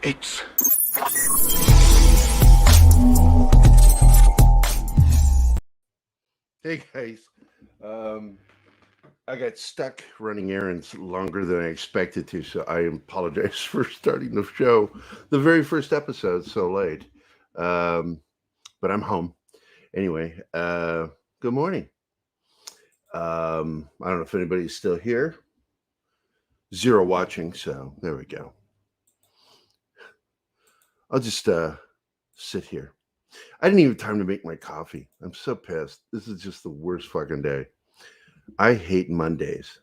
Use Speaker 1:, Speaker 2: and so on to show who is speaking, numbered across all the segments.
Speaker 1: It's Hey guys. Um, I got stuck running errands longer than I expected to, so I apologize for starting the show, the very first episode, so late. Um, but I'm home anyway. Good morning. I don't know if anybody's still here. Zero watching, so there we go. I'll just sit here. I didn't even have time to make my coffee. I'm so pissed. This is just the worst fucking day. I hate Mondays.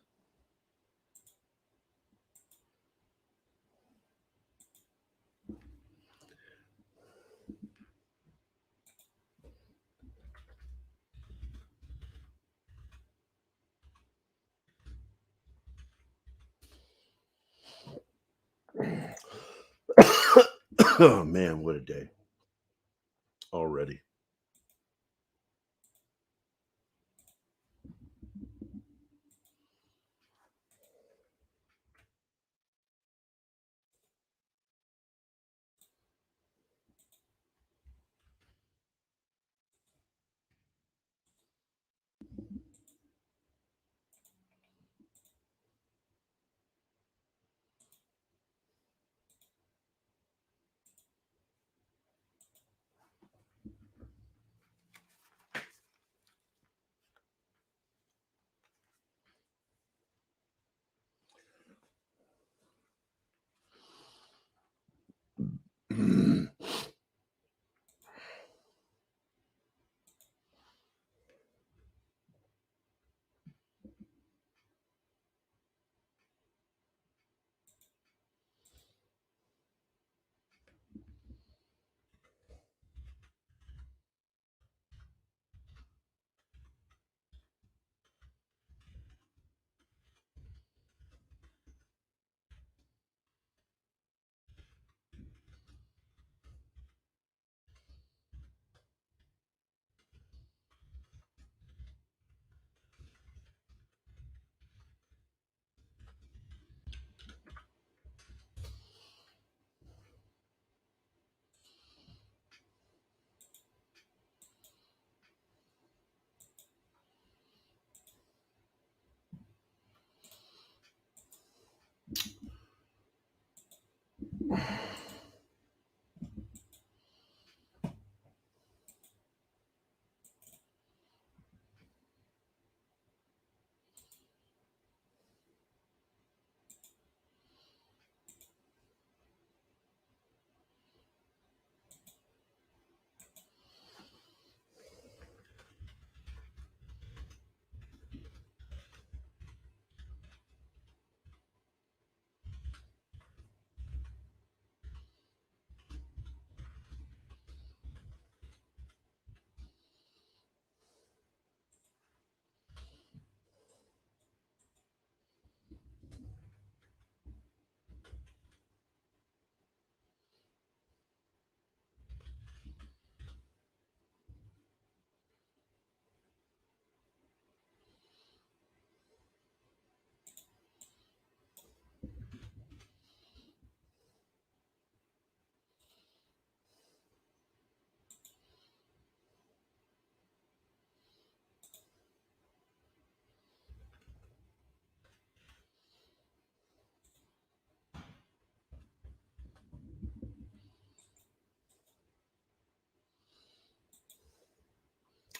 Speaker 1: Oh man, what a day already.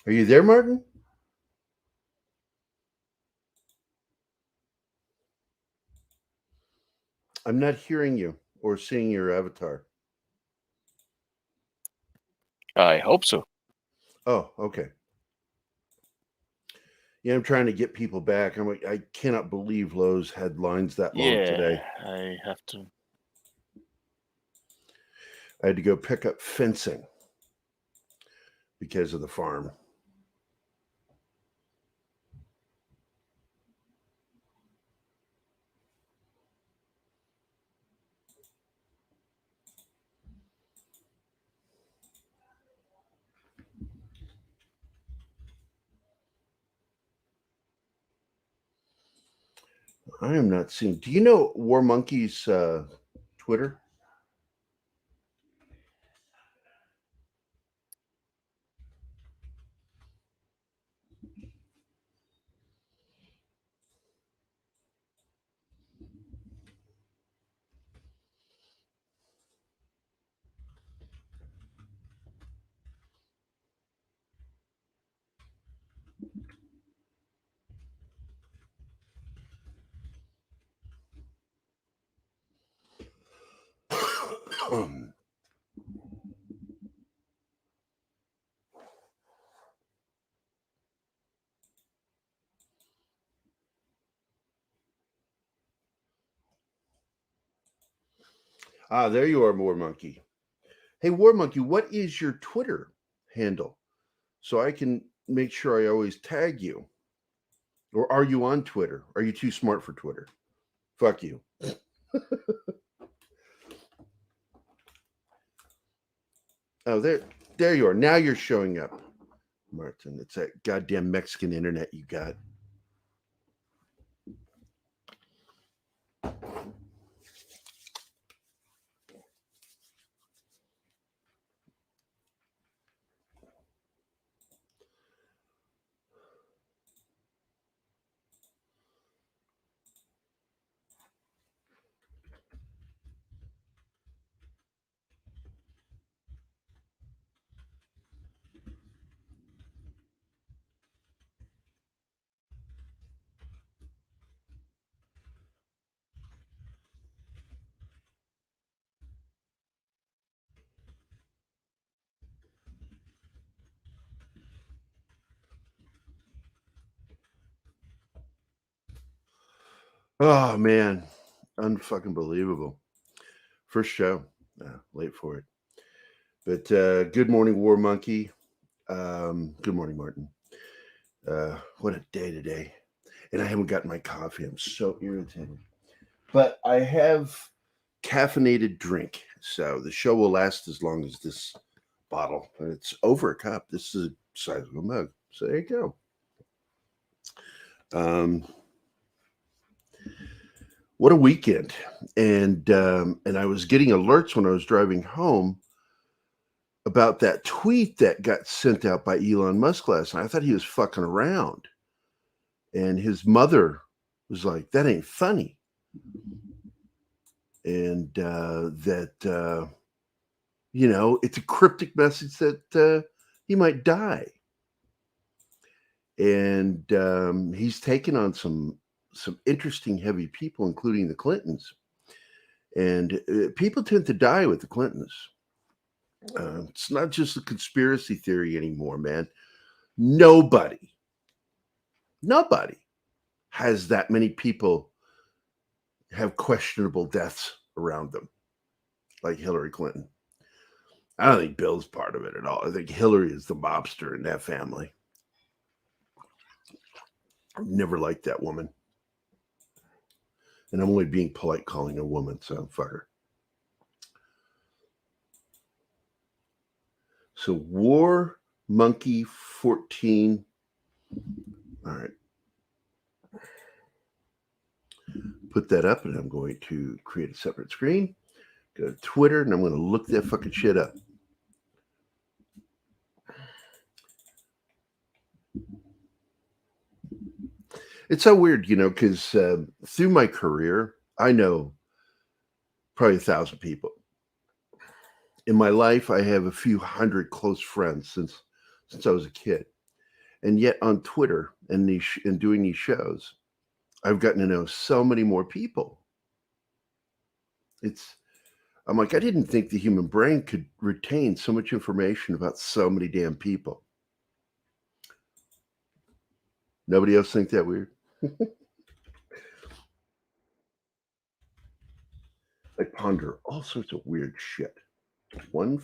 Speaker 1: Are you there, Martin? I'm not hearing you or seeing your avatar.
Speaker 2: I hope so.
Speaker 1: Oh, okay. Yeah, I'm trying to get people back. I'm like, I cannot believe Lowe's had lines that long today.
Speaker 2: I have to.
Speaker 1: I had to go pick up fencing because of the farm. I am not seeing. Do you know War Monkey's Twitter? There you are, War Monkey. Hey, War Monkey, what is your Twitter handle? So I can make sure I always tag you. Or are you on Twitter? Are you too smart for Twitter? Fuck you. Oh, there you are. Now you're showing up, Martin. It's that goddamn Mexican internet you got. Oh man, unfucking believable. First show, late for it. But good morning, War Monkey. Good morning, Martin. What a day today. And I haven't gotten my coffee. I'm so irritated. But I have caffeinated drink. So the show will last as long as this bottle. It's over a cup. This is the size of a mug. So there you go. What a weekend. And I was getting alerts when I was driving home about that tweet that got sent out by Elon Musk last night. I thought he was fucking around. And his mother was like, that ain't funny. And it's a cryptic message that he might die. And he's taken on some interesting heavy people, including the Clintons. And people tend to die with the Clintons. It's not just a conspiracy theory anymore, man. Nobody has that many people have questionable deaths around them, like Hillary Clinton. I don't think Bill's part of it at all. I think Hillary is the mobster in that family. I've never liked that woman. And I'm only being polite calling her a woman, so fuck her. So War Monkey 14. All right. Put that up, and I'm going to create a separate screen. Go to Twitter, and I'm going to look that fucking shit up. It's so weird, because through my career, I know probably 1,000 people. In my life, I have a few hundred close friends since I was a kid. And yet on Twitter and doing these shows, I've gotten to know so many more people. I'm like, I didn't think the human brain could retain so much information about so many damn people. Nobody else think that weird? I ponder all sorts of weird shit. 14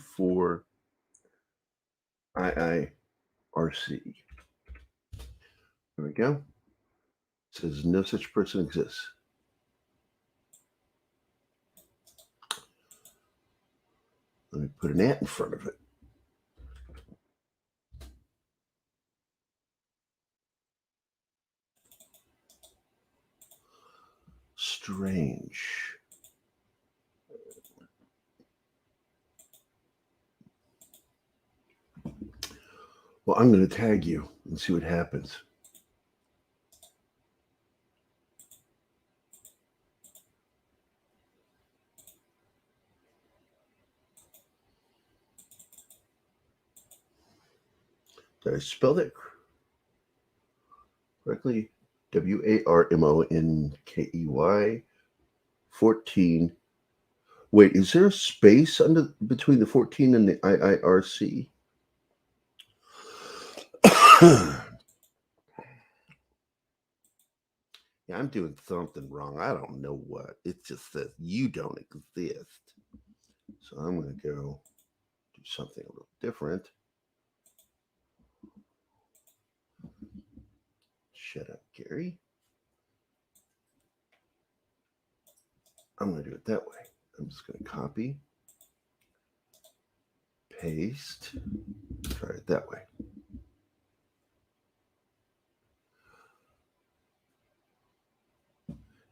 Speaker 1: IIRC. There we go. It says no such person exists. Let me put an ant in front of it. Strange. Well, I'm going to tag you and see what happens. Did I spell that correctly? WARMONKEY 14. Wait, is there a space between the 14 and the IIRC? Yeah, I'm doing something wrong. I don't know what. It just says you don't exist. So I'm going to go do something a little different. Shut up, Gerry. I'm going to do it that way. I'm just going to copy, paste, try it that way.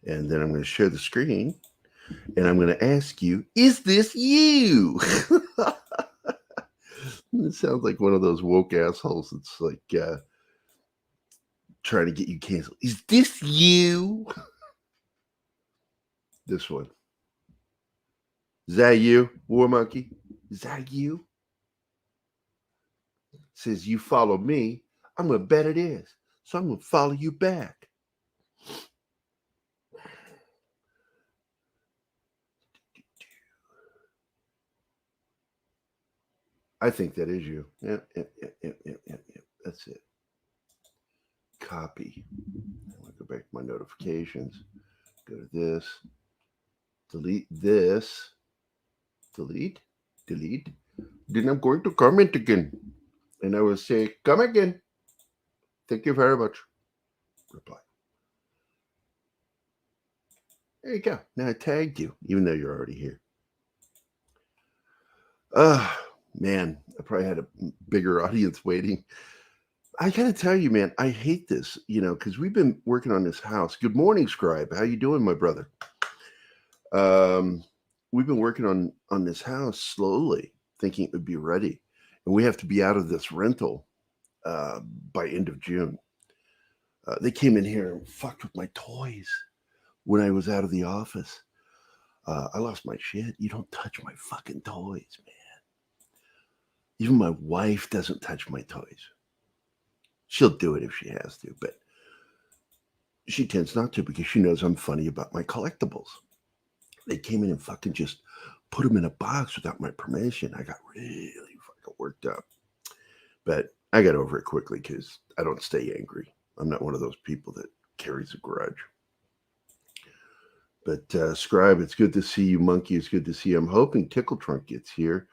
Speaker 1: And then I'm going to share the screen and I'm going to ask you, is this you? It sounds like one of those woke assholes. It's like trying to get you canceled. Is this you? This one. Is that you, War Monkey? Is that you? Says you follow me. I'm going to bet it is. So I'm going to follow you back. I think that is you. Yep. That's it. Copy. I'm going to go back to my notifications. Go to this. Delete this. Delete. Then I'm going to comment again. And I will say, come again. Thank you very much. Reply. There you go. Now I tagged you, even though you're already here. Man, I probably had a bigger audience waiting. I gotta tell you, man, I hate this, because we've been working on this house. Good morning, Scribe. How you doing, my brother? We've been working on this house slowly, thinking it would be ready, and we have to be out of this rental by end of June. They came in here and fucked with my toys when I was out of the office. I lost my shit. You don't touch my fucking toys, man. Even my wife doesn't touch my toys. She'll do it if she has to, but she tends not to because she knows I'm funny about my collectibles. They came in and fucking just put them in a box without my permission. I got really fucking worked up. But I got over it quickly because I don't stay angry. I'm not one of those people that carries a grudge. But Scribe, it's good to see you. Monkey, it's good to see you. I'm hoping Tickle Trunk gets here.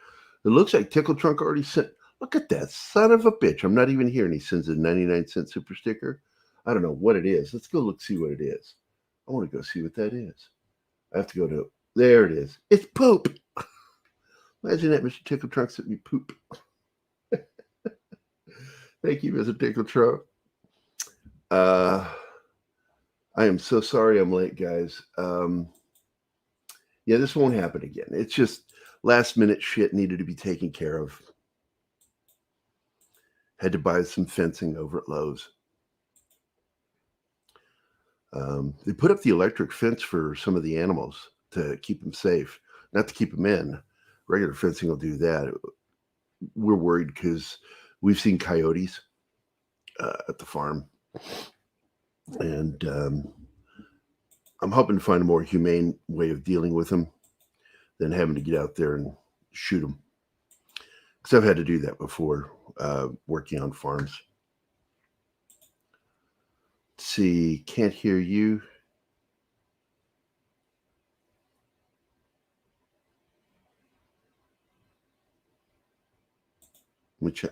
Speaker 1: It looks like Tickle Trunk already sent. Look at that son of a bitch. I'm not even here. And he sends a 99-cent super sticker. I don't know what it is. Let's go see what it is. I want to go see what that is. I have to go to, there it is. It's poop. Imagine that, Mr. Tickle Trunk sent me poop. Thank you, Mr. Tickle Trunk. I am so sorry I'm late, guys. Yeah, this won't happen again. It's just last minute shit needed to be taken care of. Had to buy some fencing over at Lowe's. They put up the electric fence for some of the animals to keep them safe, not to keep them in. Regular fencing will do that. We're worried because we've seen coyotes at the farm. And I'm hoping to find a more humane way of dealing with them than having to get out there and shoot them. Because I've had to do that before working on farms. Let's see, can't hear you. Let me check.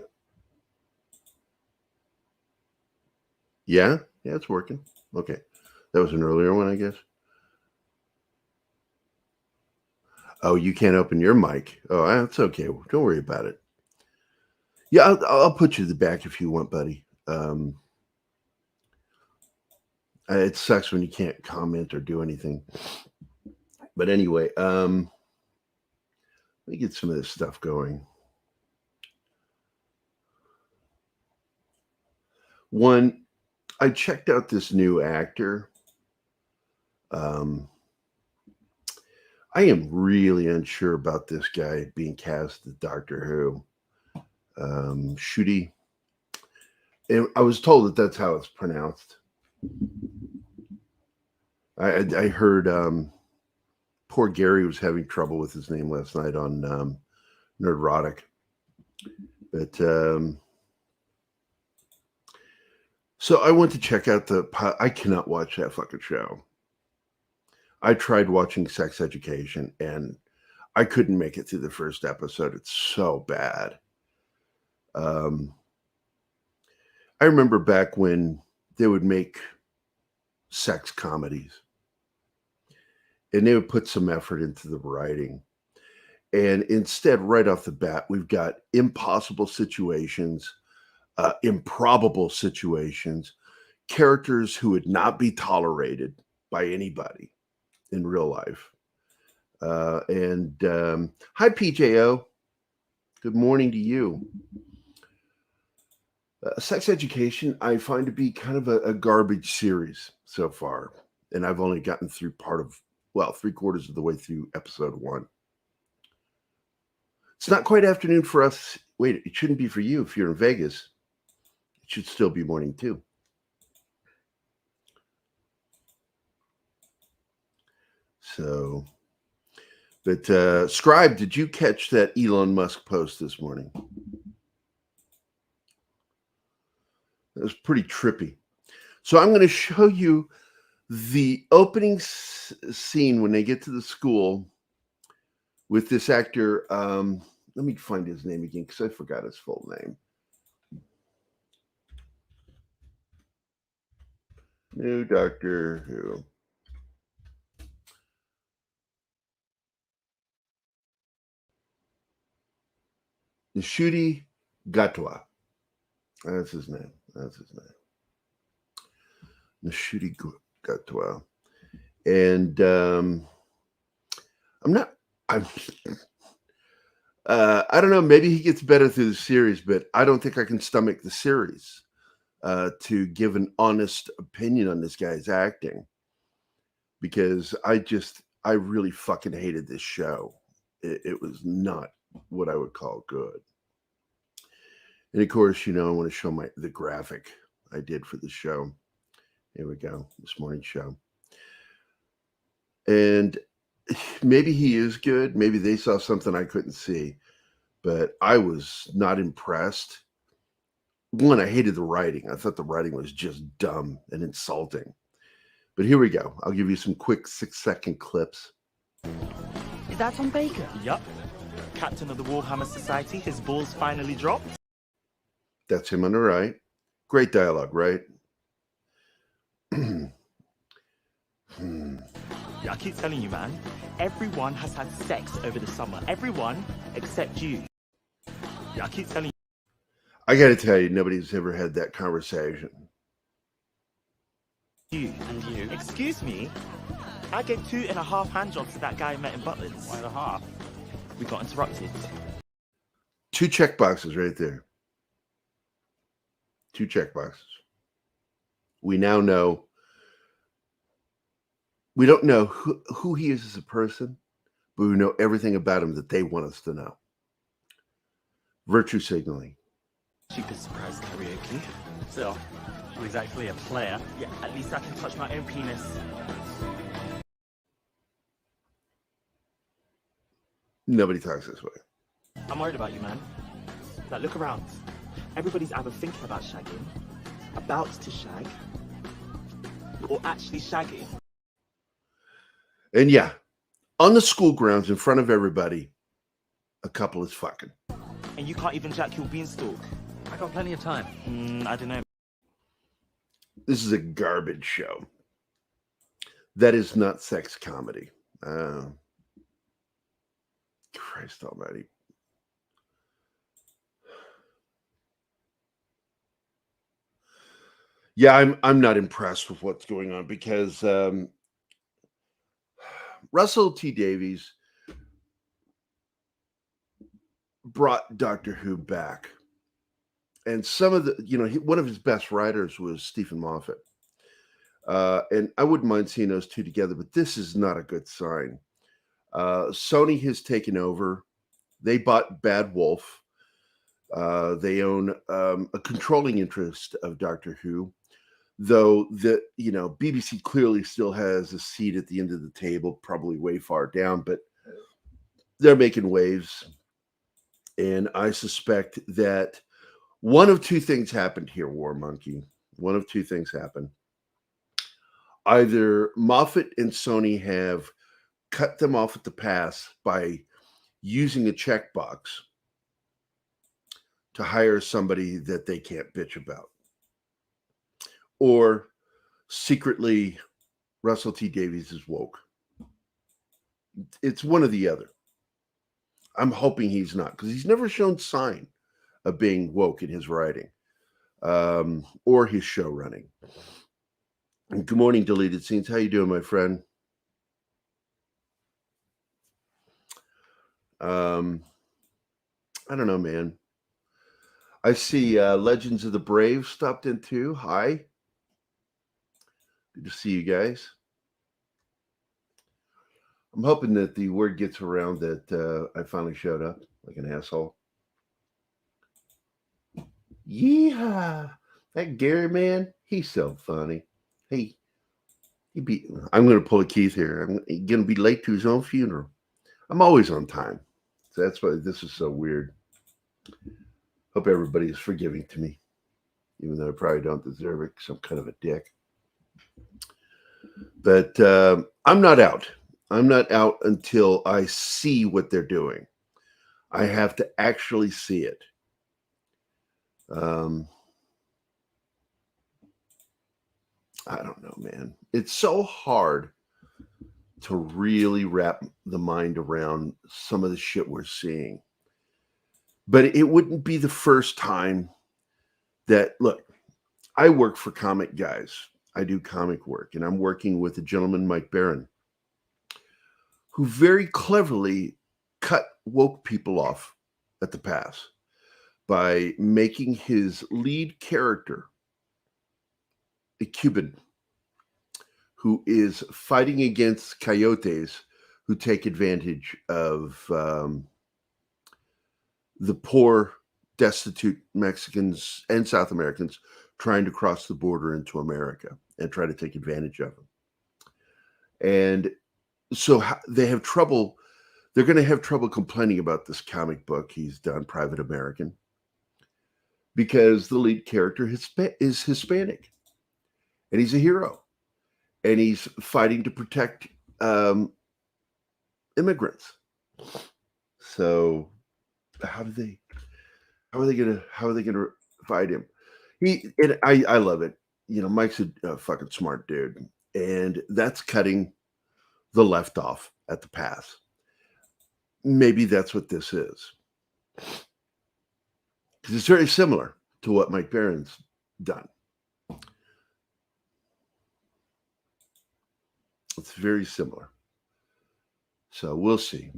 Speaker 1: Yeah, it's working. Okay. That was an earlier one, I guess. Oh, you can't open your mic. Oh, that's okay. Don't worry about it. Yeah, I'll put you to the back if you want, buddy. It sucks when you can't comment or do anything. But anyway, let me get some of this stuff going. One, I checked out this new actor. I am really unsure about this guy being cast as Doctor Who. Shooty. And I was told that that's how it's pronounced. I heard poor Gerry was having trouble with his name last night on Nerdrotic. But so I went to check out I cannot watch that fucking show. I tried watching Sex Education and I couldn't make it through the first episode. It's so bad. I remember back when they would make sex comedies and they would put some effort into the writing. And instead, right off the bat, we've got impossible situations, improbable situations, characters who would not be tolerated by anybody in real life. Hi, PJO. Good morning to you. Sex Education, I find to be kind of a garbage series so far. And I've only gotten through 3/4 of the way through episode 1. It's not quite afternoon for us. Wait, it shouldn't be for you if you're in Vegas. It should still be morning too. So, but Scribe, did you catch that Elon Musk post this morning? It was pretty trippy. So I'm going to show you the opening scene when they get to the school with this actor. Let me find his name again because I forgot his full name. New Doctor Who. Nishudi Gatwa. That's his name. Nishudi Gatwa. And I don't know, maybe he gets better through the series, but I don't think I can stomach the series to give an honest opinion on this guy's acting, because I really fucking hated this show. It was not what I would call good. And of course, I want to show the graphic I did for the show. Here we go, this morning's show. And maybe he is good. Maybe they saw something I couldn't see, but I was not impressed. One, I hated the writing. I thought the writing was just dumb and insulting. But here we go. I'll give you some quick 6-second clips.
Speaker 3: Is that Tom Baker?
Speaker 4: Yup. Captain of the Warhammer Society. His balls finally dropped.
Speaker 1: That's him on the right. Great dialogue, right?
Speaker 4: Yeah, I keep telling you, man. Everyone has had sex over the summer. Everyone except you. Yeah, I keep telling you.
Speaker 1: I got to tell you, nobody's ever had that conversation.
Speaker 4: You. And you. Excuse me? I gave 2.5 handjobs to that guy I met in Butlins. 1.5. We got interrupted.
Speaker 1: 2 check boxes right there. 2 check boxes. We now know. We don't know who he is as a person, but we know everything about him that they want us to know. Virtue signaling.
Speaker 4: Super surprise karaoke.
Speaker 3: So, I'm exactly a player.
Speaker 4: Yeah, at least I can touch my own penis.
Speaker 1: Nobody talks this way.
Speaker 4: I'm worried about you, man. Like, look around. Everybody's either thinking about shagging, about to shag, or actually shagging.
Speaker 1: And yeah, on the school grounds in front of everybody, a couple is fucking.
Speaker 4: And you can't even jack your beanstalk.
Speaker 3: I got plenty of time.
Speaker 4: I don't know.
Speaker 1: This is a garbage show. That is not sex comedy. Christ almighty. Yeah, I'm not impressed with what's going on because Russell T. Davies brought Doctor Who back. And some of the, one of his best writers was Stephen Moffat. And I wouldn't mind seeing those two together, but this is not a good sign. Sony has taken over. They bought Bad Wolf. They own a controlling interest of Doctor Who. though BBC clearly still has a seat at the end of the table, probably way far down, but they're making waves. And I suspect that one of two things happened here, War Monkey. One of two things happened. Either Moffat and Sony have cut them off at the pass by using a checkbox to hire somebody that they can't bitch about, or secretly Russell T. Davies is woke. It's one or the other. I'm hoping he's not, because he's never shown sign of being woke in his writing or his show running. And good morning, Deleted Scenes. How you doing, my friend? I don't know, man. I see Legends of the Brave stopped in too. Hi. Good to see you guys. I'm hoping that the word gets around that I finally showed up like an asshole. Yeehaw. That Gerry man, he's so funny. I'm going to pull a Keith here. I'm going to be late to his own funeral. I'm always on time. So that's why this is so weird. Hope everybody is forgiving to me, even though I probably don't deserve it because I'm kind of a dick. But I'm not out. I'm not out until I see what they're doing. I have to actually see it. I don't know, man. It's so hard to really wrap the mind around some of the shit we're seeing. But it wouldn't be the first time that, look, I work for comic guys. I do comic work, and I'm working with a gentleman, Mike Barron, who very cleverly cut woke people off at the pass by making his lead character a Cuban who is fighting against coyotes who take advantage of the poor, destitute Mexicans and South Americans trying to cross the border into America and try to take advantage of them. And so they have trouble. They're going to have trouble complaining about this comic book he's done, Private American, because the lead character is Hispanic and he's a hero and he's fighting to protect immigrants. So how are they gonna fight him? I love it. Mike's a fucking smart dude, and that's cutting the left off at the pass. Maybe that's what this is, because it's very similar to what Mike Barron's done. It's very similar. So we'll see.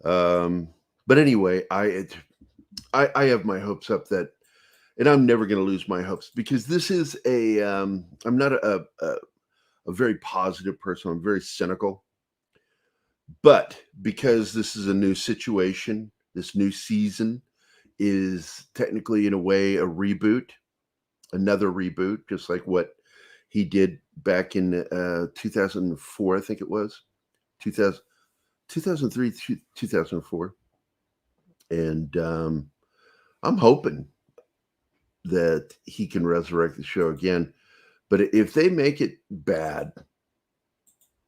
Speaker 1: But anyway, I have my hopes up that, and I'm never going to lose my hopes, because this is I'm not a very positive person. I'm very cynical. But because this is a new situation, this new season is technically, in a way, a reboot, another reboot, just like what he did back in 2004, I think it was, 2003, 2004. And I'm hoping that he can resurrect the show again. But if they make it bad,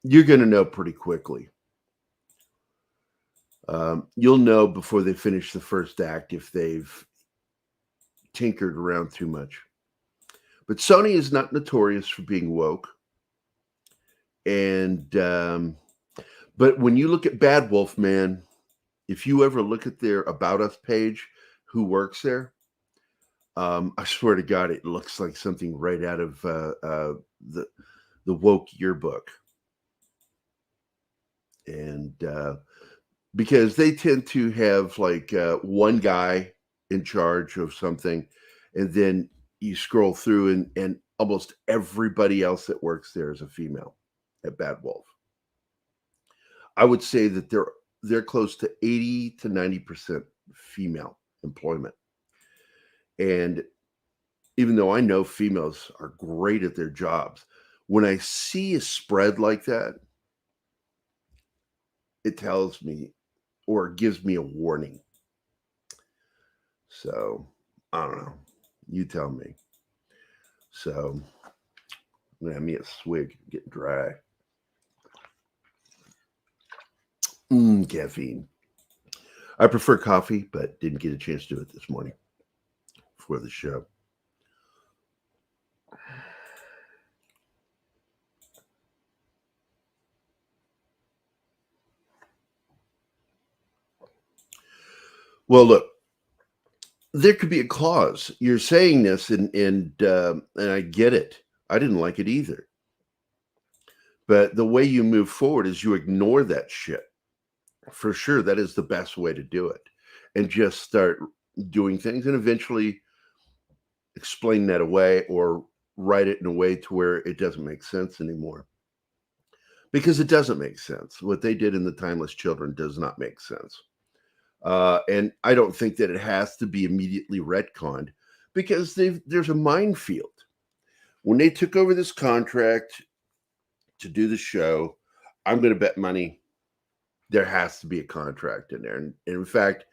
Speaker 1: you're going to know pretty quickly. You'll know before they finish the first act if they've tinkered around too much. But Sony is not notorious for being woke. And but when you look at Bad Wolf, man, if you ever look at their About Us page, who works there, I swear to God, it looks like something right out of the woke yearbook. And because they tend to have like one guy in charge of something, and then you scroll through and almost everybody else that works there is a female at Bad Wolf. I would say that they're close to 80 to 90% female employment. And even though I know females are great at their jobs, when I see a spread like that, it tells me or gives me a warning. So I don't know. You tell me. So I'm gonna have me a swig, get dry. Caffeine. I prefer coffee, but didn't get a chance to do it this morning for the show. Well, look, there could be a clause. You're saying this, and I get it. I didn't like it either. But the way you move forward is you ignore that shit. For sure, that is the best way to do it, and just start doing things, and eventually explain that away or write it in a way to where it doesn't make sense anymore. Because it doesn't make sense. What they did in The Timeless Children does not make sense. And I don't think that it has to be immediately retconned, because there's a minefield. When they took over this contract to do the show, I'm going to bet money there has to be a contract in there. And in fact,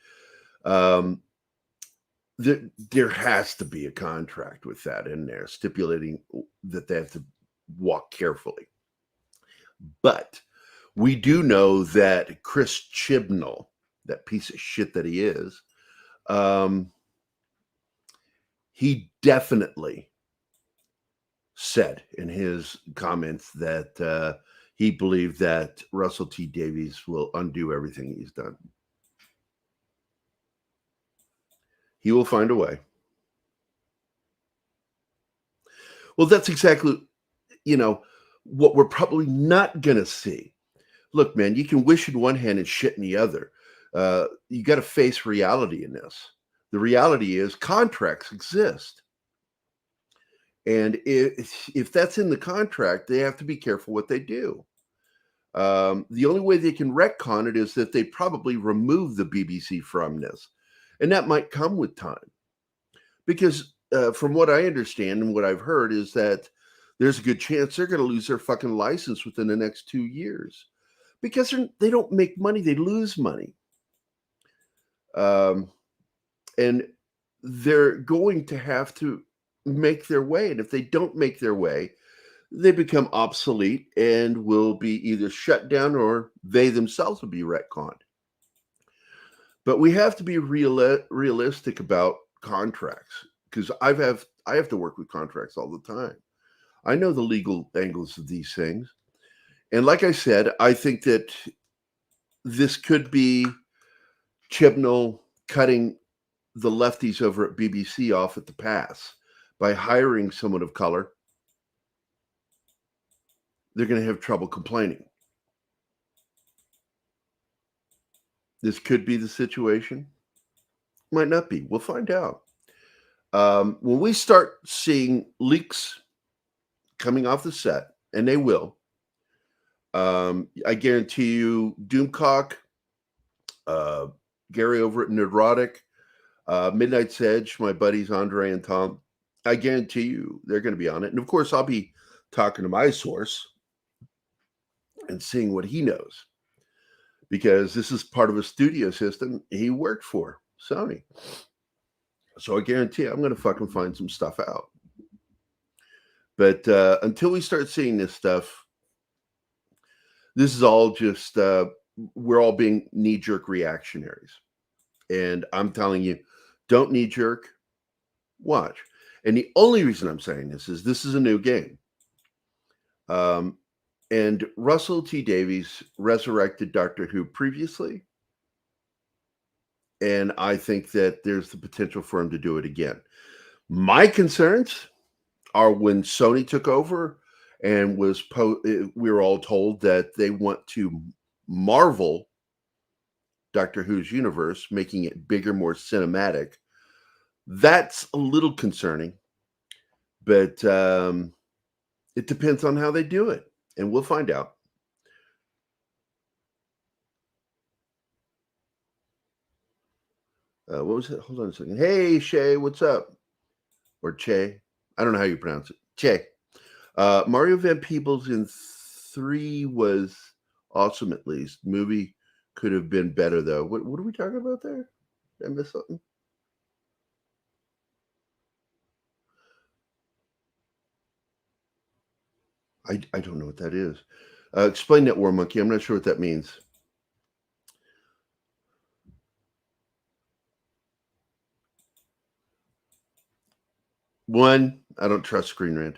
Speaker 1: there has to be a contract with that in there, stipulating that they have to walk carefully. But we do know that Chris Chibnall, that piece of shit that he is, he definitely said in his comments that he believed that Russell T. Davies will undo everything he's done. He will find a way. Well, that's exactly, what we're probably not going to see. Look, man, you can wish in one hand and shit in the other. You got to face reality in this. The reality is contracts exist. And if that's in the contract, they have to be careful what they do. The only way they can retcon it is that they probably remove the BBC from this. And that might come with time. Because from what I understand and what I've heard is that there's a good chance they're going to lose their fucking license within the next 2 years. Because they don't make money, they lose money. And they're going to have to make their way. And if they don't make their way, they become obsolete and will be either shut down or they themselves will be retconned. But we have to be realistic about contracts, because I have to work with contracts all the time. I know the legal angles of these things. And like I said, I think that this could be Chibnall cutting the lefties over at BBC off at the pass by hiring someone of color. They're going to have trouble complaining. This could be the situation. Might not be. We'll find out. When we start seeing leaks coming off the set, and they will, I guarantee you, Doomcock, Gerry over at Neurotic, Midnight's Edge, my buddies Andre and Tom, I guarantee you they're going to be on it. And of course, I'll be talking to my source and seeing what he knows, because this is part of a studio system he worked for, Sony. So I guarantee I'm going to fucking find some stuff out. But until we start seeing this stuff, this is all just, we're all being knee-jerk reactionaries. And I'm telling you, don't knee-jerk, watch. And the only reason I'm saying this is a new game. And Russell T. Davies resurrected Doctor Who previously. And I think that there's the potential for him to do it again. My concerns are when Sony took over and we were all told that they want to marvel Doctor Who's universe, making it bigger, more cinematic. That's a little concerning, but it depends on how they do it, and we'll find out. What was it? Hold on a second. Hey, Shay, what's up? or Che. I don't know how you pronounce it. Che. Mario Van Peebles in 3 was awesome, at least. Movie could have been better, though. What are we talking about there? Did I miss something? I don't know what that is. Explain that, War Monkey. I'm not sure what that means. One, I don't trust Screen Rant.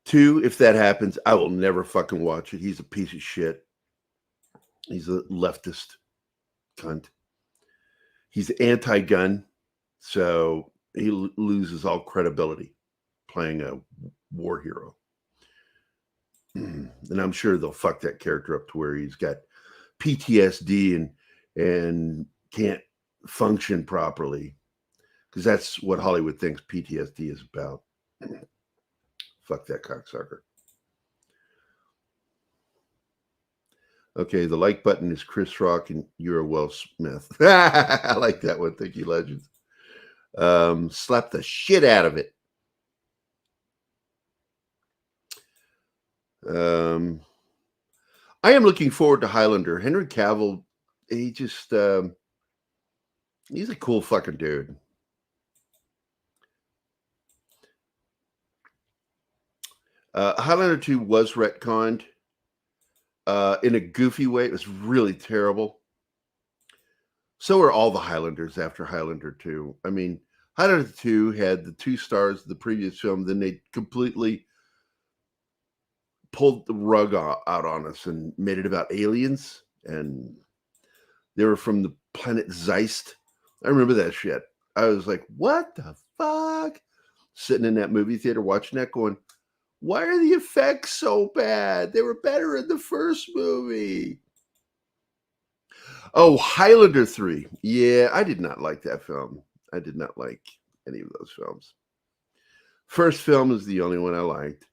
Speaker 1: 2, if that happens, I will never fucking watch it. He's a piece of shit. He's a leftist cunt. He's anti-gun, so he loses all credibility playing a war hero. And I'm sure they'll fuck that character up to where he's got PTSD and can't function properly, because that's what Hollywood thinks PTSD is about. Fuck that cocksucker. Okay, the like button is Chris Rock and you're a Will Smith. I like that one. Thank you, Legends. Slap the shit out of it. I am looking forward to Highlander. Henry Cavill, he just he's a cool fucking dude. Highlander 2 was retconned in a goofy way. It was really terrible. So are all the Highlanders after Highlander 2. I mean, Highlander 2 had the 2 stars of the previous film. Then they completely pulled the rug out on us and made it about aliens. And they were from the planet Zeist. I remember that shit. I was like, what the fuck? Sitting in that movie theater watching that going, why are the effects so bad? They were better in the first movie. Oh, Highlander 3. Yeah, I did not like that film. I did not like any of those films. First film is the only one I liked.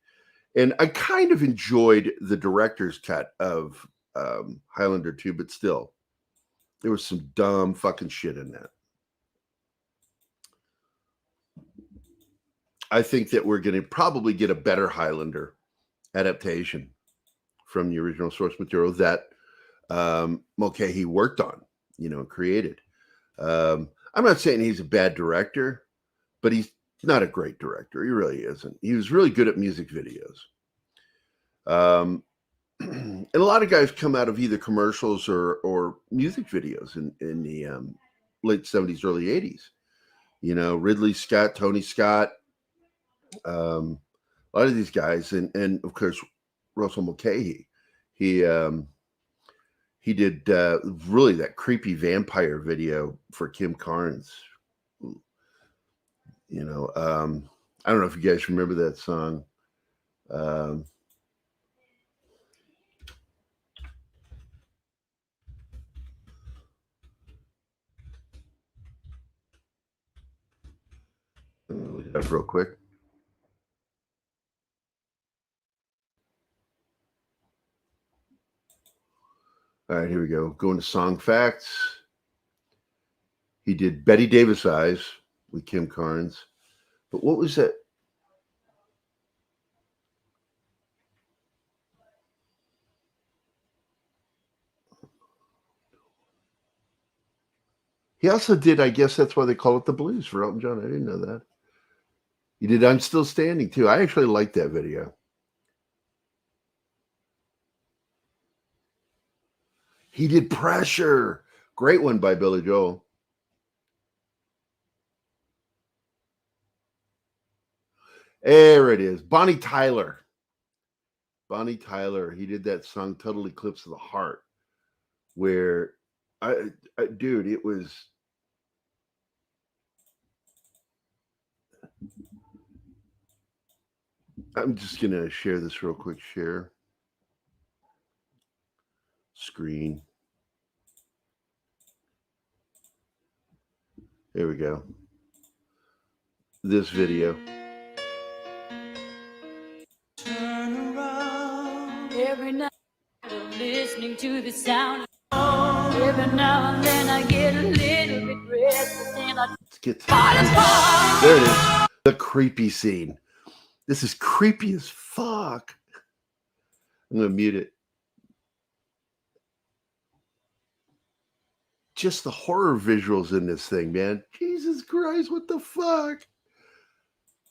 Speaker 1: And I kind of enjoyed the director's cut of Highlander 2, but still, there was some dumb fucking shit in that. I think that we're going to probably get a better Highlander adaptation from the original source material that Mulcahy worked on, created. I'm not saying he's a bad director, but he's not a great director. He really isn't. He was really good at music videos. And a lot of guys come out of either commercials or music videos in the late 70s, early 80s. Ridley Scott, Tony Scott, a lot of these guys, and of course Russell Mulcahy. He did really that creepy vampire video for Kim Carnes. I don't know if you guys remember that song. Look it up real quick. All right, here we go. Going to song facts. He did Betty Davis Eyes with Kim Carnes. But what was that? He also did, I guess that's why they call it the blues for Elton John. I didn't know that. He did I'm Still Standing too. I actually liked that video. He did Pressure. Great one by Billy Joel. There it is. Bonnie Tyler. Bonnie Tyler. He did that song Total Eclipse of the Heart, where dude, it was I'm just gonna share this real quick. Share screen. There we go. This video.
Speaker 5: Turn around. Every night I'm listening to the sound. Every now and then I get a little bit restless and I
Speaker 1: It's get to there it is. The creepy scene. This is creepy as fuck. I'm gonna mute it. Just the horror visuals in this thing, man. Jesus Christ, what the fuck?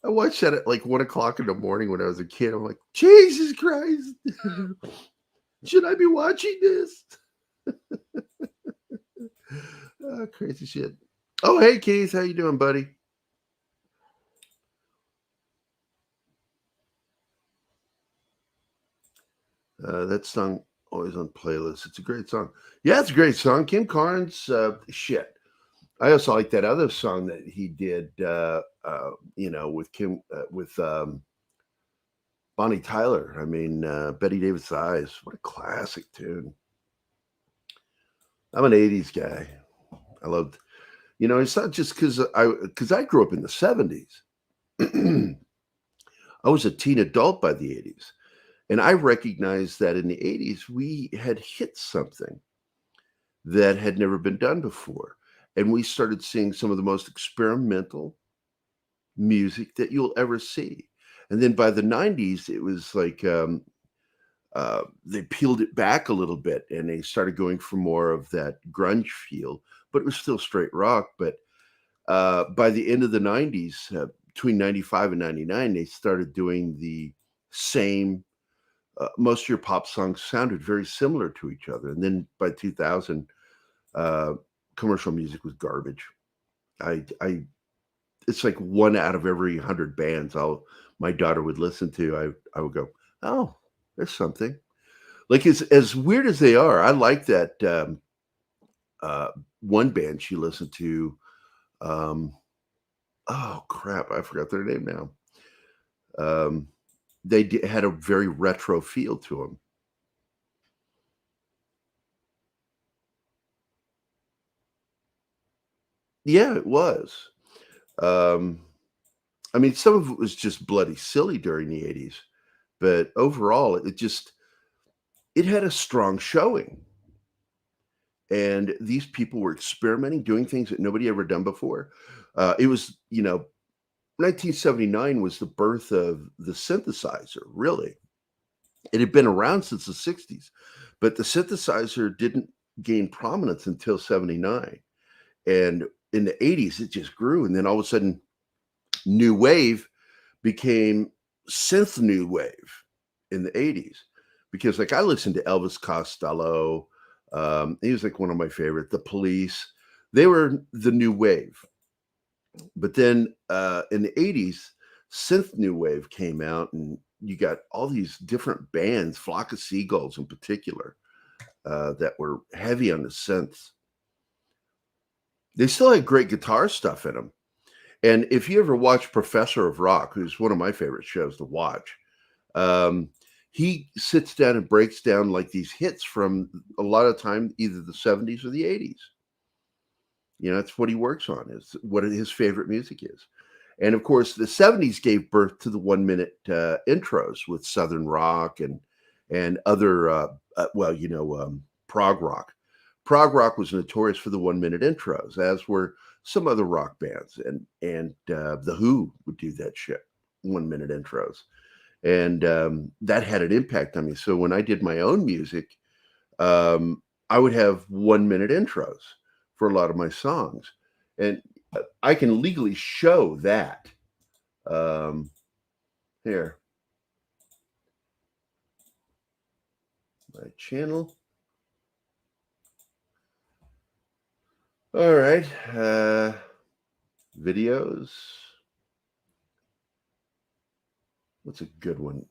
Speaker 1: I watched that at like 1 o'clock in the morning when I was a kid. I'm like, Jesus Christ. Should I be watching this? Oh, crazy shit. Oh, hey, Keith. How you doing, buddy? That song always on playlists. It's a great song. Yeah, it's a great song. Kim Carnes, shit. I also like that other song that he did, with Kim, with Bonnie Tyler. I mean, Betty Davis' Eyes. What a classic tune. I'm an 80s guy. I loved, it's not just because I grew up in the 70s. I was a teen adult by the 80s. And I recognized that in the 80s, we had hit something that had never been done before. And we started seeing some of the most experimental music that you'll ever see. And then by the 90s, it was like they peeled it back a little bit and they started going for more of that grunge feel, but it was still straight rock. But by the end of the 90s, between 95 and 99, they started doing the same. Most of your pop songs sounded very similar to each other. And then by 2000, commercial music was garbage. It's like 1 out of every 100 bands my daughter would listen to. I would go, oh, there's something. Like as weird as they are, I like that one band she listened to. Oh crap, I forgot their name now. They had a very retro feel to them. Yeah, it was. I mean, some of it was just bloody silly during the 80s, but overall, it had a strong showing. And these people were experimenting, doing things that nobody ever done before. It was, 1979 was the birth of the synthesizer, really. It had been around since the 60s, but the synthesizer didn't gain prominence until 79. And in the 80s, it just grew. And then all of a sudden, new wave became synth new wave in the 80s. Because like I listened to Elvis Costello. He was like one of my favorite. The Police. They were the new wave. But then in the 80s, synth new wave came out, and you got all these different bands, Flock of Seagulls in particular, that were heavy on the synths. They still had great guitar stuff in them. And if you ever watch Professor of Rock, who's one of my favorite shows to watch, he sits down and breaks down like these hits from a lot of time, either the 70s or the 80s. That's what he works on, is what his favorite music is. And of course, the 70s gave birth to the 1-minute intros with Southern rock and other, prog rock. Prog rock was notorious for the 1-minute intros, as were some other rock bands. And The Who would do that shit, 1-minute intros. And that had an impact on me. So when I did my own music, I would have 1-minute intros for a lot of my songs. And I can legally show that. Here. My channel. All right. Videos. What's a good one?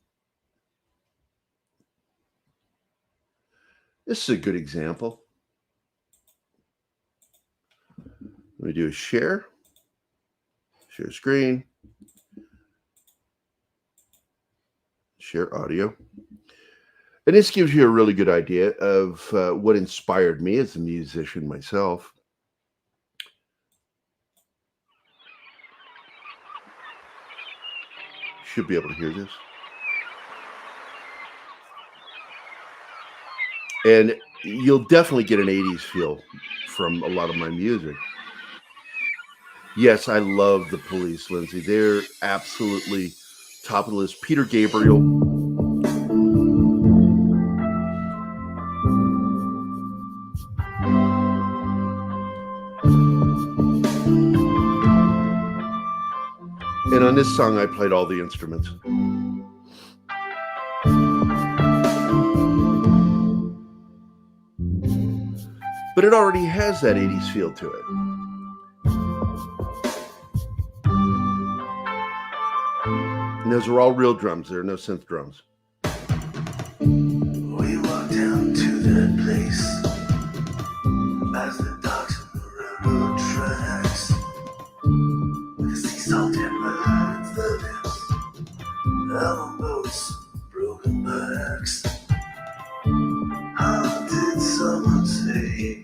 Speaker 1: This is a good example. Let me do a share screen, share audio. And this gives you a really good idea of what inspired me as a musician myself. Should be able to hear this. And you'll definitely get an 80s feel from a lot of my music. Yes, I love the Police, Lindsay. They're absolutely top of the list. Peter Gabriel. And on this song, I played all the instruments. But it already has that 80s feel to it. And those are all real drums. There are no synth drums.
Speaker 6: We walked down to that place as the dogs on the railroad tracks. We could see salt and birds, the lips, elbow boats, broken backs. How did someone say?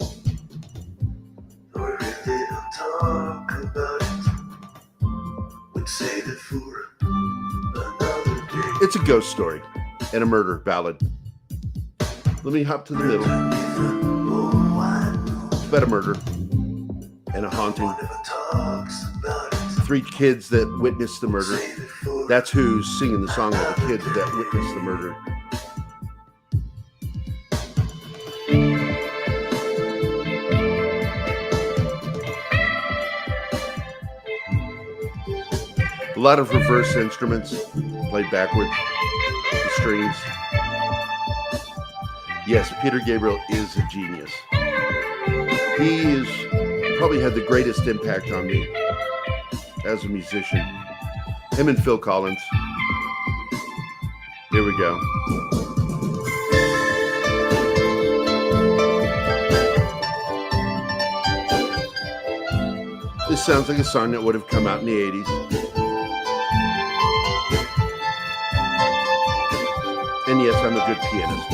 Speaker 6: We really don't talk about it. We'd save it for another day.
Speaker 1: It's a ghost story and a murder ballad. Let me hop to the middle. It's about a murder and a haunting. 3 kids that witnessed the murder. That's who's singing the song, of the kids that witnessed the murder. A lot of reverse instruments played backwards, the strings. Yes, Peter Gabriel is a genius. He is probably had the greatest impact on me as a musician. Him and Phil Collins. Here we go. This sounds like a song that would have come out in the 80s. And yes, I'm a good pianist.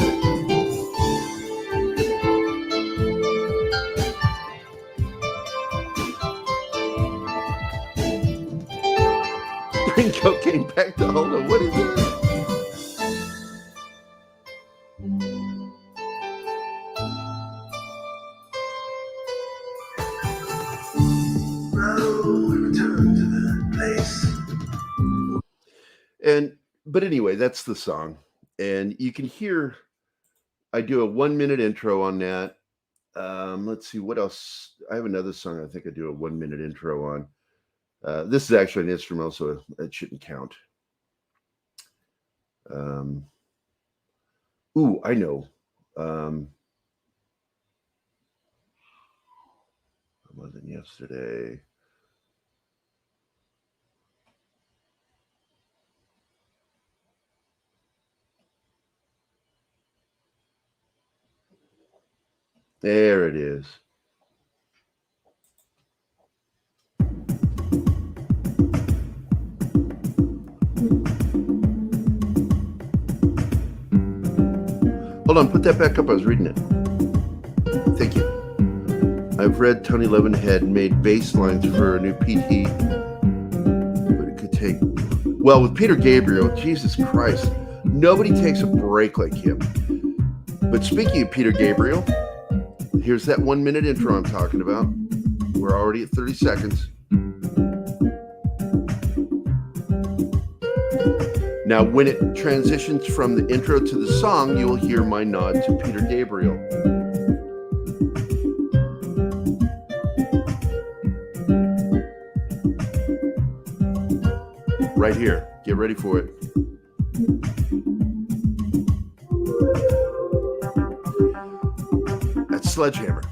Speaker 1: Bring cocaine back to Holdo. What is that?
Speaker 6: We returned to that place.
Speaker 1: But anyway, that's the song. And you can hear, I do a 1-minute intro on that. Let's see what else. I have another song I think I do a 1-minute intro on. This is actually an instrumental, so it shouldn't count. Ooh, I know. I wasn't yesterday. There it is. Hold on, put that back up. I was reading it. Thank you. I've read Tony Levenhead made bass lines for a new PT, but it could take. Well, with Peter Gabriel, Jesus Christ, nobody takes a break like him. But speaking of Peter Gabriel, here's that 1-minute intro I'm talking about. We're already at 30 seconds. Now, when it transitions from the intro to the song, you will hear my nod to Peter Gabriel. Right here. Get ready for it. That's Sledgehammer.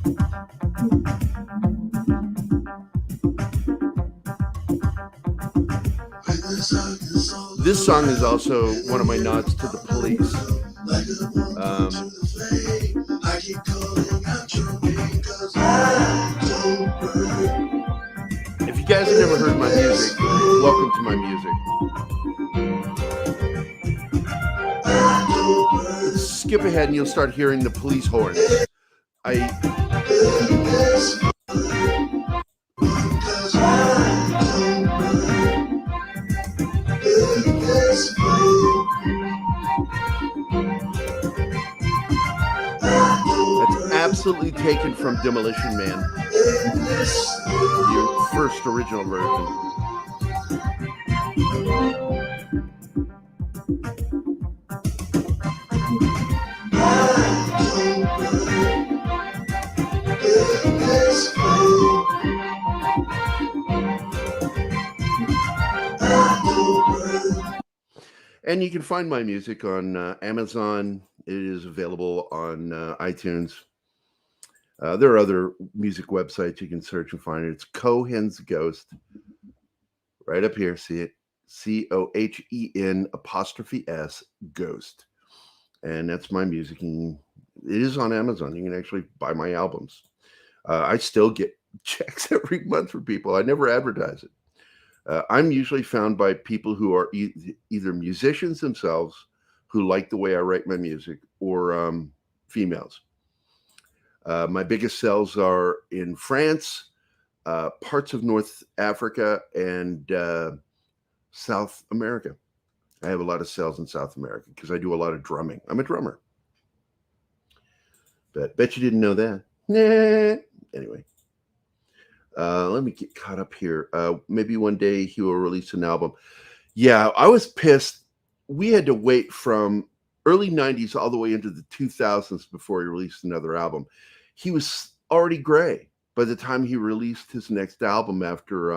Speaker 1: This song is also one of my nods to the Police. If you guys have never heard my music, welcome to my music. Let's skip ahead and you'll start hearing the police horns. That's absolutely taken from Demolition Man, the first original version. And you can find my music on Amazon. It is available on iTunes. There are other music websites you can search and find it. It's Cohen's Ghost. Right up here, see it? COHEN''S Ghost. And that's my music. And it is on Amazon. You can actually buy my albums. I still get checks every month from people. I never advertise it. I'm usually found by people who are either musicians themselves who like the way I write my music, or females. My biggest sales are in France, parts of North Africa, and South America. I have a lot of sales in South America because I do a lot of drumming. I'm a drummer. But bet you didn't know that. Nah. Anyway. Let me get caught up here. Maybe one day he will release an album. Yeah, I was pissed. We had to wait from early 90s all the way into the 2000s before he released another album. He was already gray by the time he released his next album after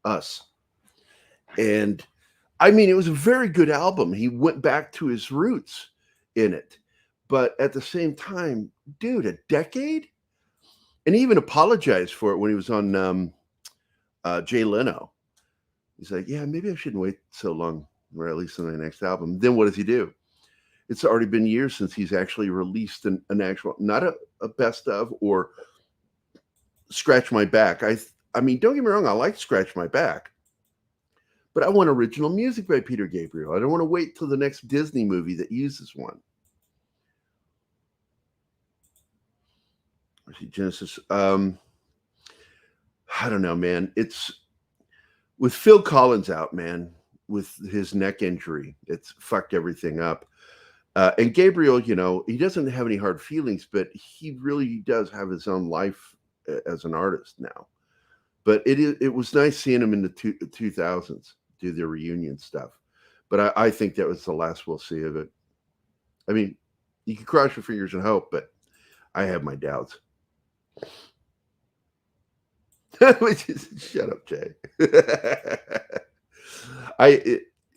Speaker 1: Us. And I mean, it was a very good album. He went back to his roots in it. But at the same time, dude, a decade? And he even apologized for it when he was on Jay Leno. He's like, yeah, maybe I shouldn't wait so long for at least on the next album. Then what does he do? It's already been years since he's actually released an actual, not a best of or Scratch My Back. I mean, don't get me wrong, I like Scratch My Back. But I want original music by Peter Gabriel. I don't want to wait till the next Disney movie that uses one. Genesis. I don't know, man. It's with Phil Collins out, man, with his neck injury. It's fucked everything up. And Gabriel, you know, he doesn't have any hard feelings, but he really does have his own life as an artist now. But it was nice seeing him in the 2000s do the reunion stuff. But I think that was the last we'll see of it. I mean, you can cross your fingers and hope, but I have my doubts. Shut up, Jay.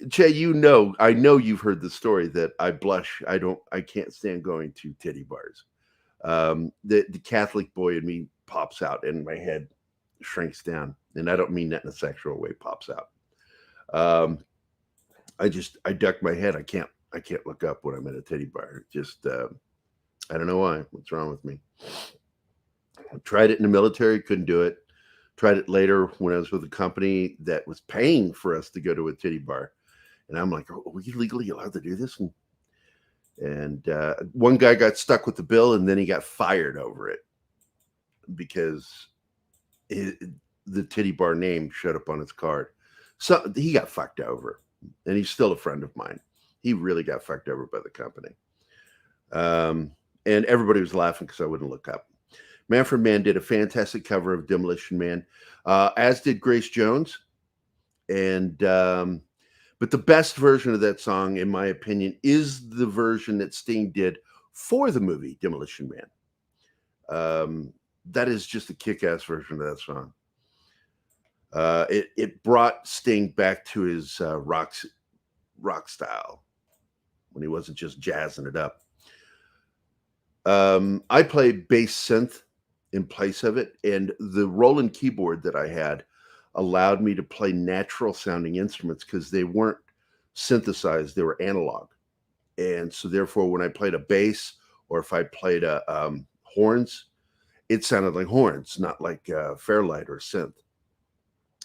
Speaker 1: Jay, I know you've heard the story that I blush. I can't stand going to titty bars. The Catholic boy in me pops out and my head shrinks down. And I don't mean that in a sexual way, pops out. I duck my head. I can't look up when I'm at a titty bar. Just, I don't know why. What's wrong with me? I tried it in the military, couldn't do it. Tried it later when I was with a company that was paying for us to go to a titty bar. And I'm like, are we legally allowed to do this? And one guy got stuck with the bill and then he got fired over it because the titty bar name showed up on his card. So he got fucked over. And he's still a friend of mine. He really got fucked over by the company. And everybody was laughing because I wouldn't look up. Manfred Mann did a fantastic cover of Demolition Man, as did Grace Jones. And but the best version of that song, in my opinion, is the version that Sting did for the movie Demolition Man. That is just a kick-ass version of that song. It brought Sting back to his rock style when he wasn't just jazzing it up. I play bass synth in place of it, and the Roland keyboard that I had allowed me to play natural sounding instruments because they weren't synthesized, they were analog. And so therefore when I played a bass or if I played horns, it sounded like horns, not like Fairlight or synth.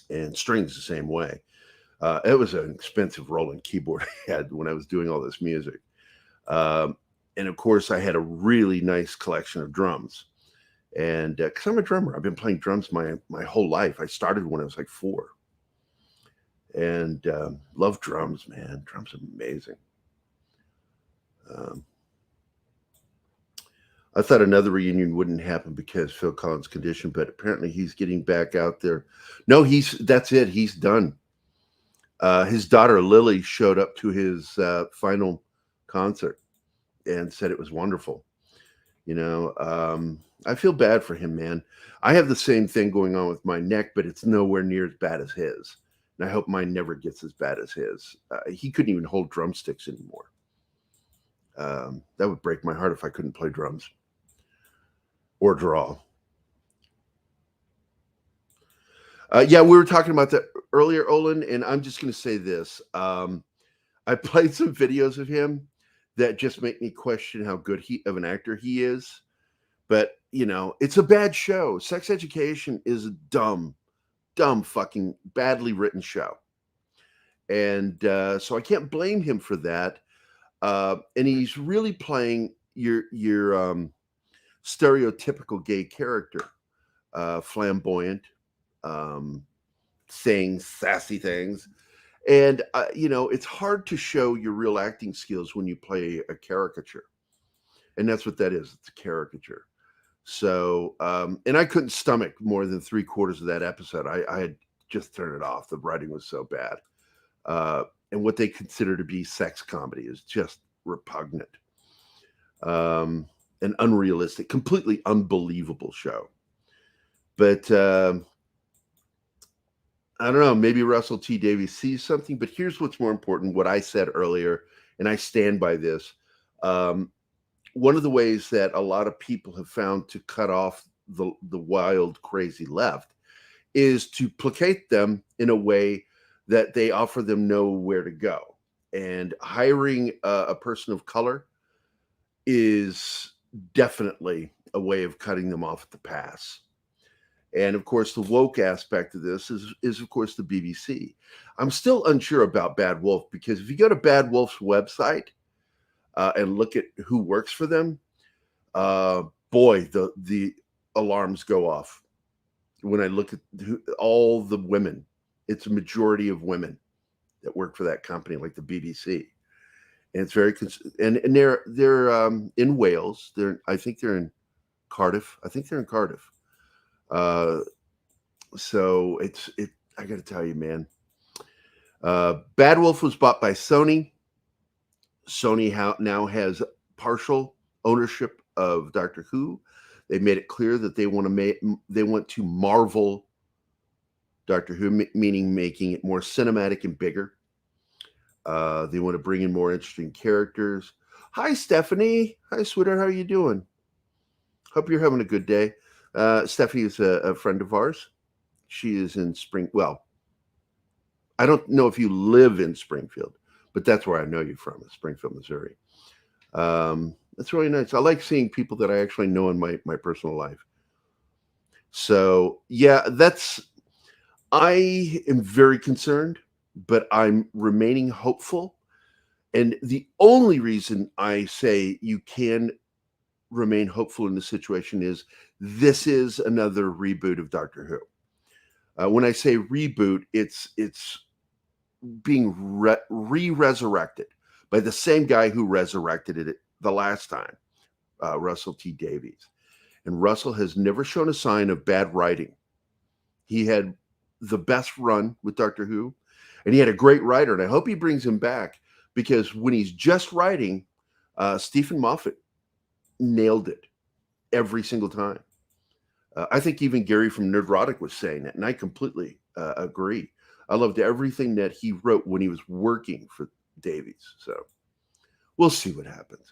Speaker 1: And strings the same way. It was an expensive Roland keyboard I had when I was doing all this music. And of course I had a really nice collection of drums. And because I'm a drummer, I've been playing drums my whole life. I started when I was like 4. And love drums, man. Drums are amazing. I thought another reunion wouldn't happen because Phil Collins' condition, but apparently he's getting back out there. No, that's it. He's done. His daughter Lily showed up to his final concert and said it was wonderful. I feel bad for him, man. I have the same thing going on with my neck, but it's nowhere near as bad as his. And I hope mine never gets as bad as his. He couldn't even hold drumsticks anymore. That would break my heart if I couldn't play drums or draw. Yeah, we were talking about that earlier, Olin, and I'm just going to say this. I played some videos of him that just make me question how good of an actor he is. But, it's a bad show. Sex Education is a dumb fucking badly written show. And so I can't blame him for that. And he's really playing your stereotypical gay character, flamboyant, saying sassy things. And, it's hard to show your real acting skills when you play a caricature. And that's what that is. It's a caricature. So, and I couldn't stomach more than 3/4 of that episode. I had just turned it off. The writing was so bad. And what they consider to be sex comedy is just repugnant. And unrealistic, completely unbelievable show. But I don't know, maybe Russell T. Davies sees something, but here's what's more important, what I said earlier, and I stand by this. One of the ways that a lot of people have found to cut off the wild, crazy left is to placate them in a way that they offer them nowhere to go. And hiring a person of color is definitely a way of cutting them off at the pass. And of course, the woke aspect of this is of course the BBC. I'm still unsure about Bad Wolf, because if you go to Bad Wolf's website and look at who works for them, boy, the alarms go off when I look at all the women. It's a majority of women that work for that company, like the BBC. And it's very and they're in Wales. I think they're in Cardiff. So I got to tell you, man. Bad Wolf was bought by Sony. Sony now has partial ownership of Doctor Who. They made it clear that they want to marvel Doctor Who, meaning making it more cinematic and bigger. They want to bring in more interesting characters. Hi, Stephanie. Hi, sweetheart. How are you doing? Hope you're having a good day. Stephanie is a friend of ours. She is in Well, I don't know if you live in Springfield, but that's where I know you from, Springfield, Missouri. That's really nice. I like seeing people that I actually know in my personal life. So, yeah, I am very concerned, but I'm remaining hopeful. And the only reason I say you can remain hopeful in the situation is this is another reboot of Doctor Who. When I say reboot, it's being re-resurrected by the same guy who resurrected it the last time, Russell T. Davies. And Russell has never shown a sign of bad writing. He had the best run with Doctor Who, and he had a great writer, and I hope he brings him back, because when he's just writing, Stephen Moffat nailed it every single time. I think even Gerry from Nerdrotic was saying that, and I completely agree. I loved everything that he wrote when he was working for Davies. So we'll see what happens.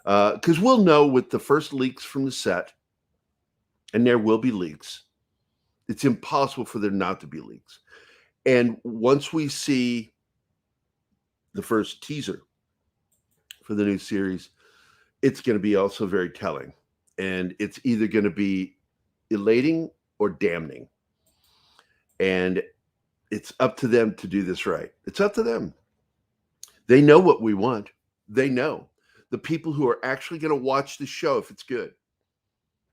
Speaker 1: Because we'll know with the first leaks from the set, and there will be leaks. It's impossible for there not to be leaks. And once we see the first teaser for the new series, it's going to be also very telling. And it's either going to be elating or damning. And it's up to them to do this right. It's up to them. They know what we want. They know. The people who are actually going to watch the show, if it's good,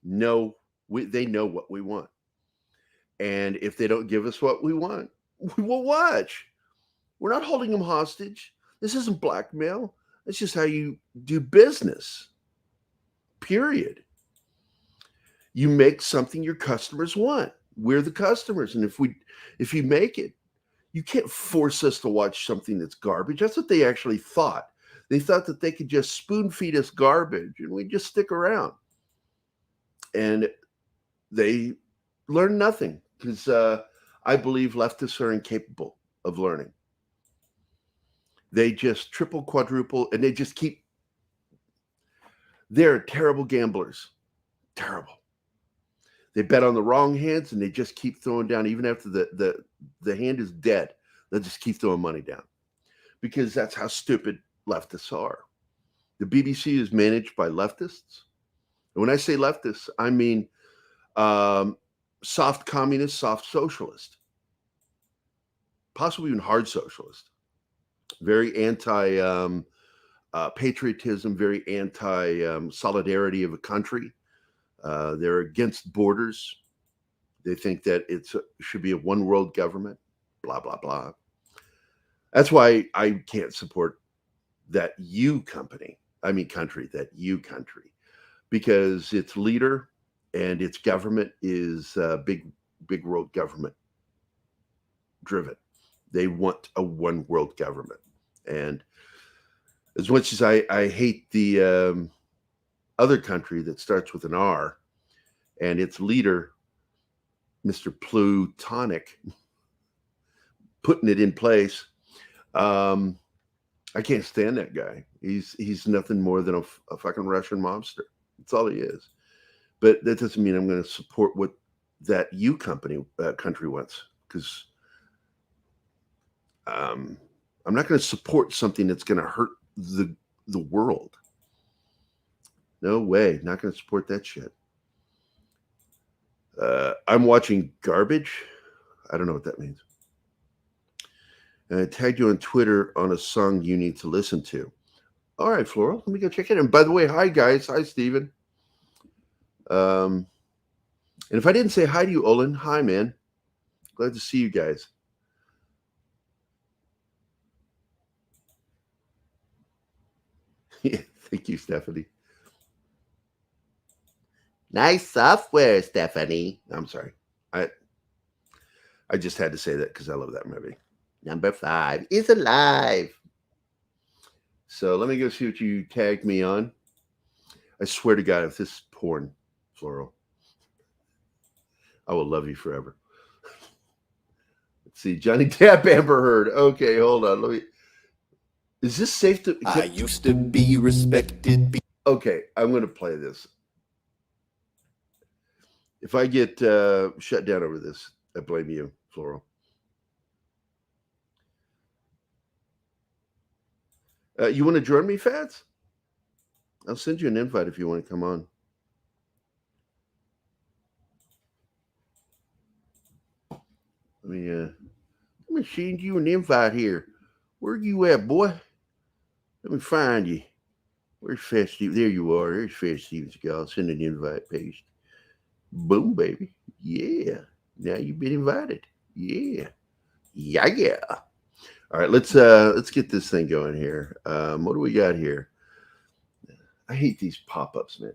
Speaker 1: they know what we want. And if they don't give us what we want, we will watch. We're not holding them hostage. This isn't blackmail. It's just how you do business. Period. You make something your customers want. We're the customers. And if you make it, you can't force us to watch something that's garbage. That's what they actually thought. They thought that they could just spoon feed us garbage and we'd just stick around. And they learn nothing because I believe leftists are incapable of learning. They just triple, quadruple, and they just keep. They're terrible gamblers. Terrible. They bet on the wrong hands and they just keep throwing down even after the hand is dead. They'll just keep throwing money down because that's how stupid leftists are. The BBC is managed by leftists. And when I say leftists, I mean soft communist, soft socialist, possibly even hard socialist, very anti patriotism, very anti solidarity of a country. They're against borders. They think that it should be a one world government, blah, blah, blah. That's why I can't support that country, because its leader and its government is big world government driven. They want a one world government. And as much as I hate the other country that starts with an R and its leader, Mr. Plutonic, putting it in place, I can't stand that guy. He's nothing more than a fucking Russian mobster. That's all he is. But that doesn't mean I'm going to support what that country wants, because I'm not going to support something that's going to hurt the world. No way. Not going to support that shit. I'm watching garbage. I don't know what that means. And I tagged you on Twitter on a song you need to listen to. All right, Floral, let me go check it out. And by the way, hi, guys. Hi, Steven. And if I didn't say hi to you, Olin, hi, man. Glad to see you guys. Yeah, thank you, Stephanie. Nice software, Stephanie. I'm sorry. I just had to say that because I love that movie. Number 5 is alive. So let me go see what you tagged me on. I swear to God, if this is porn, Floral, I will love you forever. Let's see. Johnny Depp, Amber Heard. Okay, hold on. Is this safe to...
Speaker 6: I used to be respected.
Speaker 1: Okay, I'm going to play this. If I get shut down over this, I blame you, Floral. You want to join me, Fats? I'll send you an invite if you want to come on. Let me send you an invite here. Where you at, boy? Let me find you. Where's Fat Steve? There you are. There's Fat Stevens. I'll send an invite paste. Boom, baby. Yeah. Now you've been invited. Yeah. Yeah. All right, let's get this thing going here. What do we got here? I hate these pop-ups, man.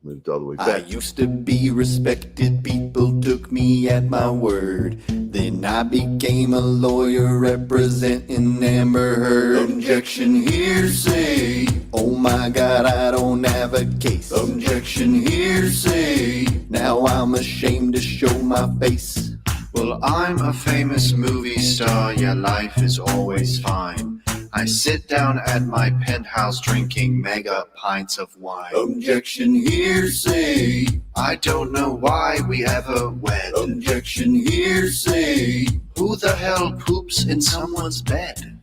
Speaker 1: Moved all the way back.
Speaker 6: I used to be respected. People took me at my word. Then I became a lawyer representing Amber Heard. Objection, hearsay. Oh my God, I don't have a case. Objection, hearsay. Now I'm ashamed to show my face.
Speaker 7: Well, I'm a famous movie star, yeah, life is always fine. I sit down at my penthouse drinking mega pints of wine.
Speaker 6: Objection, hearsay.
Speaker 7: I don't know why we ever wed.
Speaker 6: Objection, hearsay.
Speaker 7: Who the hell poops in someone's bed?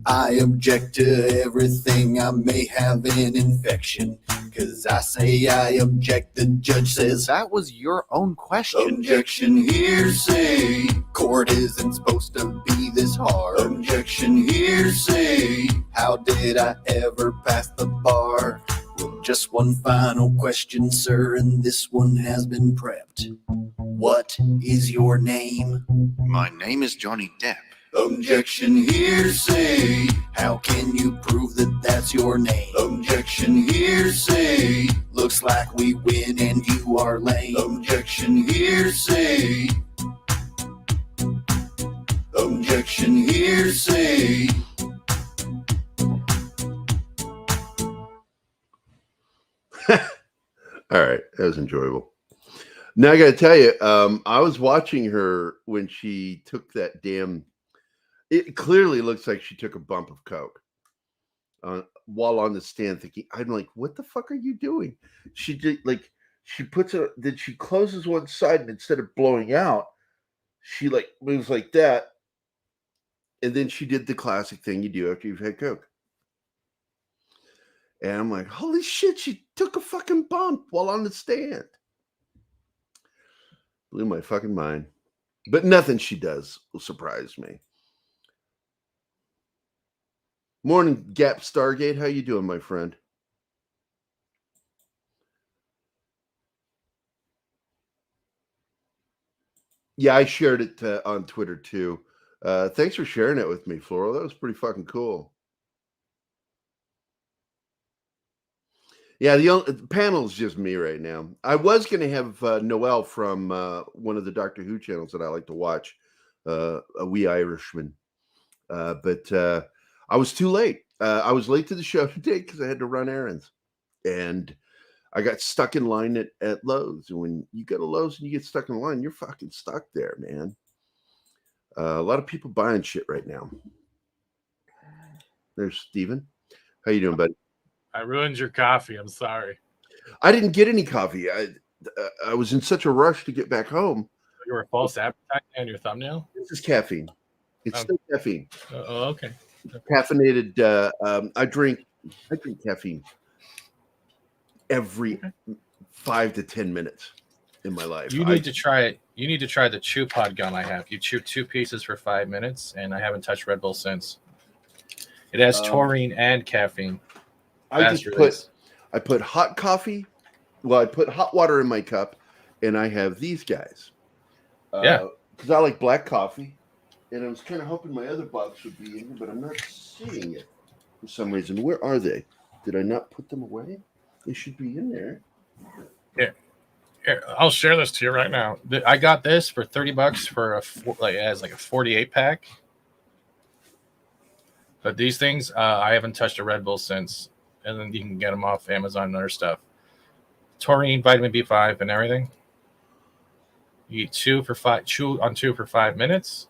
Speaker 6: I object to everything. I may have an infection. Cause I say I object. The judge says
Speaker 2: That was your own question.
Speaker 6: objection, hearsay. Court isn't supposed to be this hard. Objection, hearsay. How did I ever pass the bar? Well, just one final question, sir, and this one has been prepped. What is your name?
Speaker 7: My name is Johnny Depp. Objection hearsay. How can you prove that that's your name? Objection hearsay. Looks like we win and you are lame. Objection hearsay. Objection hearsay.
Speaker 1: All right, that was enjoyable. Now I got to tell you, I was watching her when she took that damn. It clearly looks like she took a bump of coke while on the stand. Thinking, I'm like, what the fuck are you doing? She did like she puts it. Then she closes one side, and instead of blowing out, she like moves like that, and then she did the classic thing you do after you've had coke. And I'm like, holy shit, she took a fucking bump while on the stand. Blew my fucking mind. But nothing she does will surprise me. Morning, Gap Stargate. How you doing, my friend? Yeah, I shared it on Twitter too. Thanks for sharing it with me, Floral. That was pretty fucking cool. Yeah, the panel is just me right now. I was going to have Noel from one of the Doctor Who channels that I like to watch, a wee Irishman. But I was too late. I was late to the show today because I had to run errands. And I got stuck in line at Lowe's. And when you go to Lowe's and you get stuck in line, you're fucking stuck there, man. A lot of people buying shit right now. There's Steven. How you doing, buddy?
Speaker 8: I ruined your coffee. I'm sorry.
Speaker 1: I didn't get any coffee. I was in such a rush to get back home.
Speaker 8: You were false advertising on your thumbnail?
Speaker 1: This is caffeine. It's still caffeine.
Speaker 8: Oh, okay.
Speaker 1: Caffeinated. I drink caffeine every 5 to 10 minutes in my life.
Speaker 8: You need to try it. You need to try the chew pod gum I have. You chew 2 pieces for 5 minutes, and I haven't touched Red Bull since. It has taurine and caffeine.
Speaker 1: I put hot coffee. Well, I put hot water in my cup, and I have these guys. Because I like black coffee, and I was kind of hoping my other box would be in here, but I'm not seeing it for some reason. Where are they? Did I not put them away? They should be in there.
Speaker 8: Yeah. Here, I'll share this to you right now. I got this for $30 for it has like a 48 pack. But these things, I haven't touched a Red Bull since. And then you can get them off Amazon and other stuff. Taurine, vitamin B5, and everything. You eat chew on 2 for 5 minutes.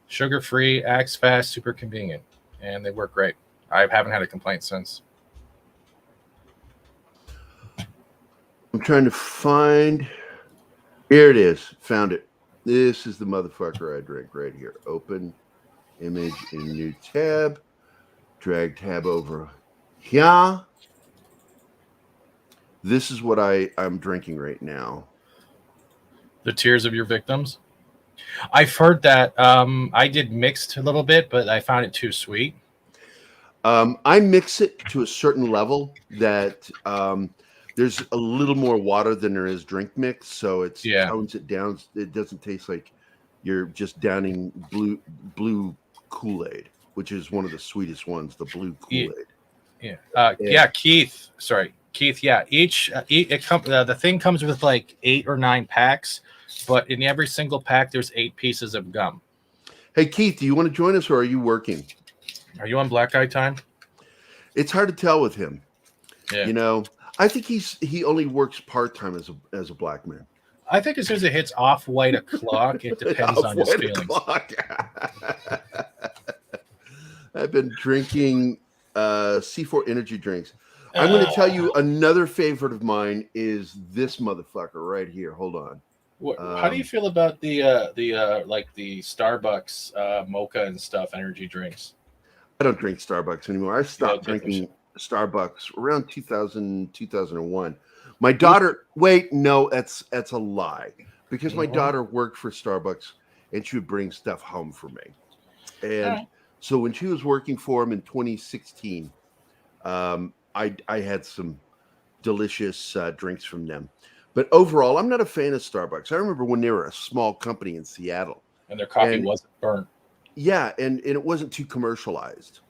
Speaker 8: Sugar-free, acts fast, super convenient. And they work great. I haven't had a complaint since.
Speaker 1: I'm trying to find. Here it is. Found it. This is the motherfucker I drink right here. Open image in new tab. Drag tab over here. This is what I'm drinking right now.
Speaker 8: The tears of your victims. I've heard that. I did mixed a little bit, but I found it too sweet.
Speaker 1: I mix it to a certain level that there's a little more water than there is drink mix, so it tones it down. It doesn't taste like you're just downing blue Kool-Aid, which is one of the sweetest ones, the blue Kool-Aid.
Speaker 8: Keith. Sorry, Keith. Yeah, the thing comes with like 8 or 9 packs, but in every single pack there's 8 pieces of gum.
Speaker 1: Hey Keith, do you want to join us, or are you working?
Speaker 8: Are you on black eye time?
Speaker 1: It's hard to tell with him.
Speaker 8: Yeah.
Speaker 1: You know, I think he only works part-time as a black man.
Speaker 8: I think as soon as it hits off-white o'clock, it depends on his feelings.
Speaker 1: I've been drinking C4 energy drinks. I'm going to tell you another favorite of mine is this motherfucker right here. Hold on.
Speaker 8: How do you feel about the Starbucks mocha and stuff energy drinks?
Speaker 1: I don't drink Starbucks anymore. I stopped drinking Starbucks around 2000, 2001. My daughter, that's a lie, because my daughter worked for Starbucks and she would bring stuff home for me. And so when she was working for them in 2016, I had some delicious drinks from them. But overall, I'm not a fan of Starbucks. I remember when they were a small company in Seattle.
Speaker 8: And their coffee wasn't burnt.
Speaker 1: Yeah, and it wasn't too commercialized.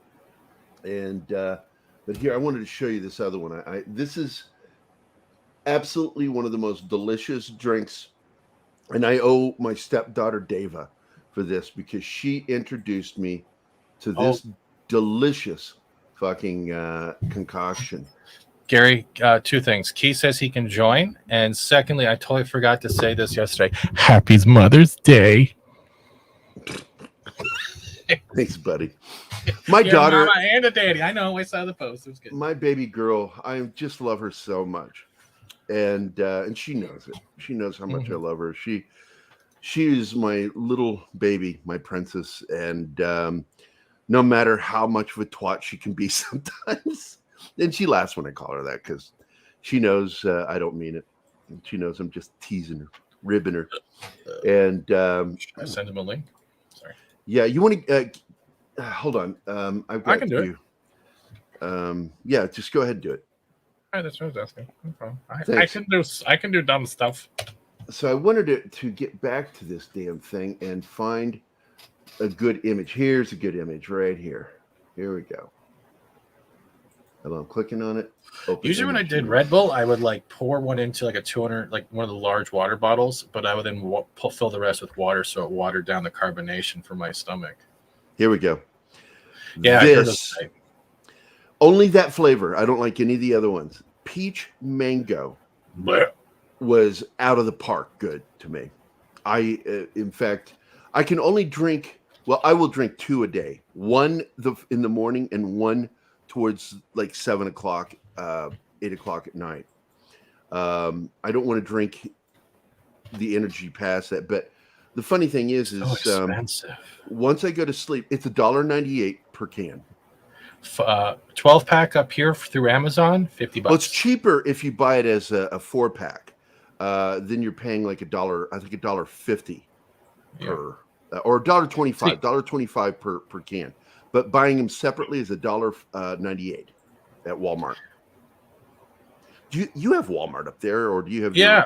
Speaker 1: And but here I wanted to show you this other one. This is absolutely one of the most delicious drinks, and I owe my stepdaughter Dava for this because she introduced me to this delicious fucking concoction.
Speaker 8: Gary, two things. Key says he can join, and secondly, I totally forgot to say this yesterday. Happy Mother's Day.
Speaker 1: Thanks, buddy. My
Speaker 8: Your
Speaker 1: daughter
Speaker 8: mama and a daddy. I know. I saw the post. It was good.
Speaker 1: My baby girl, I just love her so much, and she knows it. She knows how much I love her. She is my little baby, my princess, and no matter how much of a twat she can be sometimes, and she laughs when I call her that because she knows I don't mean it. And she knows I'm just teasing her, ribbing her, and
Speaker 8: I send him a link. Sorry.
Speaker 1: Yeah, you want to hold on? I've got
Speaker 8: I can do
Speaker 1: it. Yeah, just go ahead and do it.
Speaker 8: All right, that's what I was asking. No problem.
Speaker 1: Thanks.
Speaker 8: I can do dumb stuff.
Speaker 1: So I wanted to get back to this damn thing and find a good image. Here's a good image right here. Here we go. Hello, I'm clicking on it.
Speaker 8: Usually when I did Red Bull, I would like pour one into like a 200, like one of the large water bottles, but I would then fill the rest with water so it watered down the carbonation for my stomach.
Speaker 1: Here we go.
Speaker 8: Yeah,
Speaker 1: this only that flavor. I don't like any of the other ones. Peach mango was out of the park good to me. In fact, I can only drink. Well, I will drink 2 a day. One in the morning and one towards like 7 o'clock, 8 o'clock at night. I don't want to drink the energy past that. But the funny thing is
Speaker 8: expensive.
Speaker 1: Once I go to sleep, it's $1.98 per can.
Speaker 8: 12-pack up here through Amazon, $50.
Speaker 1: Well, it's cheaper if you buy it as a 4-pack. Then you're paying like $1, I think $1.50 per, or $1.25, $1.25 per can. But buying them separately is $1.98 at Walmart. Do you have Walmart up there, or do you have?
Speaker 8: Yeah.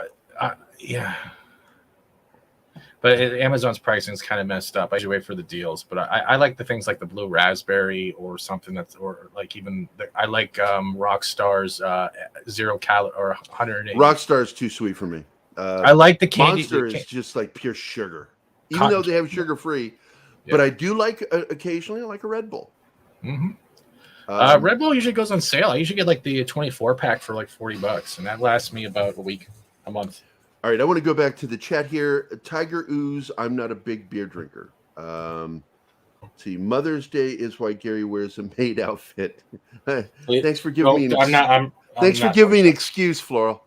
Speaker 8: But Amazon's pricing is kind of messed up. I should wait for the deals. But I like the things like the blue raspberry or something or like even I like Rockstar's 0 calorie or 180.
Speaker 1: Rockstar's too sweet for me.
Speaker 8: I like the candy.
Speaker 1: Monster is just like pure sugar, even though they have sugar free. Yeah. But I do like occasionally I like a Red Bull.
Speaker 8: Mm-hmm. Red Bull usually goes on sale. I usually get like the 24-pack for like $40, and that lasts me about a month.
Speaker 1: All right, I want to go back to the chat here. Tiger Ooze, I'm not a big beer drinker. Let's see, Mother's Day is why Gary wears a maid outfit. Thanks for giving me an Thanks for giving me an excuse, Floral.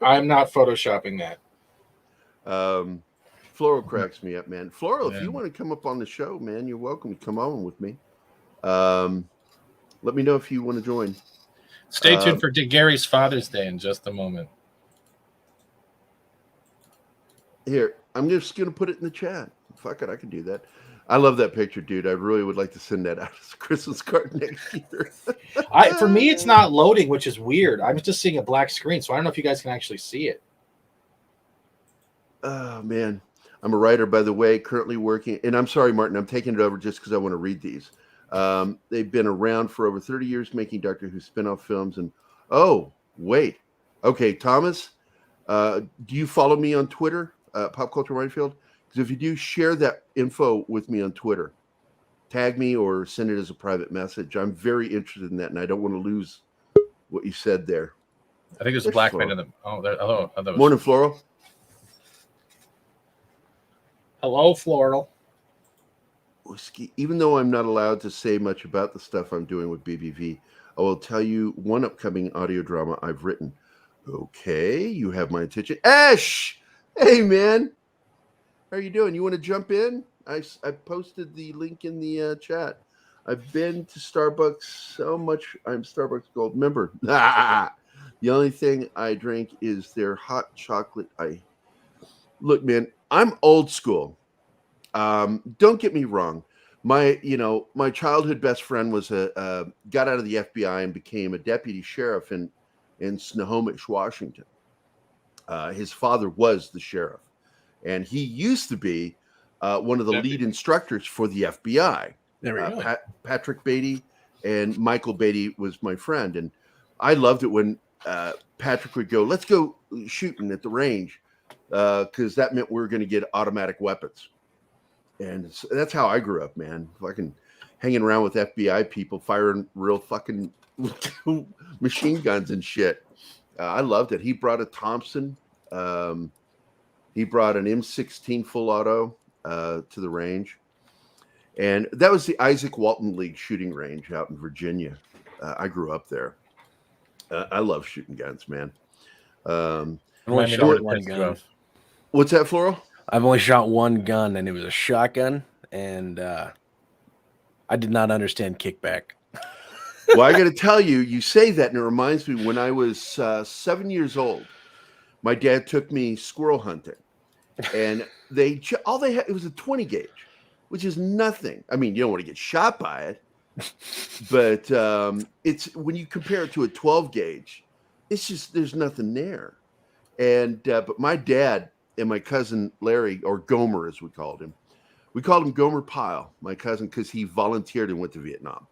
Speaker 8: I'm not photoshopping that.
Speaker 1: Floral cracks me up, man. Floral, if you want to come up on the show, man, you're welcome to come on with me. Let me know if you want to join.
Speaker 8: Stay tuned for Gary's Father's Day in just a moment.
Speaker 1: Here, I'm just going to put it in the chat. Fuck it, I can do that. I love that picture, dude. I really would like to send that out as a Christmas card next year.
Speaker 9: For me, it's not loading, which is weird. I'm just seeing a black screen, so I don't know if you guys can actually see it.
Speaker 1: Oh, man. I'm a writer, by the way, currently working. And I'm sorry, Martin, I'm taking it over just because I want to read these. They've been around for over 30 years making Doctor Who spin-off films. And, oh, wait. Okay, Thomas, do you follow me on Twitter? Pop Culture Whitefield, because if you do, share that info with me on Twitter. Tag me or send it as a private message. I'm very interested in that, and I don't want to lose what you said there.
Speaker 8: I think there's a black man in the. Hello.
Speaker 1: Morning, Floral.
Speaker 9: Hello, Floral.
Speaker 1: Whiskey. Even though I'm not allowed to say much about the stuff I'm doing with BBV, I will tell you one upcoming audio drama I've written. Okay, you have my attention. Ash! Hey, man. How are you doing? You want to jump in? I posted the link in the chat. I've been to Starbucks so much. I'm Starbucks Gold member. The only thing I drink is their hot chocolate. Look, man, I'm old school. Don't get me wrong. My childhood best friend was got out of the FBI and became a deputy sheriff in Snohomish, Washington. His father was the sheriff, and he used to be one of the lead instructors for the FBI.
Speaker 9: There we go.
Speaker 1: Patrick Beatty and Michael Beatty was my friend, and I loved it when Patrick would go, "Let's go shooting at the range," because that meant we were going to get automatic weapons, and that's how I grew up, man. Fucking hanging around with FBI people, firing real fucking machine guns and shit. I loved it. He brought a Thompson. He brought an M16 full auto to the range. And that was the Isaac Walton League shooting range out in Virginia. I grew up there. I love shooting guns, man.
Speaker 9: I've only shot one gun.
Speaker 1: What's that, Floral?
Speaker 10: I've only shot one gun, and it was a shotgun, and I did not understand kickback.
Speaker 1: Well, I got to tell you, you say that, and it reminds me when I was 7 years old, my dad took me squirrel hunting, and all they had, it was a 20 gauge, which is nothing. I mean, you don't want to get shot by it, but it's when you compare it to a 12 gauge, it's just there's nothing there. And but my dad and my cousin Larry, or Gomer as we called him Gomer Pyle, my cousin, because he volunteered and went to Vietnam.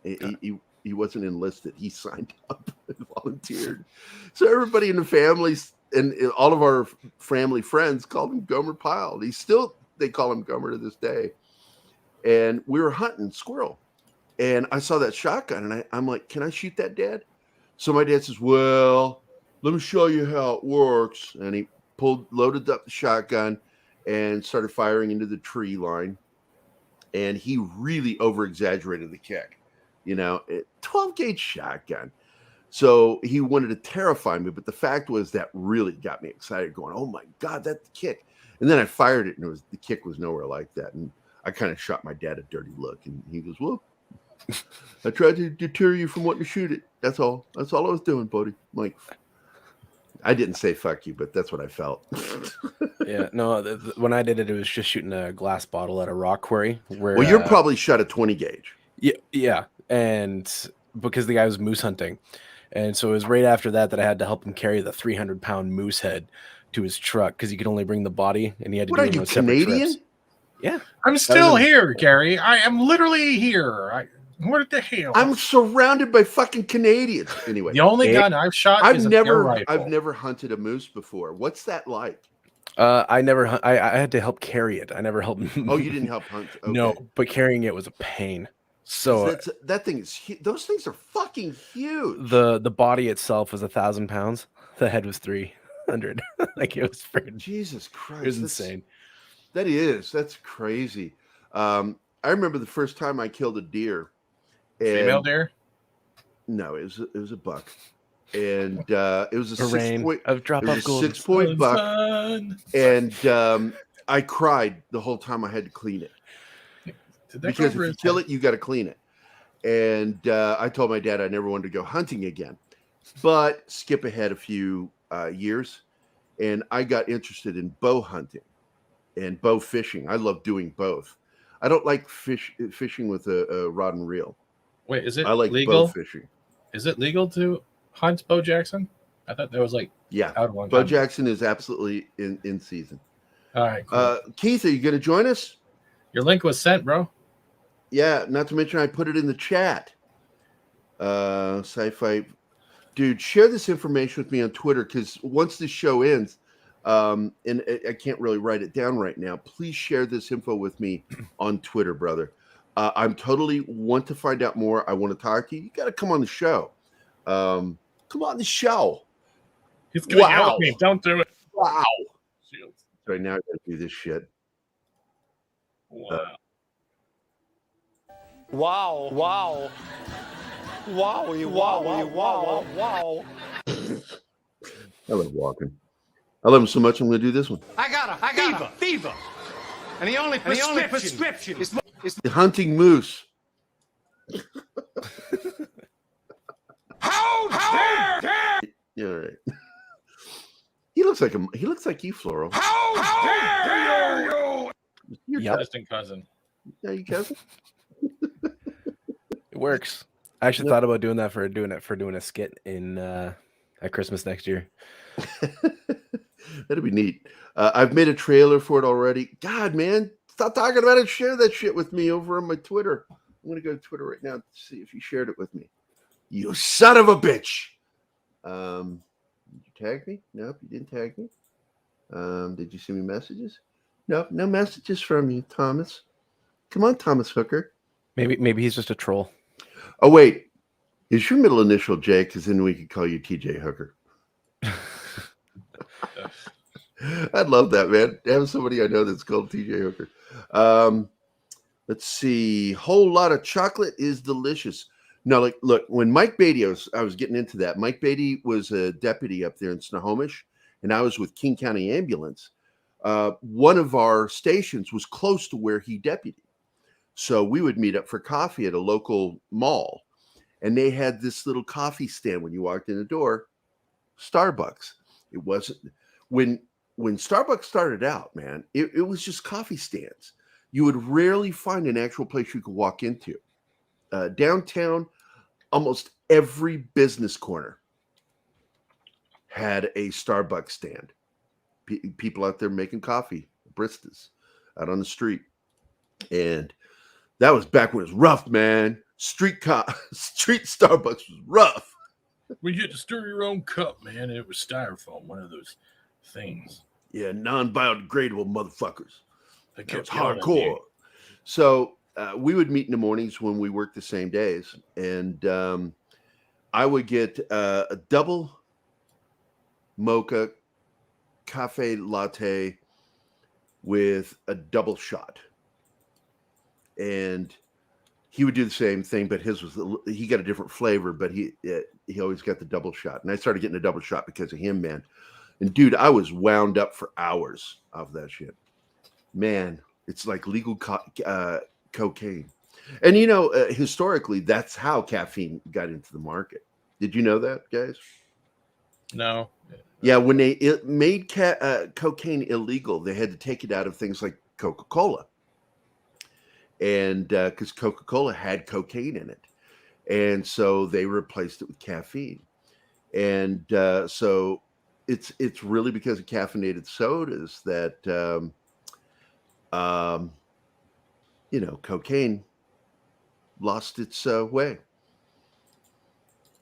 Speaker 1: He wasn't enlisted. He signed up and volunteered. So everybody in the families and all of our family friends called him Gomer Pyle. They call him Gomer to this day. And we were hunting squirrel. And I saw that shotgun, and I'm like, "Can I shoot that, Dad?" So my dad says, "Well, let me show you how it works." And he loaded up the shotgun and started firing into the tree line. And he really over-exaggerated the kick. 12 gauge shotgun. So he wanted to terrify me, but the fact was that really got me excited, going, "Oh my God, that kick." And then I fired it, and the kick was nowhere like that. And I kind of shot my dad a dirty look, and he goes, "Well, I tried to deter you from wanting to shoot it. That's all. That's all I was doing, buddy." I'm like, I didn't say "fuck you," but that's what I felt.
Speaker 10: Yeah, no. When I did it, it was just shooting a glass bottle at a rock quarry. Where,
Speaker 1: well, you're probably shot a 20 gauge.
Speaker 10: Yeah, and because the guy was moose hunting, and so it was right after that I had to help him carry the 300-pound moose head to his truck because he could only bring the body, and he had to
Speaker 1: What
Speaker 10: do
Speaker 1: are you,
Speaker 10: those separate
Speaker 1: Canadian?
Speaker 10: trips. Yeah,
Speaker 8: I'm still here, Gary. I am literally here. What the hell?
Speaker 1: I'm surrounded by fucking Canadians. Anyway,
Speaker 8: the only gun I've shot is a air rifle.
Speaker 1: I've never hunted a moose before. What's that like?
Speaker 10: I never. I had to help carry it. I never helped.
Speaker 1: Oh, you didn't help hunt? Okay.
Speaker 10: No, but carrying it was a pain. So
Speaker 1: that thing is. Those things are fucking huge.
Speaker 10: The body itself was 1,000 pounds. The head was 300. Like, it was freaking.
Speaker 1: Jesus Christ!
Speaker 10: It was insane.
Speaker 1: That's crazy. I remember the first time I killed a deer.
Speaker 8: Female deer?
Speaker 1: No, it was a buck, and it was a 6-point buck, and I cried the whole time. I had to clean it because if you kill it, you got to clean it. And I told my dad I never wanted to go hunting again, but skip ahead a few years, and I got interested in bow hunting and bow fishing. I love doing both. I don't like fishing with a rod and reel.
Speaker 8: Wait, is it
Speaker 1: I like
Speaker 8: legal?
Speaker 1: bow fishing.
Speaker 8: Is it legal to hunt Bo Jackson? I thought there was out of one.
Speaker 1: Bo Jackson is absolutely in season.
Speaker 8: All right, cool.
Speaker 1: Keith, are you going to join us?
Speaker 8: Your link was sent, bro.
Speaker 1: Yeah, not to mention I put it in the chat. Sci-fi, dude, share this information with me on Twitter, because once this show ends, and I can't really write it down right now, please share this info with me on Twitter, brother. I'm totally want to find out more. I want to talk to you. You got to come on the show. Come on the show.
Speaker 8: He's going to yell at me. Don't do it.
Speaker 1: Wow. Right now, I got to do this shit.
Speaker 8: Wow.
Speaker 11: Wow. Wow. Wow. Wow.
Speaker 1: I love walking. I love him so much, I'm going to do this one.
Speaker 11: I got a fever. And the only prescription is
Speaker 1: The hunting moose.
Speaker 11: How dare!
Speaker 1: Yeah, all right. He looks like you, Floral.
Speaker 11: How dare you!
Speaker 8: Your distant cousin.
Speaker 1: Yeah, you cousin.
Speaker 10: It works. I actually thought about doing a skit in at Christmas next year.
Speaker 1: That'd be neat. I've made a trailer for it already. God, man, Stop talking about it. Share that shit with me over on my Twitter. I'm going to go to Twitter right now to see if you shared it with me. You son of a bitch. Did you tag me? Nope, you didn't tag me. Did you send me messages? Nope, no messages from you, Thomas. Come on, Thomas Hooker.
Speaker 10: Maybe he's just a troll.
Speaker 1: Oh, wait. Is your middle initial J? Because then we could call you TJ Hooker. I'd love that, man. Have somebody I know that's called TJ Hooker. Let's see. Whole lot of chocolate is delicious. No, like, look, when Mike Beatty, I was getting into that. Mike Beatty was a deputy up there in Snohomish, and I was with King County Ambulance. One of our stations was close to where he deputied. So we would meet up for coffee at a local mall, and they had this little coffee stand when you walked in the door, Starbucks. It wasn't when Starbucks started out, man, it was just coffee stands. You would rarely find an actual place you could walk into. Downtown, almost every business corner had a Starbucks stand. People out there making coffee, baristas out on the street. And that was back when it was rough, man. Street Starbucks was rough.
Speaker 8: We get to stir your own cup, man. It was styrofoam, one of those things.
Speaker 1: Yeah, non-biodegradable motherfuckers.
Speaker 8: That
Speaker 1: was
Speaker 8: kept
Speaker 1: hardcore. So we would meet in the mornings when we worked the same days, and I would get a double mocha cafe latte with a double shot, and he would do the same thing, but his was he got a different flavor, but he always got the double shot, and I started getting a double shot because of him, man. And dude, I was wound up for hours off that shit. Man, it's like legal cocaine. And you know, historically, that's how caffeine got into the market. Did you know that, guys?
Speaker 8: No.
Speaker 1: Yeah, when they made cocaine illegal, they had to take it out of things like Coca-Cola. And because Coca-Cola had cocaine in it. And so they replaced it with caffeine. And so it's really because of caffeinated sodas that, you know, cocaine lost its way.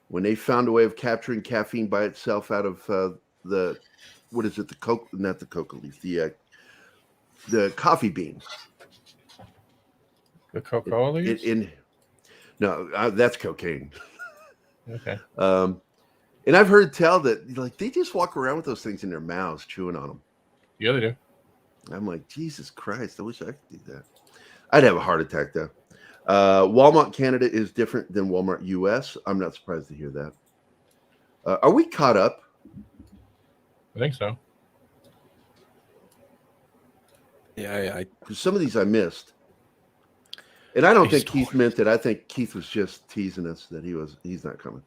Speaker 1: When they found a way of capturing caffeine by itself out of what is it? Not the coca leaf, the coffee bean.
Speaker 8: The cocoa leaves?
Speaker 1: No, that's cocaine.
Speaker 8: Okay.
Speaker 1: And I've heard tell that like they just walk around with those things in their mouths, chewing on them.
Speaker 8: Yeah, they do.
Speaker 1: I'm like, Jesus Christ! I wish I could do that. I'd have a heart attack though. Walmart Canada is different than Walmart US. I'm not surprised to hear that. Are we caught up?
Speaker 8: I think so.
Speaker 10: Yeah.
Speaker 1: Because some of these I missed. And I don't think Keith meant that. I think Keith was just teasing us that he's not coming.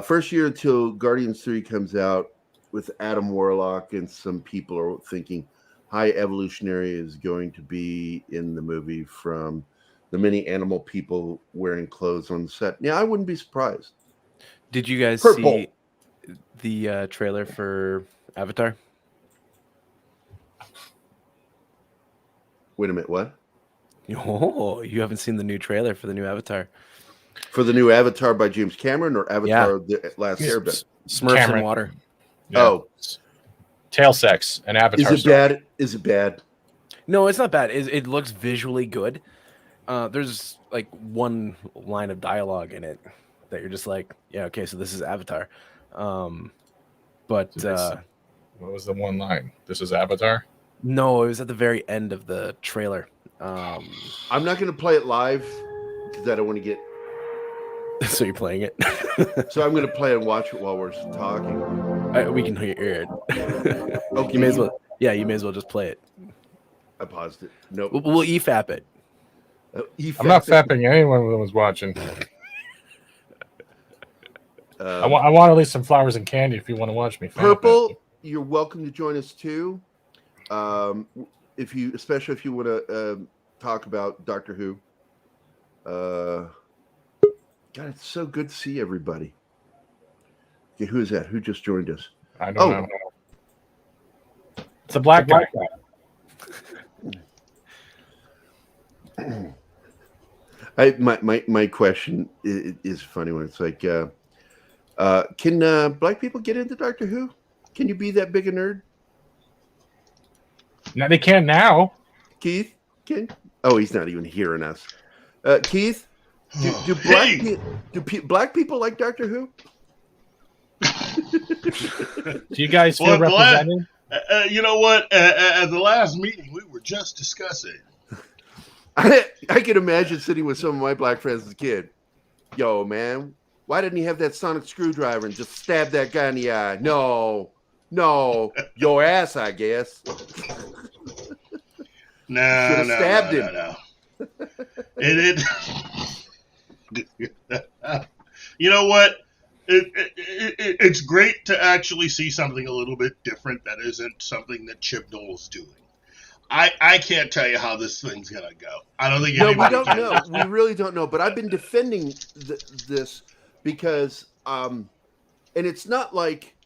Speaker 1: First year until Guardians 3 comes out with Adam Warlock, and some people are thinking High Evolutionary is going to be in the movie from the many animal people wearing clothes on the set. Yeah, I wouldn't be surprised.
Speaker 10: Did you guys see the trailer for Avatar?
Speaker 1: Wait a minute, what?
Speaker 10: Oh, you haven't seen the new trailer for the new Avatar?
Speaker 1: For the new Avatar by James Cameron or Avatar the Last Airbender?
Speaker 10: Smurfs in water.
Speaker 8: Yeah.
Speaker 1: Oh.
Speaker 8: Tail sex and Avatar.
Speaker 1: Is it bad? Is it bad?
Speaker 10: No, it's not bad. It looks visually good. There's like one line of dialogue in it that you're just like, yeah, okay, so this is Avatar. But
Speaker 8: what was the one line? This is Avatar?
Speaker 10: No, it was at the very end of the trailer.
Speaker 1: I'm not going to play it live because I don't want to get.
Speaker 10: So you're playing it.
Speaker 1: So I'm going to play and watch it while we're talking.
Speaker 10: We can hear it.
Speaker 1: Okay.
Speaker 10: You may as well. Yeah, you may as well just play it.
Speaker 1: I paused it. Nope.
Speaker 10: We'll EFAP it.
Speaker 8: I'm not fapping anyone who was watching. I want at least some flowers and candy if you want to watch me.
Speaker 1: Purple, you're welcome to join us too. Especially if you want to talk about Doctor Who. God, it's so good to see everybody. Okay, who is that? Who just joined us?
Speaker 8: I don't know. It's a black guy.
Speaker 1: My question is a funny one. It's like, can black people get into Doctor Who? Can you be that big a nerd?
Speaker 8: Now they can now.
Speaker 1: Keith, can? Oh, he's not even hearing us. Keith, do black people like Doctor Who?
Speaker 8: Do you guys feel represented?
Speaker 12: You know what? At the last meeting, we were just discussing.
Speaker 1: I can imagine sitting with some of my black friends as a kid. Yo, man, why didn't he have that sonic screwdriver and just stab that guy in the eye? No, your ass, I guess.
Speaker 12: No,
Speaker 1: stabbed him.
Speaker 12: No. You know what? It's great to actually see something a little bit different that isn't something that Chip Nole's doing. I can't tell you how this thing's gonna go. I don't think anybody.
Speaker 1: No, we don't know. We really don't know. But I've been defending this because, and it's not like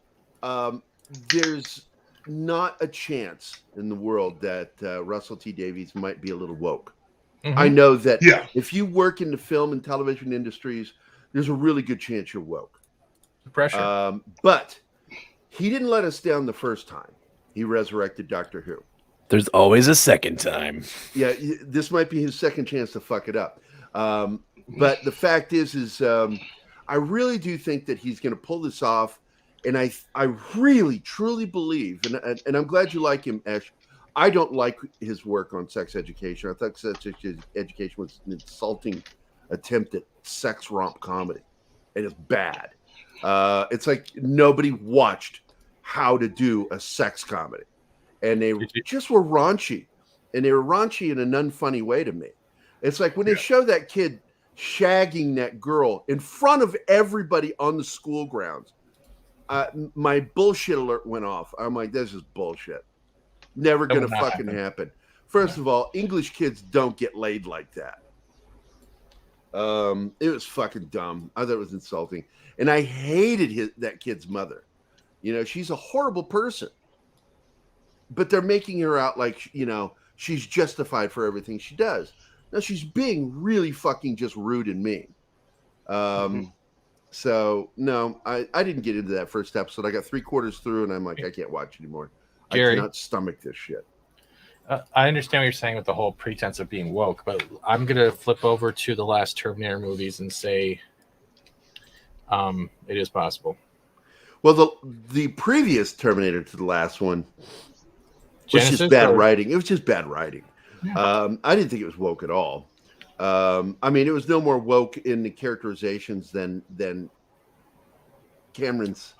Speaker 1: there's not a chance in the world that Russell T Davies might be a little woke. Mm-hmm. I know that if you work in the film and television industries, there's a really good chance you're woke.
Speaker 8: Pressure.
Speaker 1: But he didn't let us down the first time. He resurrected Doctor Who.
Speaker 10: There's always a second time.
Speaker 1: Yeah, this might be his second chance to fuck it up. But the fact is I really do think that he's going to pull this off. And I really, truly believe, and I'm glad you like him, Ash. I don't like his work on Sex Education. I thought Sex Education was an insulting attempt at sex romp comedy. And it's bad. It's like nobody watched how to do a sex comedy. And they just were raunchy. And they were raunchy in an unfunny way to me. It's like when they show that kid shagging that girl in front of everybody on the school grounds, my bullshit alert went off. I'm like, this is bullshit. Never going to fucking happen. First of all, English kids don't get laid like that. It was fucking dumb. I thought it was insulting. And I hated that kid's mother. You know, she's a horrible person. But they're making her out like, you know, she's justified for everything she does. No, she's being really fucking just rude and mean. So, no, I didn't get into that first episode. I got 3/4 through, and I'm like, I can't watch anymore.
Speaker 8: Gerry,
Speaker 1: I cannot stomach this shit.
Speaker 8: I understand what you're saying with the whole pretense of being woke, but I'm going to flip over to the last Terminator movies and say it is possible.
Speaker 1: Well, the previous Terminator to the last one was just bad writing. It was just bad writing. Yeah. I didn't think it was woke at all. I mean, it was no more woke in the characterizations than Cameron's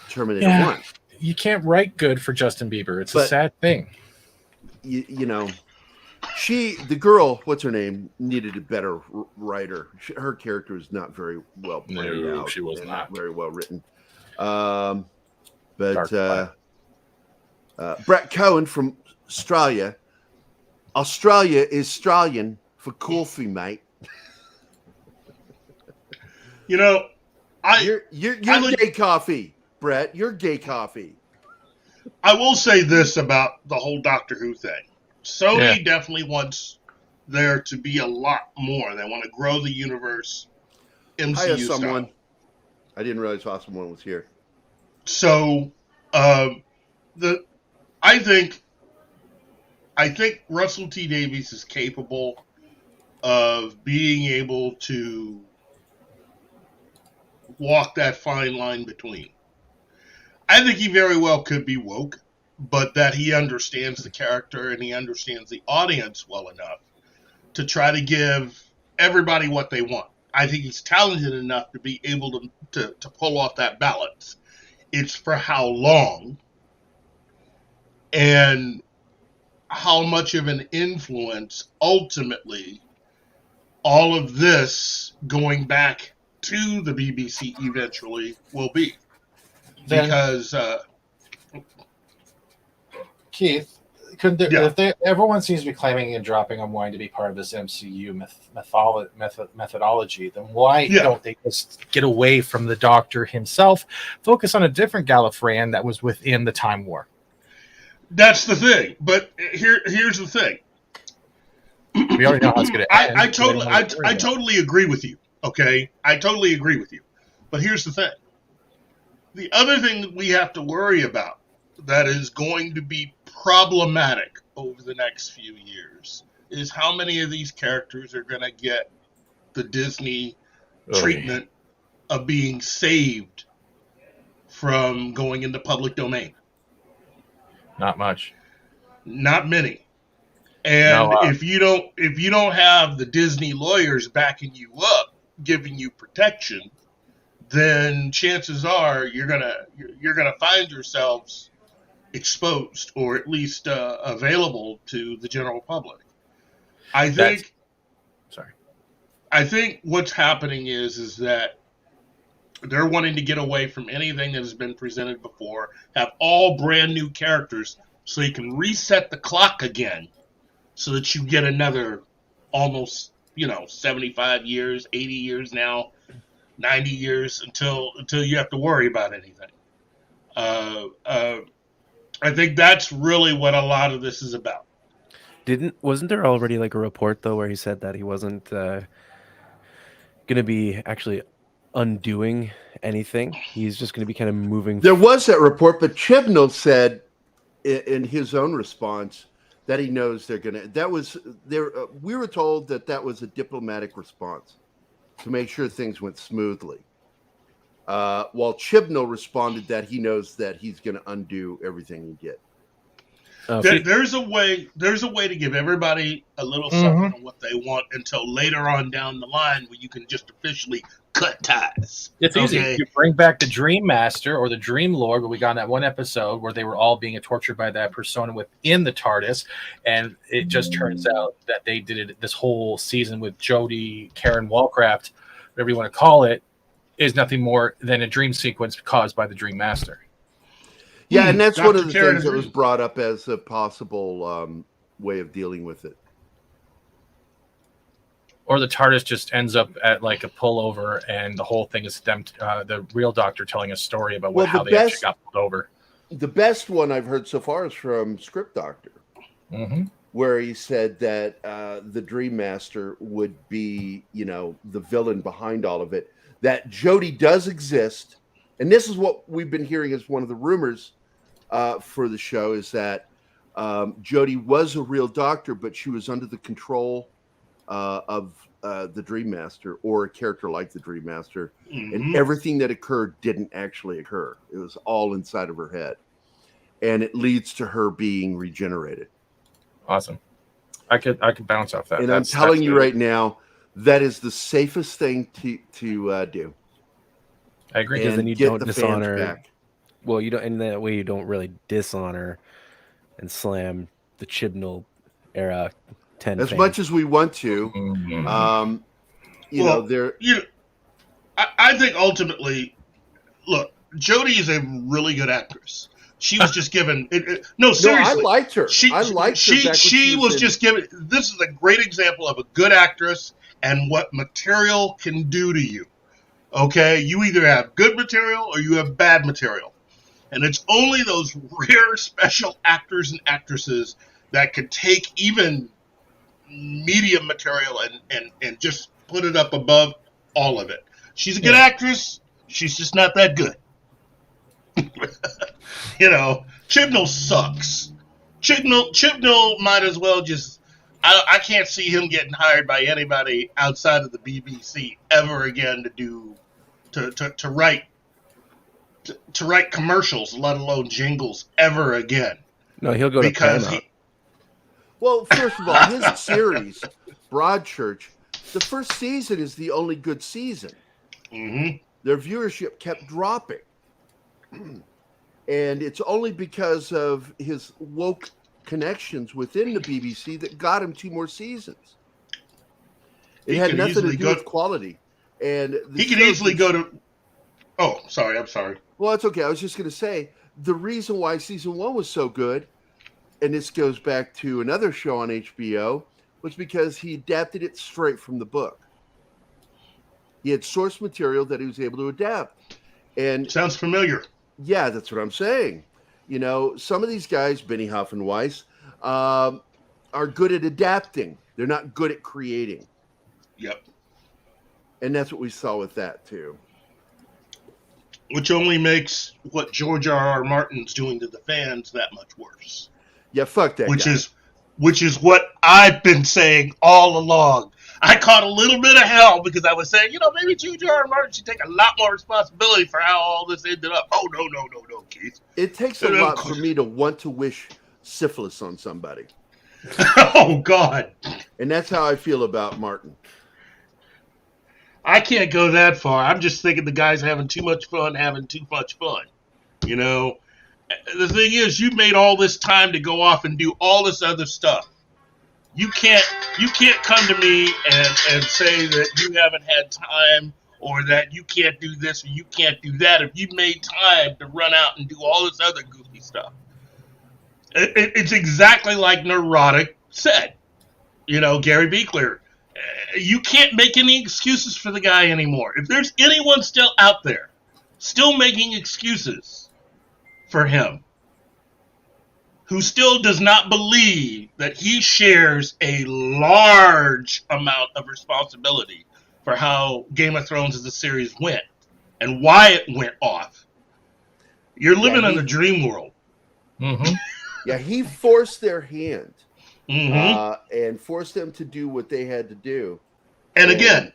Speaker 1: Terminator 1.
Speaker 8: You can't write good for Justin Bieber. It's a sad thing.
Speaker 1: You know, the girl, what's her name, needed a better writer. Her character is not very well played out.
Speaker 8: She was not
Speaker 1: very well written. But Brett Cohen from Australia. Australia is Australian for coffee, mate.
Speaker 12: You know,
Speaker 1: you're gay coffee, Brett. You're gay coffee.
Speaker 12: I will say this about the whole Doctor Who thing. Sony definitely wants there to be a lot more. They want to grow the universe. MCU style.
Speaker 1: I didn't realize someone was here.
Speaker 12: So, I think Russell T Davies is capable of being able to walk that fine line between. I think he very well could be woke, but that he understands the character and he understands the audience well enough to try to give everybody what they want. I think he's talented enough to be able to pull off that balance. It's for how long and how much of an influence ultimately all of this going back to the BBC eventually will be. Because
Speaker 9: Keith, everyone seems to be claiming and dropping on wanting to be part of this MCU methodology, then why don't they just
Speaker 8: get away from the Doctor himself, focus on a different Gallifreyan that was within the Time War?
Speaker 12: That's the thing. But here's the thing.
Speaker 8: We already know how it's going to end.
Speaker 12: I totally agree with you. Okay, I totally agree with you. But here's the thing: the other thing that we have to worry about that is going to be problematic over the next few years is how many of these characters are going to get the Disney treatment of being saved from going into public domain.
Speaker 8: Not much.
Speaker 12: Not many. And
Speaker 8: No,
Speaker 12: if you don't have the Disney lawyers backing you up, giving you protection, then chances are you're gonna find yourselves exposed, or at least available to the general public. I think what's happening is that they're wanting to get away from anything that has been presented before, have all brand new characters, so you can reset the clock again, so that you get another almost 75 years, 80 years now, 90 years until you have to worry about anything. I think that's really what a lot of this is about.
Speaker 10: Wasn't there already like a report though where he said that he wasn't going to be actually undoing anything? He's just going to be kind of moving.
Speaker 1: There was that report, but Chibnall said in his own response that he knows they're going to. That was there. We were told that was a diplomatic response to make sure things went smoothly. While Chibnall responded that he knows that he's going to undo everything he did.
Speaker 12: There's a way to give everybody a little something of what they want until later on down the line when you can just officially cut ties.
Speaker 8: It's easy. You bring back the Dream Master or the Dream Lord, where we got in that one episode where they were all being tortured by that persona within the TARDIS, and it just turns out that they did it this whole season with Jodie, Karen Wallcraft, whatever you want to call it, is nothing more than a dream sequence caused by the Dream Master.
Speaker 1: Yeah, and that's
Speaker 12: Dr.
Speaker 1: one of the
Speaker 12: Karen
Speaker 1: things that was brought up as a possible way of dealing with it.
Speaker 8: Or the TARDIS just ends up at like a pullover, and the whole thing is them, the real Doctor telling a story about how they actually got pulled over.
Speaker 1: The best one I've heard so far is from Script Doctor, where he said that the Dream Master would be, the villain behind all of it. That Jodie does exist, and this is what we've been hearing as one of the rumors for the show, is that Jodie was a real doctor, but she was under the control of the Dream Master, or a character like the Dream Master, and everything that occurred didn't actually occur. It was all inside of her head, and it leads to her being regenerated.
Speaker 8: Awesome. I could bounce off that.
Speaker 1: And I'm telling you right now, that is the safest thing to do.
Speaker 8: I agree.
Speaker 10: Because then you don't dishonor. Well, you don't, and that way you don't really dishonor and slam the Chibnall era 10
Speaker 1: as
Speaker 10: fans.
Speaker 1: much as we want to.
Speaker 12: I think ultimately, look, Jodie is a really good actress. She was just given. No, seriously,
Speaker 1: I liked her.
Speaker 12: She was just given. This is a great example of a good actress and what material can do to you. Okay, you either have good material or you have bad material, and it's only those rare special actors and actresses that could take even medium material and just put it up above all of it. She's a good actress. She's just not that good. Chibnall sucks. Chibnall might as well just. I can't see him getting hired by anybody outside of the BBC ever again to write commercials, let alone jingles, ever again.
Speaker 10: No, he'll go to Paramount.
Speaker 1: Well, first of all, his series, Broadchurch, the first season is the only good season. Their viewership kept dropping. And it's only because of his woke connections within the BBC that got him 2 more seasons. It had nothing to do with quality. And
Speaker 12: he could easily go to... Oh, sorry, I'm sorry.
Speaker 1: Well, it's okay. I was just going to say, the reason why season 1 was so good, and this goes back to another show on HBO, was because he adapted it straight from the book. He had source material that he was able to adapt. And
Speaker 12: sounds familiar.
Speaker 1: Yeah, that's what I'm saying. Some of these guys, Benioff and Weiss, are good at adapting They're not good at creating.
Speaker 12: Yep.
Speaker 1: And that's what we saw with that too.
Speaker 12: Which only makes what George R.R. Martin's doing to the fans that much worse.
Speaker 1: Yeah, fuck that guy.
Speaker 12: Which is what I've been saying all along. I caught a little bit of hell because I was saying, maybe George R.R. Martin should take a lot more responsibility for how all this ended up. Oh, no, Keith.
Speaker 1: It takes a lot for me to want to wish syphilis on somebody.
Speaker 12: Oh, God.
Speaker 1: And that's how I feel about Martin.
Speaker 12: I can't go that far. I'm just thinking the guy's having too much fun, having too much fun. The thing is, you've made all this time to go off and do all this other stuff. You can't come to me and say that you haven't had time or that you can't do this or you can't do that if you've made time to run out and do all this other goofy stuff. It's exactly like Neurotic said. Gary Beekler. You can't make any excuses for the guy anymore. If there's anyone still out there still making excuses for him, who still does not believe that he shares a large amount of responsibility for how Game of Thrones as a series went and why it went off, you're living in a dream world.
Speaker 8: Mm-hmm.
Speaker 1: Yeah, he forced their hand
Speaker 12: Mm-hmm.
Speaker 1: and forced them to do what they had to do.
Speaker 12: And again,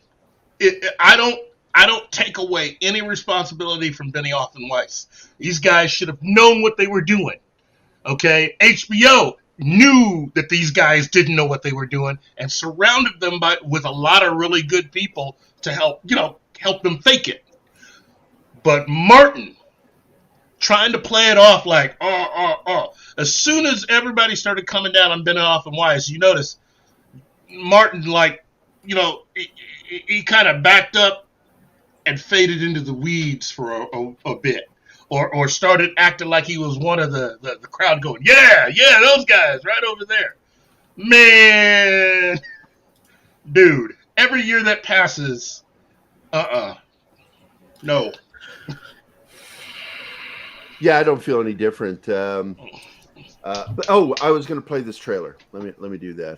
Speaker 12: I don't take away any responsibility from Benioff and Weiss. These guys should have known what they were doing. Okay, HBO knew that these guys didn't know what they were doing and surrounded them with a lot of really good people to help them fake it. But Martin, trying to play it off like, as soon as everybody started coming down on Benioff and Weiss, you notice Martin, he kind of backed up and faded into the weeds for a bit. Or started acting like he was one of the crowd going, yeah, those guys right over there. Man, dude, every year that passes, no.
Speaker 1: Yeah, I don't feel any different. But I was going to play this trailer. Let me do that.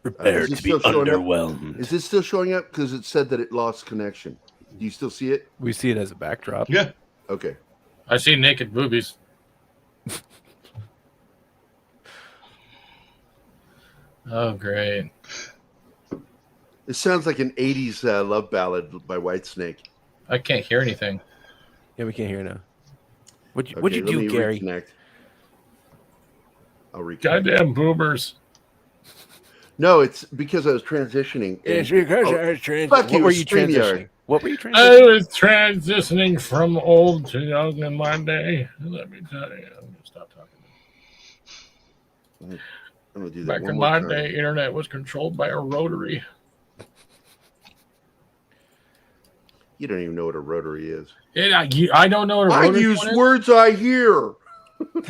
Speaker 10: Prepare to be underwhelmed.
Speaker 1: Is this still showing up? Because it said that it lost connection. Do you still see it?
Speaker 10: We see it as a backdrop.
Speaker 12: Yeah.
Speaker 1: Okay.
Speaker 8: I see naked boobies. Oh, great.
Speaker 1: It sounds like an 80s love ballad by Whitesnake.
Speaker 8: I can't hear anything.
Speaker 10: Yeah, we can't hear now. What'd you do, Gerry?
Speaker 1: I'll reconnect.
Speaker 8: Goddamn boomers.
Speaker 1: No, it's because I was transitioning.
Speaker 10: It's because I was transitioning.
Speaker 1: Fuck you,
Speaker 10: What were you
Speaker 1: StreamYard.
Speaker 10: transitioning? What were you
Speaker 8: I
Speaker 10: transitioning?
Speaker 8: was transitioning from old to young in my day. Let me tell you. I'm going to stop talking.
Speaker 1: I'm going to do that
Speaker 8: Back
Speaker 1: one
Speaker 8: in
Speaker 1: more
Speaker 8: my
Speaker 1: time.
Speaker 8: day, internet was controlled by a rotary.
Speaker 1: You don't even know what a rotary is.
Speaker 8: I don't know what a
Speaker 1: I
Speaker 8: rotary
Speaker 1: use
Speaker 8: phone is.
Speaker 1: words I hear.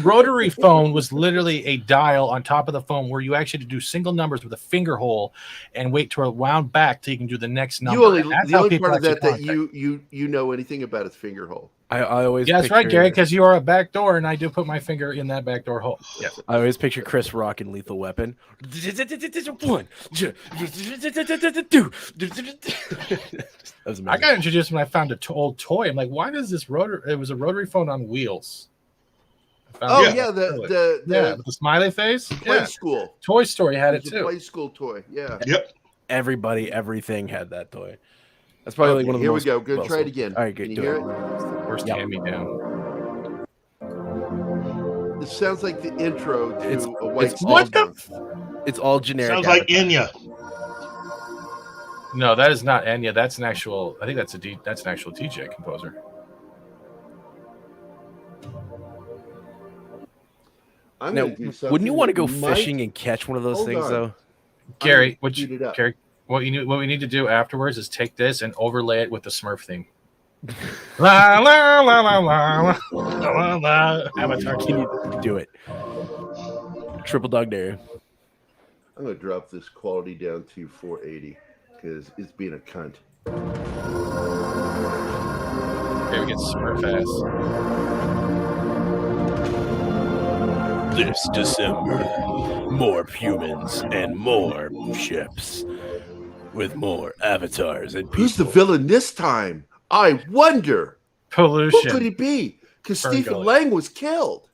Speaker 8: Rotary phone was literally a dial on top of the phone where you actually do single numbers with a finger hole and wait to wound back till you can do the next number.
Speaker 1: The only part of that you know anything about is finger hole.
Speaker 10: I always
Speaker 8: Yeah, that's
Speaker 10: picture,
Speaker 8: right, Gary, because you are a back door, and I do put my finger in that back door hole. Yeah.
Speaker 10: I always picture Chris Rock in Lethal Weapon. One.
Speaker 8: I got introduced when I found an old toy. I'm like, why does this rotary? It was a rotary phone on wheels.
Speaker 1: The
Speaker 8: with the smiley face.
Speaker 1: Play School.
Speaker 8: Toy Story had it
Speaker 1: a
Speaker 8: too.
Speaker 1: Play School toy. Yeah.
Speaker 12: Yep.
Speaker 10: Everything had that toy. That's probably like one of the
Speaker 1: Here
Speaker 10: most.
Speaker 1: we go. Good. Try it again.
Speaker 10: All right, good.
Speaker 1: Can you
Speaker 10: Do
Speaker 1: hear
Speaker 10: it.
Speaker 8: Worst hand-me-down.
Speaker 1: It sounds like the intro to
Speaker 10: It's-
Speaker 1: a white
Speaker 10: it's-
Speaker 1: Album.
Speaker 10: what the It's all generic.
Speaker 12: Sounds like Enya.
Speaker 8: No, that is not Enya. That's an actual. I think that's that's an actual DJ composer.
Speaker 1: I'm
Speaker 10: Now,
Speaker 1: gonna do something
Speaker 10: wouldn't you want to go
Speaker 1: that might-
Speaker 10: fishing and catch one of those
Speaker 1: Hold
Speaker 10: things
Speaker 1: on.
Speaker 10: though?
Speaker 8: Gary,
Speaker 1: I'm gonna speed it up.
Speaker 8: Gary, what we need to do afterwards is take this and overlay it with the Smurf theme. La la la la la la la. Avatar.
Speaker 10: Can you do it? Triple dog dare.
Speaker 1: I'm gonna drop this quality down to 480 because it's being a cunt.
Speaker 8: Here we get Smurf ass.
Speaker 10: this December. More humans and more ships. With more avatars and people.
Speaker 1: Who's the villain this time? I wonder.
Speaker 8: Pollution.
Speaker 1: Who could it be? Because
Speaker 8: Fern
Speaker 1: Stephen
Speaker 8: Gully.
Speaker 1: Lang was killed.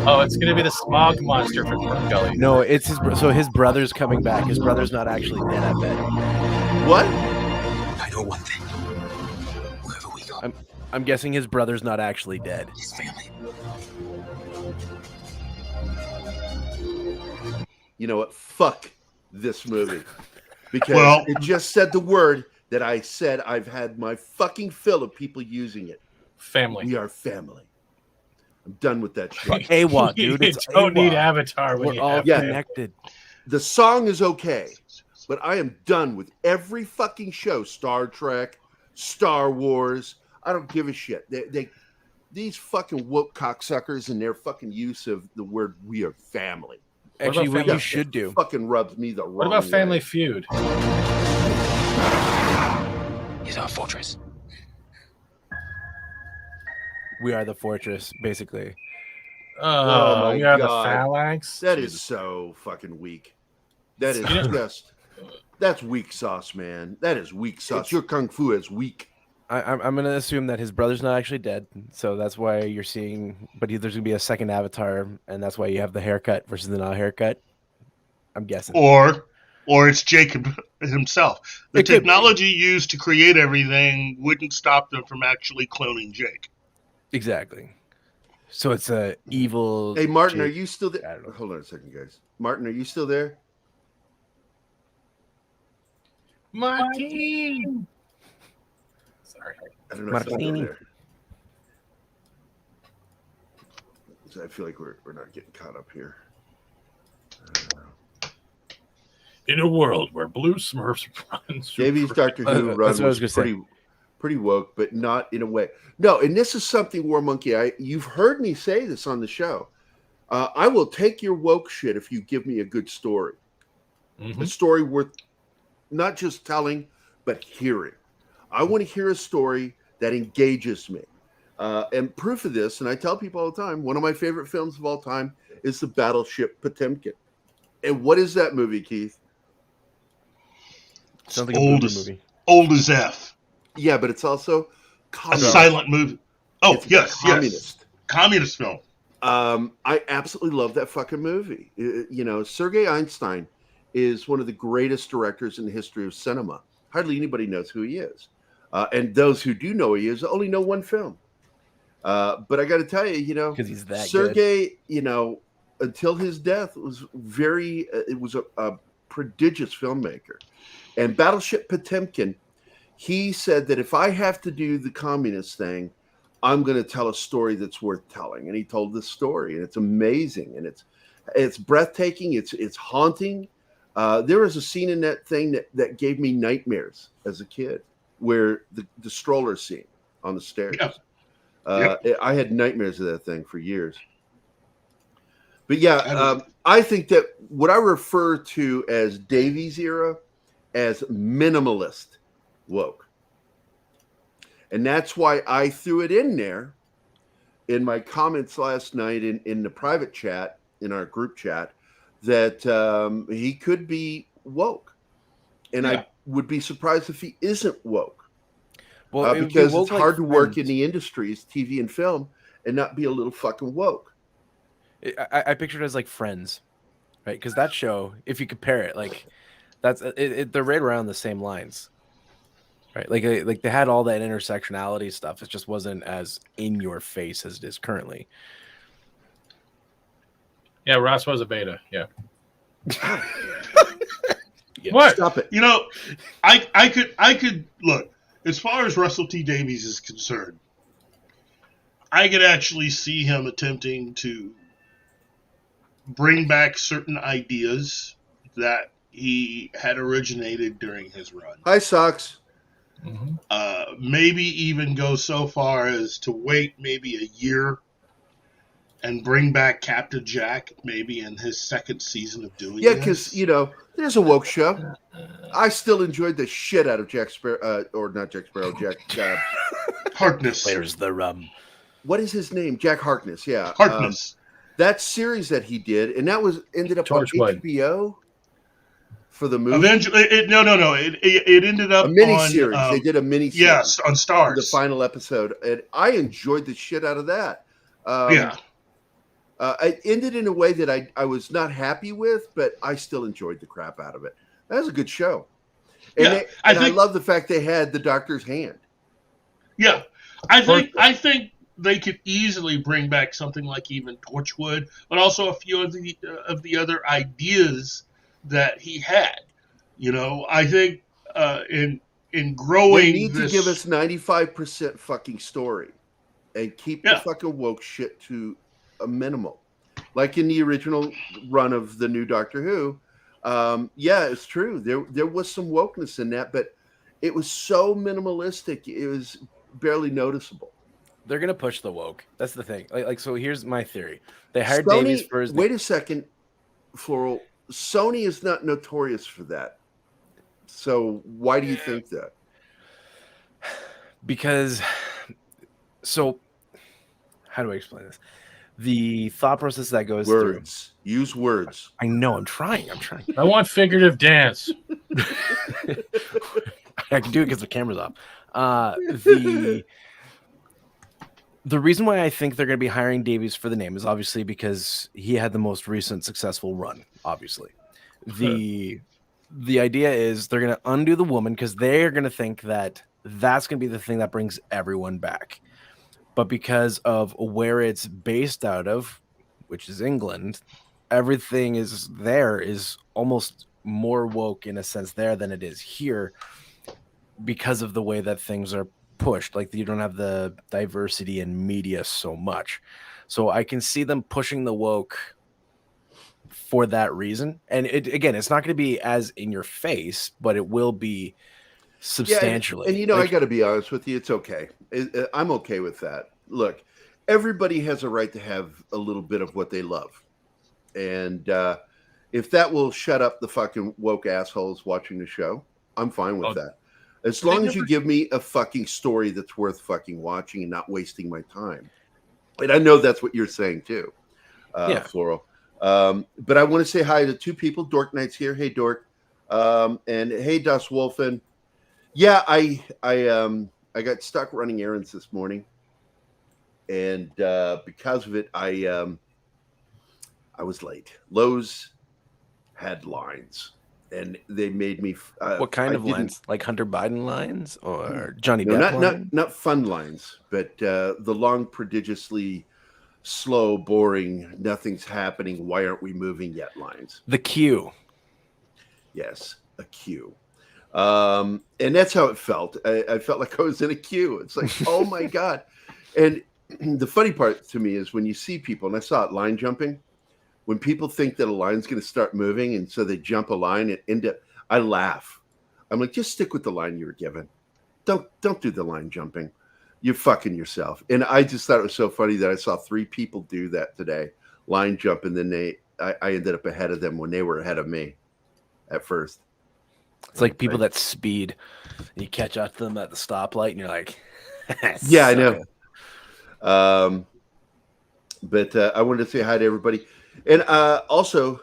Speaker 8: Oh, it's going to be the smog monster from Fern Gully.
Speaker 10: No, it's his brother's coming back. His brother's not actually dead, I bet.
Speaker 1: What?
Speaker 6: I know one thing. Wherever we go,
Speaker 10: I'm guessing his brother's not actually dead.
Speaker 6: his family.
Speaker 1: You know what? Fuck this movie. Because
Speaker 12: Well-
Speaker 1: it just said the word that I said I've had my fucking fill of people using it.
Speaker 8: Family.
Speaker 1: We are family. I'm done with that shit.
Speaker 10: AWOT, dude.
Speaker 8: You
Speaker 10: It's
Speaker 8: don't need
Speaker 10: AWOT.
Speaker 8: Avatar when
Speaker 10: We're
Speaker 8: you
Speaker 10: all
Speaker 8: have
Speaker 10: connected.
Speaker 1: The song is okay, but I am done with every fucking show. Star Trek, Star Wars. I don't give a shit. These fucking woke cocksuckers and their fucking use of the word "we are family."
Speaker 10: Actually, what
Speaker 8: Family
Speaker 10: you should do.
Speaker 1: Fucking rubs me the wrong
Speaker 8: What about Family
Speaker 1: way.
Speaker 8: Feud?
Speaker 6: Is our fortress.
Speaker 10: We are the fortress, basically.
Speaker 8: Oh,
Speaker 1: my
Speaker 8: we are the
Speaker 1: God.
Speaker 8: phalanx.
Speaker 1: That is so fucking weak. That is
Speaker 8: Yeah.
Speaker 1: just. That's weak sauce, man. That is weak sauce. Your kung fu is weak.
Speaker 10: I'm going to assume that his brother's not actually dead, so that's why you're seeing. But there's going to be a second Avatar, and that's why you have the haircut versus the not haircut. I'm guessing.
Speaker 12: Or it's Jacob himself. The
Speaker 10: It could be.
Speaker 12: technology used to create everything wouldn't stop them from actually cloning Jake.
Speaker 10: Exactly. So it's a evil.
Speaker 1: Hey, Martin, are
Speaker 10: Jake-
Speaker 1: you still
Speaker 10: I
Speaker 1: there?
Speaker 10: don't know.
Speaker 1: Hold on a second, guys. Martin, are you still there?
Speaker 8: Martin. Sorry.
Speaker 1: I don't know if you're
Speaker 10: Martini.
Speaker 1: there. So I feel like we're not getting caught up here.
Speaker 8: In a world where blue Smurfs run.
Speaker 1: Davies Doctor Who
Speaker 10: That's
Speaker 1: run
Speaker 10: what I was
Speaker 1: was
Speaker 10: gonna say.
Speaker 1: pretty woke, but not in a way. No, and this is something, War Monkey. You've heard me say this on the show. I will take your woke shit if you give me a good story, a story worth not just telling but hearing. I want to hear a story that engages me. And proof of this, and I tell people all the time, one of my favorite films of all time is the Battleship Potemkin. And what is that movie, Keith?
Speaker 10: Sounds like a
Speaker 12: Old
Speaker 10: boomer
Speaker 12: as,
Speaker 10: movie.
Speaker 12: old as F.
Speaker 1: Yeah, but it's also
Speaker 12: A
Speaker 1: communist.
Speaker 12: silent movie. Oh,
Speaker 1: It's
Speaker 12: yes,
Speaker 1: communist.
Speaker 12: yes. Communist film.
Speaker 1: I absolutely love that fucking movie. You know, Sergei Einstein is one of the greatest directors in the history of cinema. Hardly anybody knows who he is. And those who do know who he is only know one film. But I got to tell you, you know,
Speaker 10: 'Cause he's that
Speaker 1: Sergei, you know, until his death was very, it was a prodigious filmmaker. And Battleship Potemkin, he said that if I have to do the communist thing, I'm going to tell a story that's worth telling. And he told this story, and it's amazing, and it's breathtaking. It's haunting. There was a scene in that thing that gave me nightmares as a kid, where the stroller scene on the stairs.
Speaker 12: Yep.
Speaker 1: I had nightmares of that thing for years. But yeah, I think that what I refer to as Davies era as minimalist woke. And that's why I threw it in there in my comments last night in the private chat, in our group chat, that he could be woke. And I would be surprised if he isn't woke.
Speaker 10: Well, it would be
Speaker 1: because
Speaker 10: woke
Speaker 1: it's
Speaker 10: like
Speaker 1: hard to work in
Speaker 10: Friends.
Speaker 1: the industries, TV and film, and not be a little fucking woke.
Speaker 10: I picture it as like Friends, right? Because that show, if you compare it, like that's they're right around the same lines, right? Like they had all that intersectionality stuff. It just wasn't as in your face as it is currently.
Speaker 8: Yeah, Ross was a beta. Yeah. What?
Speaker 1: Stop it.
Speaker 12: You know, I could look, as far as Russell T Davies is concerned, I could actually see him attempting to bring back certain ideas that he had originated during his run.
Speaker 1: Hi, Socks.
Speaker 12: Maybe even go so far as to wait maybe a year and bring back Captain Jack maybe in his second season of doing
Speaker 1: Yeah,
Speaker 12: this.
Speaker 1: because, you know, there's a woke show. I still enjoyed the shit out of Jack Sparrow, or not Jack Sparrow, Jack.
Speaker 12: Harkness.
Speaker 10: Where's the rum?
Speaker 1: What is his name? Jack Harkness, yeah.
Speaker 12: Harkness.
Speaker 1: that series that he did, and that was ended up on
Speaker 8: Torchwood.
Speaker 1: HBO for the movie.
Speaker 12: Eventually, it ended up
Speaker 1: a mini
Speaker 12: on
Speaker 1: series. They did a mini series.
Speaker 12: Yes, on
Speaker 1: for
Speaker 12: Stars.
Speaker 1: the final episode, and I enjoyed the shit out of that. It ended in a way that I was not happy with, but I still enjoyed the crap out of it. That was a good show. And, I love the fact they had the Doctor's hand.
Speaker 12: Yeah, I think they could easily bring back something like even Torchwood, but also a few of the other ideas that he had. You know, I think in growing,
Speaker 1: they need to give us 95% fucking story, and keep the fucking woke shit to a minimal, like in the original run of the new Doctor Who. It's true. There was some wokeness in that, but it was so minimalistic. It was barely noticeable.
Speaker 10: They're gonna push the woke. That's the thing. Like so. Here's my theory. They hired
Speaker 1: Sony,
Speaker 10: Davies for his.
Speaker 1: Wait a second, Floral. Sony is not notorious for that. So why do you think that?
Speaker 10: Because, so, how do I explain this? The thought process that goes through.
Speaker 1: Use words.
Speaker 10: I know. I'm trying.
Speaker 8: I want figurative dance.
Speaker 10: I can do it because the camera's off. The reason why I think they're going to be hiring Davies for the name is obviously because he had the most recent successful run. Obviously, the idea is they're going to undo the woman because they're going to think that that's going to be the thing that brings everyone back. But because of where it's based out of, which is England, everything is almost more woke in a sense there than it is here because of the way that things are pushed. Like you don't have the diversity in media so much. So I can see them pushing the woke for that reason. And it's not going to be as in your face, but it will be substantially.
Speaker 1: And I got to be honest with you. It's okay. I'm okay with that. Look, everybody has a right to have a little bit of what they love. And if that will shut up the fucking woke assholes watching the show, I'm fine with that. As long as you give me a fucking story that's worth fucking watching and not wasting my time. And I know that's what you're saying too, Floral. But I want to say hi to two people. Dork Knight's here. Hey, Dork. And hey, Das Wolfen. Yeah, I got stuck running errands this morning. And because of it, I was late. Lowe's had lines. And they made me.
Speaker 10: What kind of lines? Like Hunter Biden lines or Johnny Depp lines?
Speaker 1: Not fun lines, but the long, prodigiously slow, boring, nothing's happening. Why aren't we moving yet? Lines.
Speaker 10: The queue.
Speaker 1: Yes, a queue. And that's how it felt. I felt like I was in a queue. It's like, oh my God. And the funny part to me is when you see people, and I saw it line jumping. When people think that a line's going to start moving, and so they jump a line and I laugh. I'm like, just stick with the line you were given. Don't do the line jumping. You're fucking yourself. And I just thought it was so funny that I saw 3 people do that today, line jump, and then I ended up ahead of them when they were ahead of me at first.
Speaker 10: It's like people that speed. You catch up to them at the stoplight, and you're like,
Speaker 1: yeah, I know. But I wanted to say hi to everybody. And also,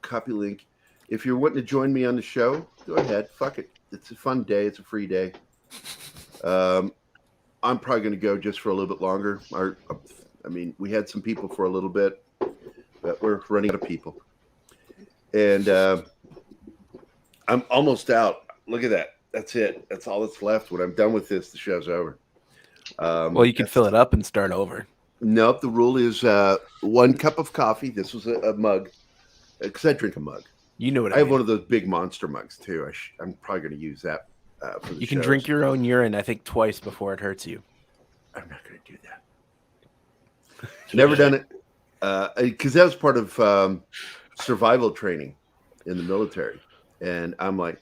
Speaker 1: copy link. If you're wanting to join me on the show, go ahead. Fuck it. It's a fun day. It's a free day. I'm probably going to go just for a little bit longer. We had some people for a little bit, but we're running out of people. And I'm almost out. Look at that. That's it. That's all that's left. When I'm done with this, the show's over.
Speaker 10: Well, you can fill it up and start over.
Speaker 1: Nope. The rule is 1 cup of coffee. This was a mug, because I drink a mug.
Speaker 10: You know what
Speaker 1: I have one of those big monster mugs too. I'm probably going to use that. For the
Speaker 10: you can
Speaker 1: shows.
Speaker 10: drink your own urine, I think, twice before it hurts you.
Speaker 1: I'm not going to do that. Never done it, because that was part of survival training in the military, and I'm like,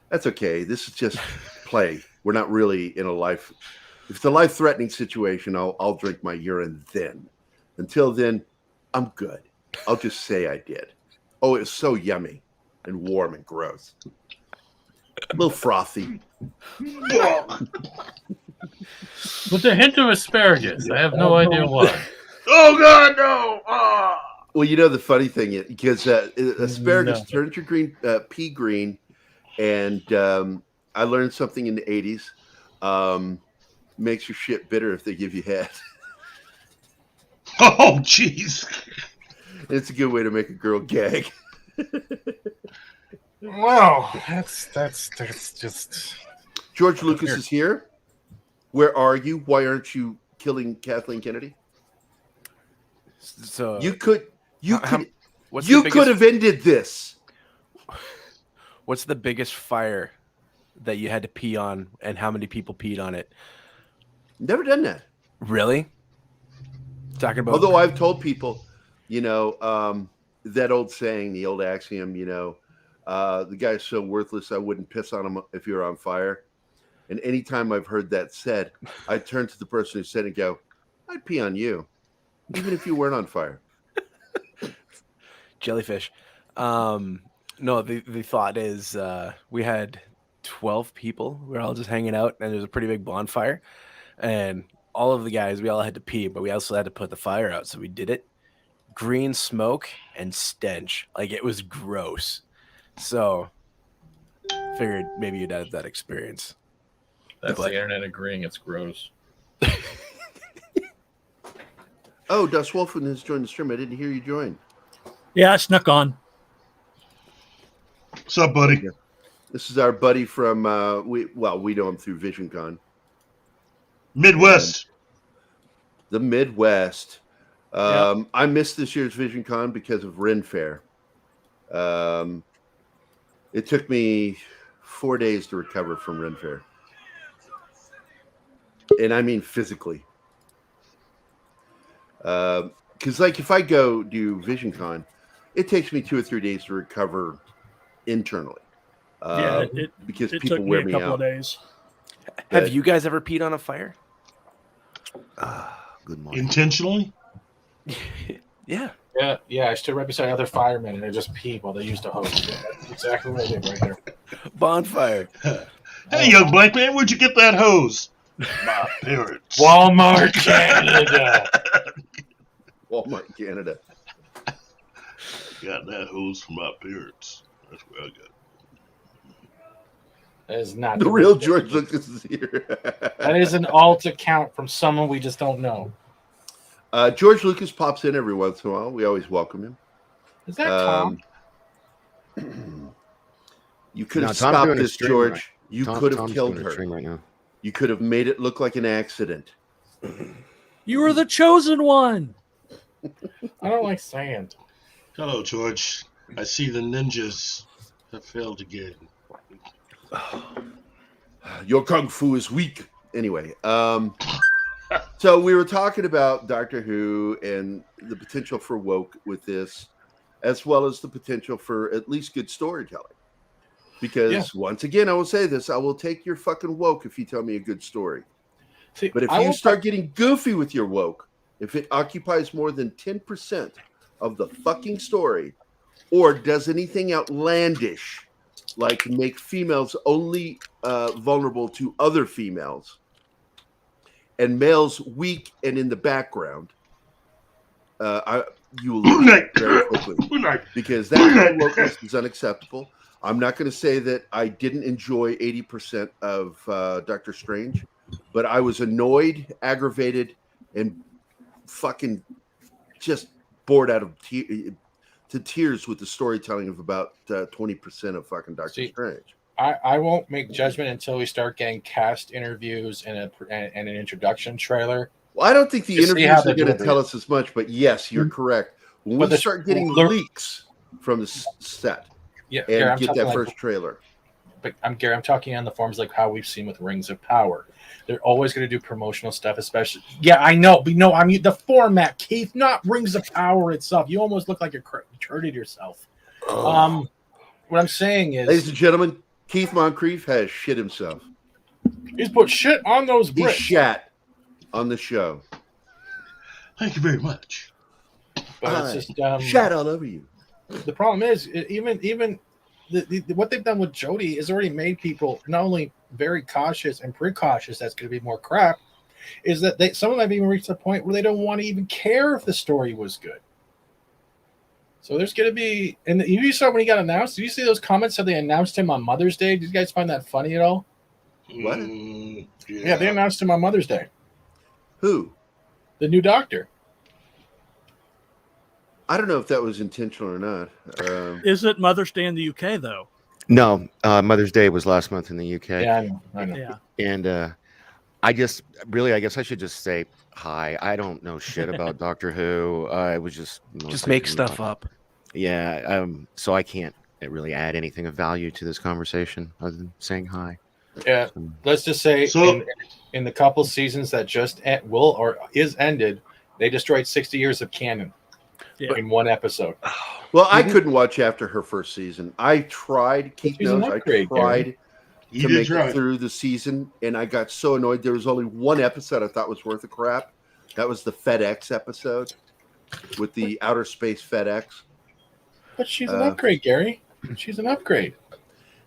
Speaker 1: that's okay. This is just play. We're not really in a life. If it's a life-threatening situation, I'll drink my urine then. Until then, I'm good. I'll just say I did. Oh, it was so yummy and warm and gross. A little frothy.
Speaker 8: With a hint of asparagus. I have no idea why.
Speaker 12: Oh God, no! Ah.
Speaker 1: Well, you know the funny thing is because asparagus turns your pea green, and I learned something in the '80s. Makes your shit bitter if they give you head.
Speaker 12: Oh, jeez.
Speaker 1: It's a good way to make a girl gag.
Speaker 9: Well, that's just.
Speaker 1: George Lucas is here. Where are you? Why aren't you killing Kathleen Kennedy?
Speaker 10: So
Speaker 1: you could have ended this.
Speaker 10: What's the biggest fire that you had to pee on, and how many people peed on it?
Speaker 1: Never done that.
Speaker 10: Really? Talking about.
Speaker 1: Although I've told people, that old saying, the old axiom, the guy's so worthless I wouldn't piss on him if you're on fire. And anytime I've heard that said, I turn to the person who said it and go, I'd pee on you, even if you weren't on fire.
Speaker 10: Jellyfish. No, the thought is we had 12 people. We were all just hanging out, and there's a pretty big bonfire. And all of the guys, we all had to pee, but we also had to put the fire out. So we did it. Green smoke and stench. Like, it was gross. So figured maybe you'd have that experience.
Speaker 8: That's the internet agreeing it's gross.
Speaker 1: Oh, Dust Wolfen has joined the stream. I didn't hear you join.
Speaker 3: Yeah, I snuck on.
Speaker 12: What's up, buddy?
Speaker 1: This is our buddy from we know him through VisionCon.
Speaker 12: Midwest.
Speaker 1: The Midwest. I missed this year's VisionCon because of Ren Fair. It took me 4 days to recover from Ren Fair. And I mean physically. Because if I go do VisionCon, it takes me 2 or 3 days to recover internally. Because
Speaker 13: it
Speaker 1: people
Speaker 13: took me
Speaker 1: wear
Speaker 13: a
Speaker 1: me
Speaker 13: couple
Speaker 1: out.
Speaker 13: of days.
Speaker 10: Have you guys ever peed on a fire?
Speaker 1: Good morning.
Speaker 12: Intentionally?
Speaker 10: Yeah.
Speaker 9: Yeah. I stood right beside other firemen, and I just peed while they used a hose. Yeah, that's exactly what I did right there.
Speaker 10: Bonfire.
Speaker 12: Hey, young black man, where'd you get that hose? My parents.
Speaker 9: Walmart, Canada.
Speaker 1: Walmart, Canada.
Speaker 12: Got that hose from my parents. That's where I got it.
Speaker 9: That is not
Speaker 1: The real George Lucas is here.
Speaker 9: That is an alt account from someone we just don't know.
Speaker 1: George Lucas pops in every once in a while. We always welcome him.
Speaker 9: Is that Tom?
Speaker 1: You could have
Speaker 14: Tom's
Speaker 1: stopped
Speaker 14: doing a
Speaker 1: this,
Speaker 14: stream
Speaker 1: George.
Speaker 14: right-
Speaker 1: You
Speaker 14: Tom's
Speaker 1: could have killed
Speaker 14: doing a
Speaker 1: her.
Speaker 14: stream right now.
Speaker 1: You could have made it look like an accident.
Speaker 3: You were the chosen one.
Speaker 9: I don't like sand.
Speaker 12: Hello, George. I see the ninjas have failed again.
Speaker 1: Your kung fu is weak. Anyway, so we were talking about Doctor Who and the potential for woke with this, as well as the potential for at least good storytelling. Because once again, I will say this: I will take your fucking woke if you tell me a good story.
Speaker 9: See,
Speaker 1: but if you start getting goofy with your woke, if it occupies more than 10% of the fucking story, or does anything outlandish, like make females only vulnerable to other females, and males weak and in the background, you will lose it very quickly. Because that kind of wokeness is unacceptable. I'm not going to say that I didn't enjoy 80% of Doctor Strange, but I was annoyed, aggravated, and fucking just bored out of to tears with the storytelling of about 20% of fucking Doctor Strange.
Speaker 9: I won't make judgment until we start getting cast interviews and an introduction trailer.
Speaker 1: Well, I don't think the interviews are going to tell
Speaker 9: it.
Speaker 1: us as much, but yes, you're correct. When we start getting leaks from the set and
Speaker 9: Gary,
Speaker 1: get that first trailer.
Speaker 9: But I'm talking on the forms like how we've seen with Rings of Power. They're always going to do promotional stuff, especially. Yeah, I know, but no, I mean the format, Keith, not Rings of Power itself. You almost look like you're turning yourself. What I'm saying is,
Speaker 1: ladies and gentlemen, Keith Moncrief has shit himself.
Speaker 9: He's put shit on those
Speaker 1: He
Speaker 9: bricks.
Speaker 1: shat on the show.
Speaker 12: Thank you very much.
Speaker 9: But it's just
Speaker 1: shat all over you.
Speaker 9: The problem is, even what they've done with Jodie has already made people not only very cautious and precautious. That's going to be more crap, is that some of them have even reached a point where they don't want to even care if the story was good. So there's going to be, and you saw when he got announced. Did you see those comments that they announced him on Mother's Day? Did you guys find that funny at all?
Speaker 1: What?
Speaker 9: Yeah, they announced him on Mother's Day.
Speaker 1: Who?
Speaker 9: The new Doctor.
Speaker 1: I don't know if that was intentional or not.
Speaker 3: Is it Mother's Day in the UK though?
Speaker 13: No, Mother's Day was last month in the UK.
Speaker 9: Yeah, I know.
Speaker 3: Yeah.
Speaker 13: And I guess I should just say hi. I don't know shit about Doctor Who. I was just
Speaker 10: make stuff up.
Speaker 13: Yeah. So I can't really add anything of value to this conversation other than saying hi.
Speaker 9: Yeah. Let's just say in the couple seasons that just is ended, they destroyed 60 years of canon in one episode.
Speaker 1: Well, I couldn't watch after her first season. I tried. Keith
Speaker 9: She's an
Speaker 1: knows.
Speaker 9: upgrade,
Speaker 1: I tried
Speaker 9: Gerry.
Speaker 12: You
Speaker 1: to
Speaker 12: did
Speaker 1: make
Speaker 12: try.
Speaker 1: it through the season, and I got so annoyed. There was only one episode I thought was worth a crap. That was the FedEx episode with the outer space FedEx.
Speaker 9: But she's an upgrade, Gary. She's an upgrade.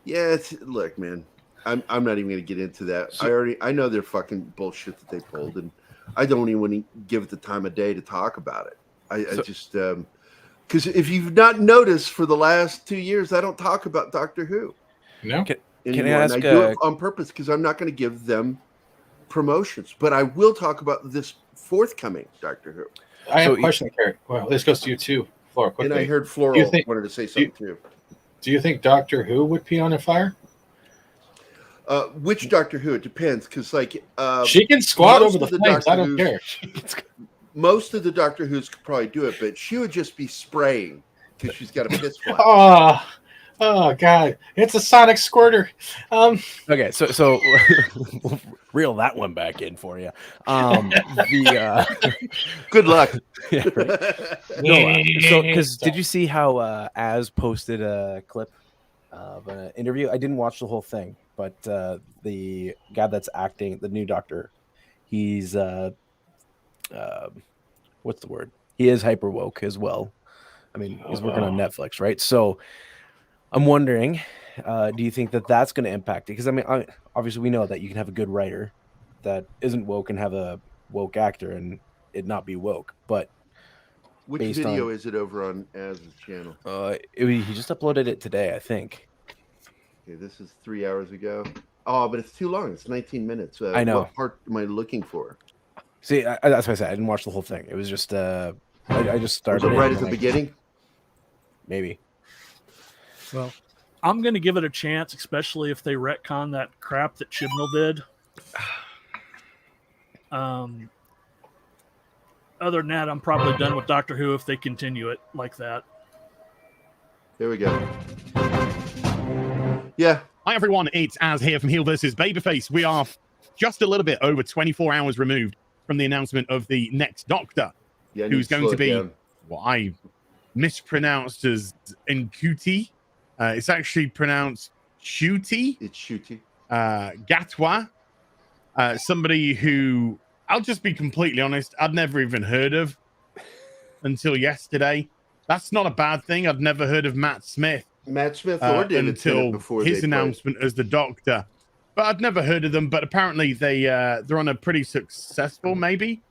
Speaker 1: Yeah, look, man. I'm not even going to get into that. I know they're fucking bullshit that they pulled, and I don't even want to give it the time of day to talk about it. I just because if you've not noticed, for the last 2 years, I don't talk about Doctor Who.
Speaker 9: No.
Speaker 10: Can I
Speaker 1: anymore,
Speaker 10: ask?
Speaker 1: and I do it on purpose because I'm not going to give them promotions, but I will talk about this forthcoming Doctor Who.
Speaker 9: I have a question, Gary. Well, this goes to you too, Flora. Quickly.
Speaker 1: And I heard Floral wanted to say something too.
Speaker 9: Do you think Doctor Who would pee on a fire?
Speaker 1: Which Doctor Who? It depends, because
Speaker 9: she can squat over the flames. I don't care.
Speaker 1: Most of the Doctor Who's could probably do it, but she would just be spraying because she's got a piss fly.
Speaker 9: Oh God! It's a sonic squirter.
Speaker 10: Okay, so we'll reel that one back in for you.
Speaker 1: Good luck.
Speaker 10: Yeah, right. No, so because did you see how Az posted a clip of an interview? I didn't watch the whole thing, but the guy that's acting the new Doctor, he's what's the word? He is hyper woke as well. I mean, he's working on Netflix, right? So I'm wondering, do you think that that's going to impact it? Because I mean, obviously we know that you can have a good writer that isn't woke and have a woke actor and it not be woke. But
Speaker 1: which video is it over on Az's channel?
Speaker 10: He just uploaded it today, I think.
Speaker 1: Okay, this is 3 hours ago. Oh, but it's too long. It's 19 minutes.
Speaker 10: I know.
Speaker 1: What part am I looking for?
Speaker 10: See, that's what I said. I didn't watch the whole thing. It was just I just started.
Speaker 1: Was it right at the beginning?
Speaker 10: Maybe.
Speaker 3: Well, I'm going to give it a chance, especially if they retcon that crap that Chibnall did. Other than that, I'm probably done with Doctor Who if they continue it like that.
Speaker 1: Here we go. Yeah.
Speaker 14: Hi, everyone. It's Az here from Heel vs. Babyface. We are just a little bit over 24 hours removed from the announcement of the next Doctor, who's going to be what I mispronounced as Nkuti. It's actually pronounced Shuti.
Speaker 1: It's Shuti.
Speaker 14: Gatwa. Somebody who, I'll just be completely honest, I'd never even heard of until yesterday. That's not a bad thing. I'd never heard of Matt Smith.
Speaker 1: Matt Smith or David
Speaker 14: until
Speaker 1: before
Speaker 14: his announcement as the Doctor. But I'd never heard of them. But apparently they're on a pretty successful, maybe,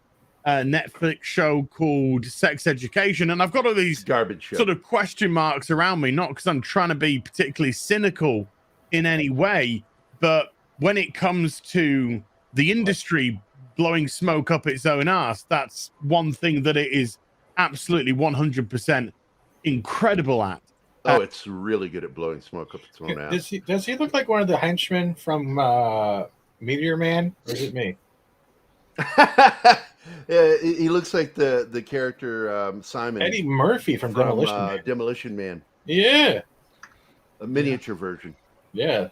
Speaker 14: Netflix show called Sex Education. And I've got all these
Speaker 1: garbage
Speaker 14: sort of question marks around me, not because I'm trying to be particularly cynical in any way, but when it comes to the industry blowing smoke up its own ass, that's one thing that it is absolutely 100% incredible at.
Speaker 1: Oh, it's really good at blowing smoke up its own ass.
Speaker 9: Does he look like one of the henchmen from Meteor Man, or is it me?
Speaker 1: Yeah, he looks like the character Simon
Speaker 9: Eddie Murphy from Demolition Man.
Speaker 1: Demolition Man.
Speaker 9: Yeah,
Speaker 1: a miniature version.
Speaker 9: Yeah,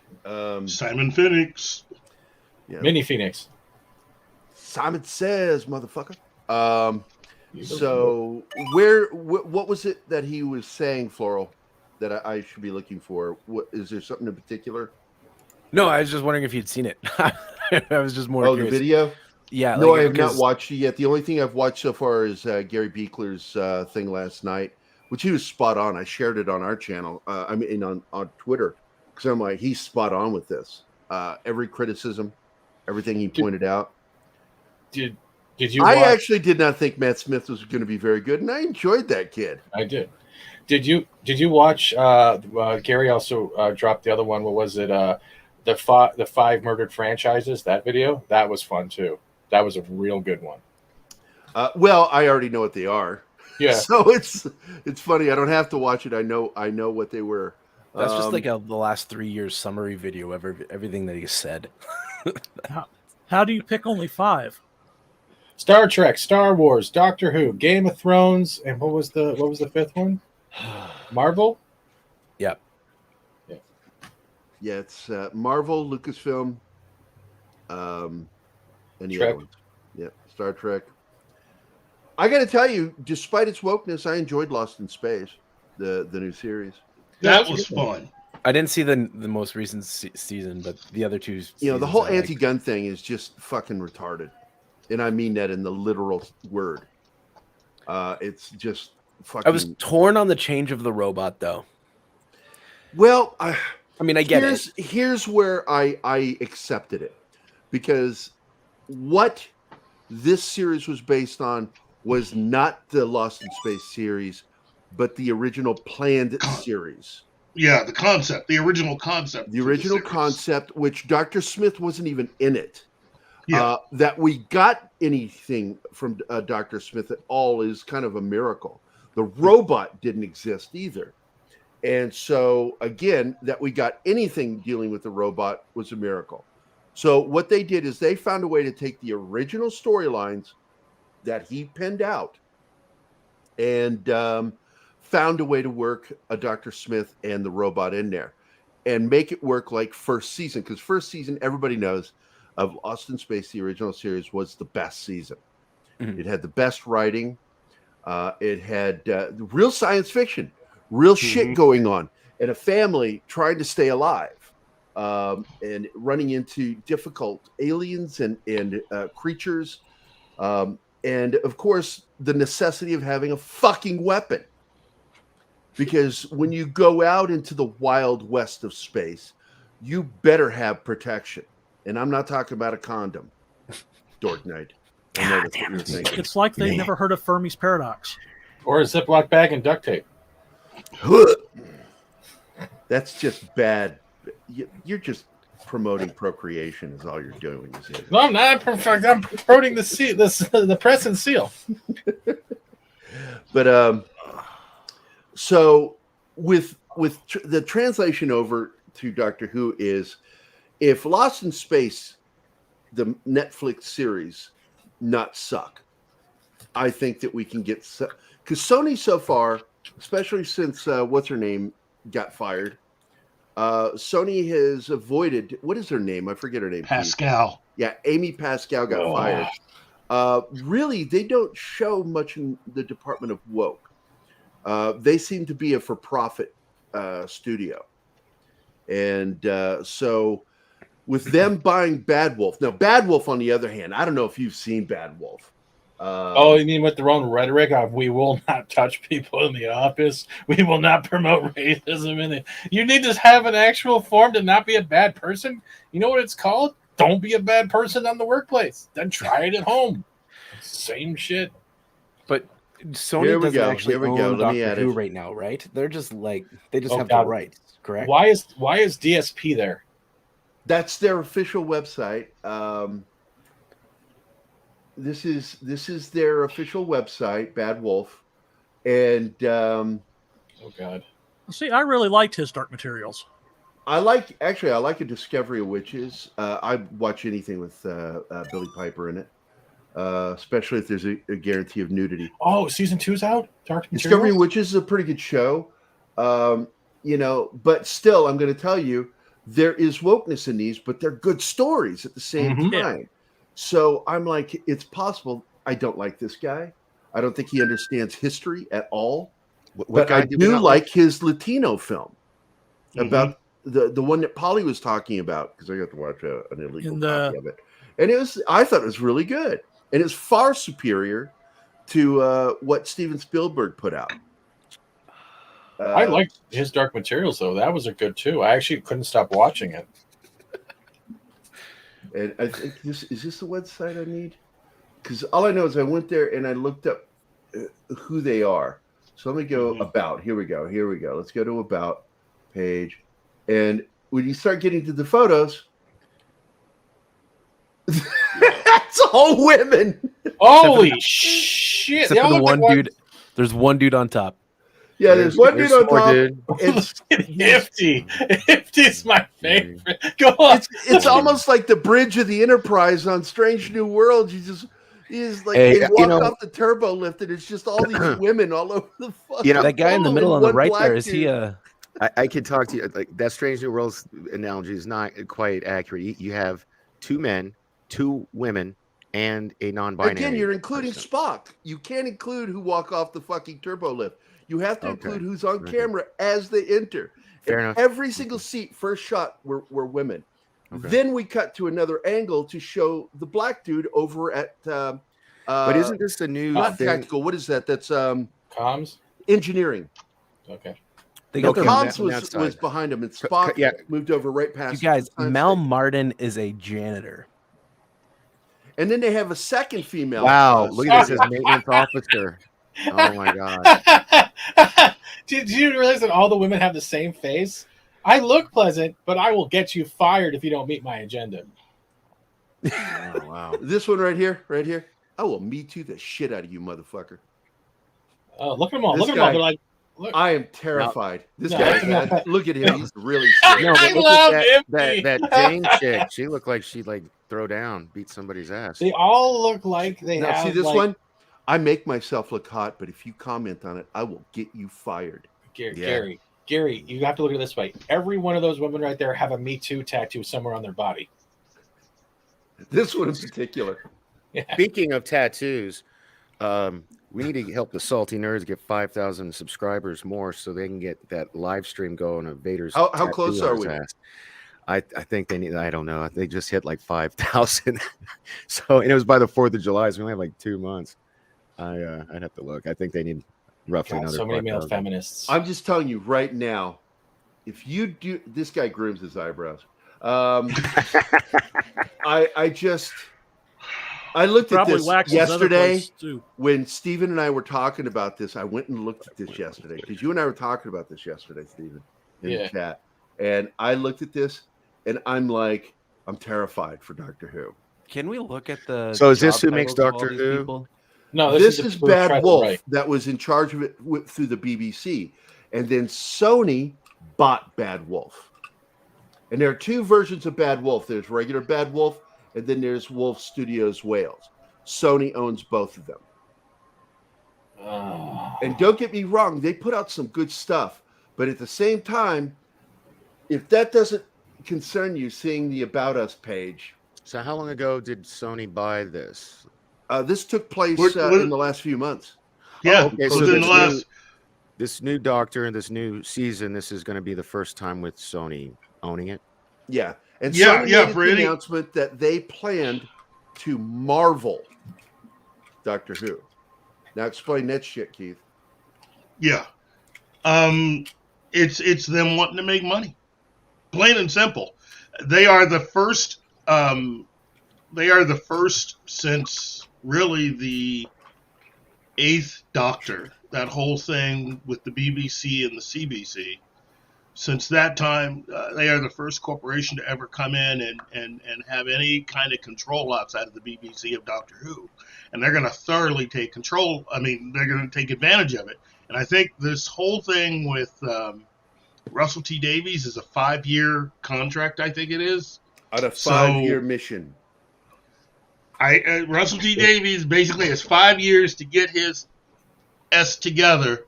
Speaker 12: Simon Phoenix.
Speaker 1: Yeah.
Speaker 9: Mini Phoenix.
Speaker 1: Simon Says, motherfucker. So what was it that he was saying, Floral, that I should be looking for? What is there something in particular?
Speaker 10: No, I was just wondering if you'd seen it. I was just more.
Speaker 1: Oh,
Speaker 10: curious.
Speaker 1: the video.
Speaker 10: Yeah.
Speaker 1: No,
Speaker 10: like,
Speaker 1: I have not watched it yet. The only thing I've watched so far is Gary Beekler's thing last night, which he was spot on. I shared it on our channel. I mean, on Twitter, because I'm like, he's spot on with this. Every criticism, everything he pointed out.
Speaker 8: Did you?
Speaker 1: I
Speaker 8: watch?
Speaker 1: actually did not think Matt Smith was going to be very good, and I enjoyed that kid.
Speaker 8: I did. Did you watch? Gary also dropped the other one. What was it? The five murdered franchises. That video that was fun too. That was a real good one.
Speaker 1: Well, I already know what they are.
Speaker 8: Yeah.
Speaker 1: So it's funny. I don't have to watch it. I know what they were.
Speaker 10: That's just like the last 3 years summary video of everything that he said.
Speaker 3: How do you pick only 5?
Speaker 8: Star Trek, Star Wars, Doctor Who, Game of Thrones, and what was the fifth one? Marvel.
Speaker 10: Yep.
Speaker 1: Yeah, it's Marvel, Lucasfilm, and the
Speaker 8: Trek.
Speaker 1: other ones. Yep, Star Trek. I got to tell you, despite its wokeness, I enjoyed Lost in Space, the new series.
Speaker 12: That was fun.
Speaker 10: I didn't see the most recent season, but the other two.
Speaker 1: The whole anti-gun thing is just fucking retarded, and I mean that in the literal word. It's just fucking.
Speaker 10: I was torn on the change of the robot, though.
Speaker 1: Well,
Speaker 10: I mean, I get it.
Speaker 1: Here's where I accepted it, because what this series was based on was not the Lost in Space series, but the original planned series.
Speaker 12: Yeah, the original concept.
Speaker 1: The original concept, which Dr. Smith wasn't even in it.
Speaker 12: Yeah.
Speaker 1: That we got anything from Dr. Smith at all is kind of a miracle. The robot didn't exist either. And so, again, that we got anything dealing with the robot was a miracle. So what they did is they found a way to take the original storylines that he penned out and found a way to work a Dr. Smith and the robot in there and make it work like first season. Because first season, everybody knows, of Lost in Space, the original series, was the best season. Mm-hmm. It had the best writing. It had real science fiction, real shit going on, and a family trying to stay alive and running into difficult aliens and creatures. And, of course, the necessity of having a fucking weapon. Because when you go out into the wild west of space, you better have protection. And I'm not talking about a condom, Dork Knight.
Speaker 3: God damn it. It's like they've never heard of Fermi's paradox.
Speaker 8: Or a Ziploc bag and duct tape.
Speaker 1: That's just bad. You're just promoting procreation is all you're doing.
Speaker 8: No, I'm not. I'm promoting the seal, the press and seal.
Speaker 1: But so with the translation over to Doctor Who is, if Lost in Space, the Netflix series, not suck, I think that we can get, because Sony so far, especially since what's her name got fired, Sony has avoided, what is her name? I forget her name.
Speaker 12: Pascal.
Speaker 1: Yeah, Amy Pascal got fired. Really, they don't show much in the department of woke. They seem to be a for-profit studio. And so with them buying Bad Wolf. Now, Bad Wolf, on the other hand, I don't know if you've seen Bad Wolf.
Speaker 8: You mean with their own rhetoric of we will not touch people in the office, we will not promote racism in it. You need to have an actual form to not be a bad person. You know what it's called? Don't be a bad person on the workplace. Then try it at home. Same shit.
Speaker 10: But Sony doesn't actually own Doctor Who right now, right? They're just like they just have the rights, correct?
Speaker 8: Why is DSP there?
Speaker 1: That's their official website. This is their official website, Bad Wolf, and
Speaker 8: oh god.
Speaker 3: See, I really liked his Dark Materials.
Speaker 1: I like a Discovery of Witches. I watch anything with Billy Piper in it, especially if there's a guarantee of nudity.
Speaker 8: Oh, season 2's out. Dark Materials?
Speaker 1: Discovery of Witches is a pretty good show, but still, I'm going to tell you, there is wokeness in these, but they're good stories at the same time. Yeah. So I'm like, it's possible I don't like this guy. I don't think he understands history at all. But I do like his Latino film about the one that Polly was talking about, because I got to watch an illegal copy of it. And I thought it was really good. And it's far superior to what Steven Spielberg put out.
Speaker 8: I liked his Dark Materials, though. That was a good, too. I actually couldn't stop watching it.
Speaker 1: And I think is this the website I need? because all I know is I went there and I looked up who they are. So let me go about. Here we go. Let's go to about page. And when you start getting to the photos, that's all women.
Speaker 9: Holy shit!
Speaker 10: Except for the one dude. There's one dude on top.
Speaker 1: Yeah, there's one dude on top. It's
Speaker 9: Ifty. Ifty's my favorite. Go on.
Speaker 1: It's almost like the bridge of the Enterprise on Strange New Worlds. He's like they walk off the turbo lift, and it's just all these women all over the fuck.
Speaker 13: That
Speaker 10: guy in the middle on the right there, is he
Speaker 13: I could talk to you like that. Strange New Worlds analogy is not quite accurate. You have 2 men, 2 women, and a non-binary.
Speaker 1: Again, you're including Spock. You can't include who walk off the fucking turbo lift. You have to include who's on camera as they enter.
Speaker 13: Fair enough.
Speaker 1: Every single seat, first shot, were women. Then we cut to another angle to show the black dude over at.
Speaker 13: But isn't this a new
Speaker 1: not
Speaker 13: thing?
Speaker 1: tactical? What is that? That's
Speaker 9: comms,
Speaker 1: engineering.
Speaker 9: Okay.
Speaker 10: They got
Speaker 1: comms was behind him, and Spock moved over right past.
Speaker 10: You guys, Mel Martin is a janitor.
Speaker 1: And then they have a second female.
Speaker 13: Wow, look at this as maintenance officer. Oh my god!
Speaker 9: Did you realize that all the women have the same face? I look pleasant, but I will get you fired if you don't meet my agenda.
Speaker 13: Oh, wow!
Speaker 1: This one right here. I will Me Too the shit out of you, motherfucker.
Speaker 9: Oh, look at them all! Look at them all! They're like, look.
Speaker 1: I am terrified. This guy, man, look at him. He's really sick.
Speaker 13: No,
Speaker 9: I love him.
Speaker 13: That Jane chick. She looked like she'd throw down, beat somebody's ass.
Speaker 9: They all look like they have.
Speaker 1: See this one? I make myself look hot, but if you comment on it, I will get you fired.
Speaker 9: Gerry, you have to look at it this way. Every one of those women right there have a Me Too tattoo somewhere on their body.
Speaker 1: This one in particular.
Speaker 9: Yeah.
Speaker 13: Speaking of tattoos, we need to help the Salty Nerds get 5,000 subscribers more so they can get that live stream going of Vader's.
Speaker 1: How close are we?
Speaker 13: I think they need. I don't know. They just hit like 5,000. And it was by the 4th of July, so we only have like 2 months. I'd have to look. I think they need roughly another.
Speaker 9: So many
Speaker 13: 5,000.
Speaker 9: male feminists.
Speaker 1: I'm just telling you right now, if you do, this guy grooms his eyebrows. I looked at this yesterday when Steven and I were talking about this. I went and looked at this yesterday because you and I were talking about this yesterday, Steven, in the chat. And I looked at this and I'm like, I'm terrified for Doctor Who.
Speaker 10: Can we look at the?
Speaker 13: So is this who makes Doctor Who?
Speaker 10: People?
Speaker 9: No,
Speaker 1: this is Bad Wolf that was in charge of it through the BBC, and then Sony bought Bad Wolf. And there are 2 versions of Bad Wolf. There's regular Bad Wolf, and then there's Wolf Studios Wales. Sony owns both of them. And don't get me wrong, they put out some good stuff, but at the same time, if that doesn't concern you, seeing the About Us page.
Speaker 13: So how long ago did Sony buy this?
Speaker 1: This took place in the last few months.
Speaker 12: Yeah,
Speaker 13: okay, so this new Doctor and this new season, this is going to be the first time with Sony owning it.
Speaker 1: Yeah, and Sony made the announcement that they planned to Marvel Doctor Who. Now explain that shit, Keith.
Speaker 12: Yeah, it's them wanting to make money, plain and simple. They are the first. They are the first since really the 8th Doctor, that whole thing with the BBC and the CBC. Since that time, they are the first corporation to ever come in and have any kind of control outside of the BBC of Doctor Who. And they're going to thoroughly take control. I mean, they're going to take advantage of it. And I think this whole thing with Russell T. Davies is a 5-year contract, I think it is.
Speaker 1: On a 5-year mission.
Speaker 12: Russell T. Davies basically has 5 years to get his S together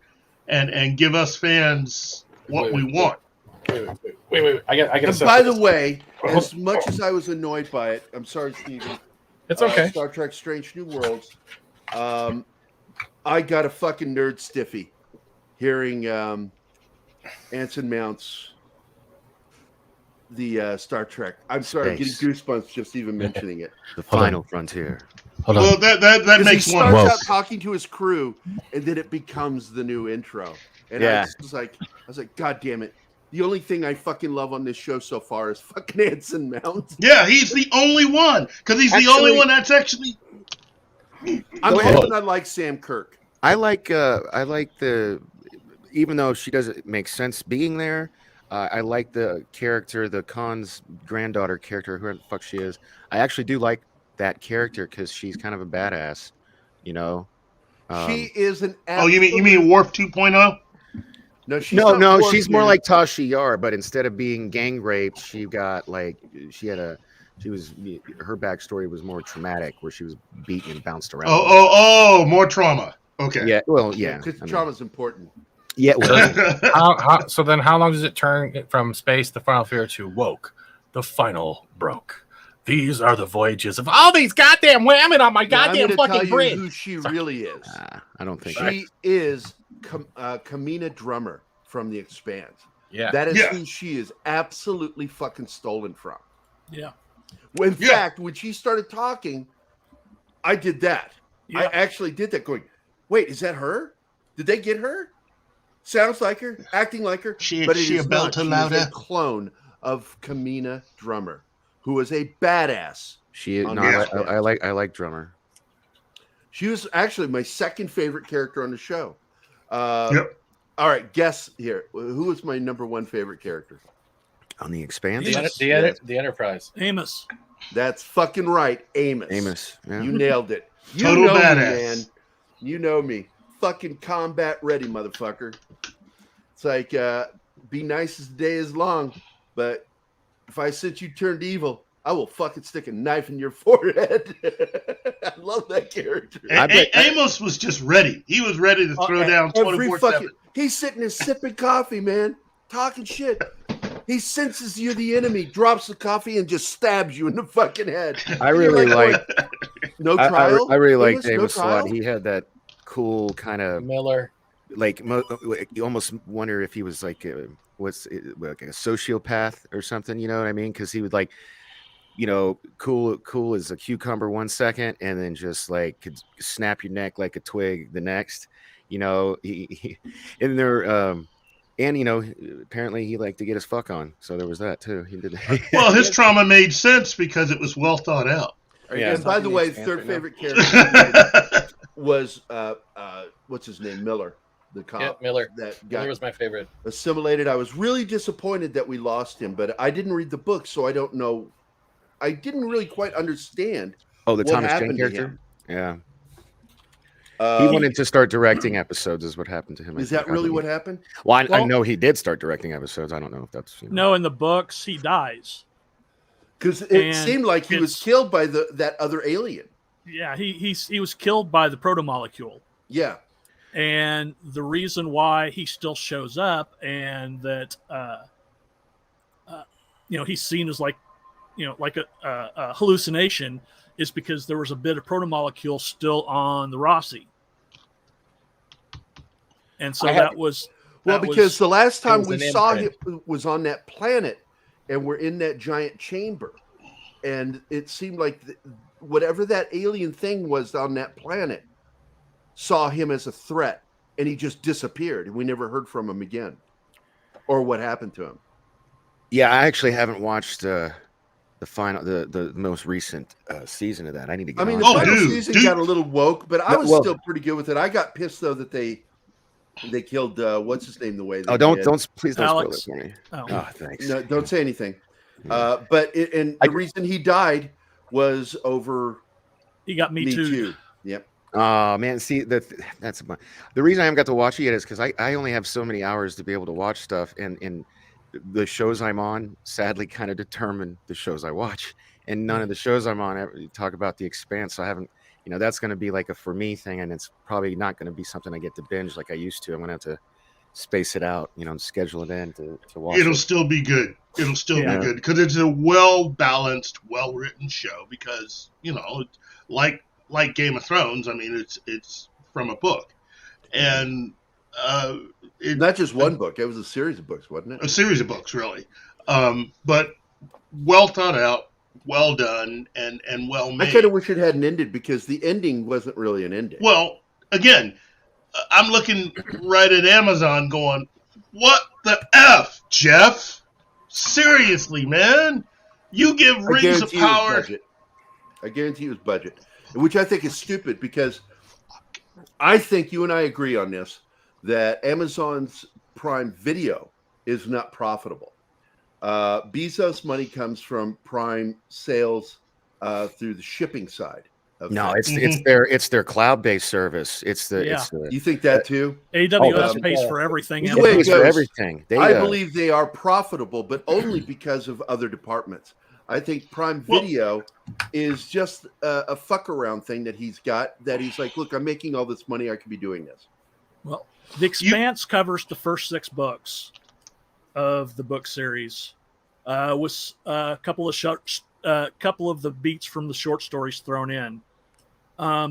Speaker 12: and give us fans what we want.
Speaker 9: Wait. I got.
Speaker 1: By the way, as much as I was annoyed by it, I'm sorry, Steven.
Speaker 9: It's okay.
Speaker 1: Star Trek: Strange New Worlds. I got a fucking nerd stiffy hearing Anson Mount's the Star Trek. I'm sorry, I'm getting goosebumps just even mentioning it.
Speaker 13: The final frontier.
Speaker 12: Hold on. Well, that makes
Speaker 1: he starts out talking to his crew, and then it becomes the new intro. And I was like, God damn it! The only thing I fucking love on this show so far is fucking Anson Mount.
Speaker 12: Yeah, he's the only one because he's the only one that's actually.
Speaker 1: I'm
Speaker 13: Go ahead.
Speaker 1: hoping I like Sam Kirk.
Speaker 13: I like the, even though she doesn't make sense being there, I like the character, the Khan's granddaughter character, whoever the fuck she is. I actually do like that character because she's kind of a badass, you know.
Speaker 1: She is an
Speaker 12: Oh, you mean Warp 2.0?
Speaker 1: No, she's
Speaker 13: No,
Speaker 1: not
Speaker 13: no,
Speaker 1: Worf,
Speaker 13: she's more
Speaker 1: dude.
Speaker 13: like Tasha Yar, but instead of being gang raped, her backstory was more traumatic, where she was beaten and bounced around.
Speaker 12: Oh, more trauma. Okay.
Speaker 13: Yeah, well, yeah.
Speaker 1: Because
Speaker 13: I mean,
Speaker 1: trauma's important.
Speaker 13: yeah, well,
Speaker 8: So then how long does it turn from space, the final fear, to woke? The final broke. These are the voyages of all these goddamn women on my
Speaker 1: Now, I'm
Speaker 8: goddamn
Speaker 1: gonna
Speaker 8: fucking
Speaker 1: tell you
Speaker 8: bridge.
Speaker 1: who she really is.
Speaker 13: I don't think
Speaker 1: She is Kamina Drummer from The Expanse.
Speaker 8: Yeah.
Speaker 1: That is
Speaker 12: Yeah.
Speaker 1: who she is absolutely fucking stolen from.
Speaker 3: Yeah.
Speaker 1: In fact, when she started talking, I did that. I
Speaker 3: Yeah.
Speaker 1: actually did that going, wait, is that her? Did they get her? Sounds like her, acting like her. But it
Speaker 12: she
Speaker 1: is
Speaker 12: a
Speaker 1: not.
Speaker 12: belter
Speaker 1: She is
Speaker 12: louder?
Speaker 1: a clone of Kamina Drummer, who is a badass.
Speaker 13: she is.
Speaker 1: on
Speaker 13: No,
Speaker 1: The
Speaker 13: I
Speaker 1: Expanse.
Speaker 13: like Drummer.
Speaker 1: She was actually my second favorite character on the show.
Speaker 12: Yep.
Speaker 1: All right, guess here. Who was my number one favorite character?
Speaker 13: On The Expanse.
Speaker 8: The Enterprise.
Speaker 3: Amos.
Speaker 1: That's fucking right, Amos.
Speaker 13: Amos. Yeah.
Speaker 1: You nailed it. You
Speaker 12: Total
Speaker 1: know
Speaker 12: badass.
Speaker 1: me, man. You know me. Fucking combat ready, motherfucker. It's like, be nice as the day is long, but if I said you turned evil, I will fucking stick a knife in your forehead. I love that character.
Speaker 12: Amos was just ready. He was ready to throw down
Speaker 1: Every
Speaker 12: 24/7.
Speaker 1: fucking, he's sitting there sipping coffee, man, talking shit. He senses you're the enemy, drops the coffee, and just stabs you in the fucking head.
Speaker 13: I really like.
Speaker 1: No trial.
Speaker 13: I really liked
Speaker 1: Amos?
Speaker 13: Amos a lot. He had that cool kind of
Speaker 8: Miller.
Speaker 13: like you almost wonder if he was like like a sociopath or something. You know what I mean? Because he would like, you know, cool as a cucumber 1 second, and then just like could snap your neck like a twig the next. You know, he and there. And you know, apparently he liked to get his fuck on, so there was that too. He did.
Speaker 12: Well, his trauma made sense because it was well thought out.
Speaker 13: Yeah.
Speaker 1: And by the way, third favorite character was what's his name? Miller, the cop.
Speaker 8: Yeah, Miller.
Speaker 1: That
Speaker 8: Miller
Speaker 1: got
Speaker 8: was my favorite.
Speaker 1: assimilated. I was really disappointed that we lost him, but I didn't read the book, so I don't know. I didn't really quite understand.
Speaker 13: Oh, the
Speaker 1: what
Speaker 13: Thomas Jane
Speaker 1: happened to
Speaker 13: character.
Speaker 1: him.
Speaker 13: Yeah. He wanted to start directing episodes, is what happened to him.
Speaker 1: Is that really what happened?
Speaker 13: Well, I
Speaker 3: Well-
Speaker 13: know he did start directing episodes. I don't know if that's. You know.
Speaker 3: No, in the books, he dies.
Speaker 1: Because it
Speaker 3: And
Speaker 1: seemed like he was
Speaker 3: it's-
Speaker 1: killed by that other alien.
Speaker 3: Yeah, he was killed by the protomolecule.
Speaker 1: Yeah.
Speaker 3: And the reason why he still shows up and that you know, he's seen as like, you know, like a hallucination is because there was a bit of protomolecule still on the Rossi. And so that was
Speaker 1: Well, because the last time
Speaker 8: was
Speaker 1: we
Speaker 8: an
Speaker 1: saw
Speaker 8: imprint.
Speaker 1: him was on that planet, and we're in that giant chamber, and it seemed like whatever that alien thing was on that planet saw him as a threat, and he just disappeared, and we never heard from him again, or what happened to him.
Speaker 13: Yeah, I actually haven't watched the most recent season of that. I need to get.
Speaker 1: I mean,
Speaker 13: on
Speaker 1: the
Speaker 13: to
Speaker 1: final
Speaker 13: it.
Speaker 1: season got a little woke, but I
Speaker 13: No,
Speaker 1: was
Speaker 13: well-
Speaker 1: still pretty good with it. I got pissed though that they killed what's his name the way they
Speaker 13: Oh, don't
Speaker 1: did.
Speaker 13: please don't
Speaker 3: Alex.
Speaker 13: spoil it for me.
Speaker 3: Oh.
Speaker 13: Oh, thanks.
Speaker 1: No, don't say anything. But and the reason he died was over
Speaker 3: he got Me Too.
Speaker 1: Yep.
Speaker 13: Oh man, see the reason I haven't got to watch it yet is because I only have so many hours to be able to watch stuff, and the shows I'm on sadly kind of determine the shows I watch, and none of the shows I'm on ever talk about The Expanse. So I haven't, you know, that's going to be like a for me thing, and it's probably not going to be something I get to binge like I used to. I'm going to have to space it out, you know, and schedule it in to watch.
Speaker 12: It'll
Speaker 13: it.
Speaker 12: still be good. It'll still
Speaker 13: Yeah.
Speaker 12: be good because it's a well balanced, well written show. Because you know, like Game of Thrones, I mean, it's from a book, and
Speaker 1: not just one book. It was a series of books, wasn't it?
Speaker 12: A series of books, really, but well thought out, well done, and well
Speaker 1: I
Speaker 12: made.
Speaker 1: kind of wish it hadn't ended because the ending wasn't really an ending.
Speaker 12: Well, again, I'm looking right at Amazon going, what the F, Jeff? Seriously, man? You give
Speaker 1: I
Speaker 12: Rings of
Speaker 1: guarantee it was
Speaker 12: Power.
Speaker 1: budget. I guarantee it was budget. which I think is stupid because I think you and I agree on this, that Amazon's Prime Video is not profitable. Bezos' money comes from Prime sales through the shipping side.
Speaker 13: No,
Speaker 1: things.
Speaker 13: it's their cloud-based service. It's the
Speaker 1: You think that too?
Speaker 3: AWS pays for everything.
Speaker 1: The way it
Speaker 13: pays for
Speaker 1: goes,
Speaker 13: everything.
Speaker 1: I believe they are profitable, but only because of other departments. I think Prime Video is just a fuck around thing that he's got. That he's like, look, I'm making all this money. I could be doing this.
Speaker 3: Well, The Expanse covers the first 6 books of the book series, with a couple of the beats from the short stories thrown in.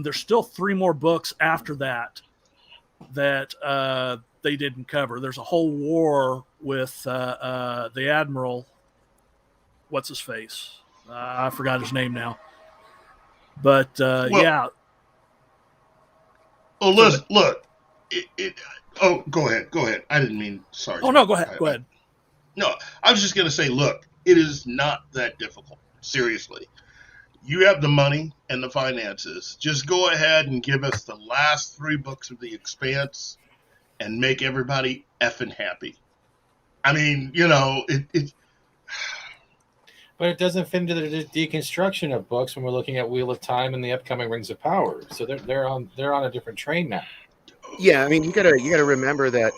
Speaker 3: There's still 3 more books after that they didn't cover. There's a whole war with the Admiral. What's his face? I forgot his name now. But yeah.
Speaker 12: Well, listen, look. Go ahead. I didn't mean. Sorry.
Speaker 3: Oh no, go ahead.
Speaker 12: No, I was just gonna say, look, it is not that difficult. Seriously. You have the money and the finances. Just go ahead and give us the last 3 books of The Expanse and make everybody effing happy. I mean, it
Speaker 8: But it doesn't fit into the deconstruction of books when we're looking at Wheel of Time and the upcoming Rings of Power. So they're on a different train now.
Speaker 13: Yeah, I mean, you gotta remember that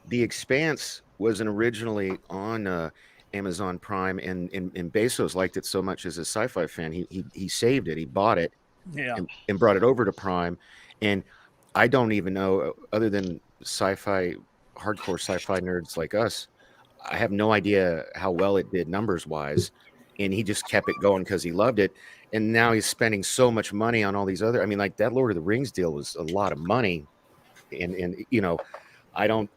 Speaker 13: The Expanse wasn't originally on Amazon Prime, and Bezos liked it so much as a sci-fi fan, he saved it, he bought it, and brought it over to Prime. And I don't even know, other than hardcore sci-fi nerds like us, I have no idea how well it did numbers wise. And he just kept it going because he loved it. And now he's spending so much money on all these other. I mean, like that Lord of the Rings deal was a lot of money, and I don't.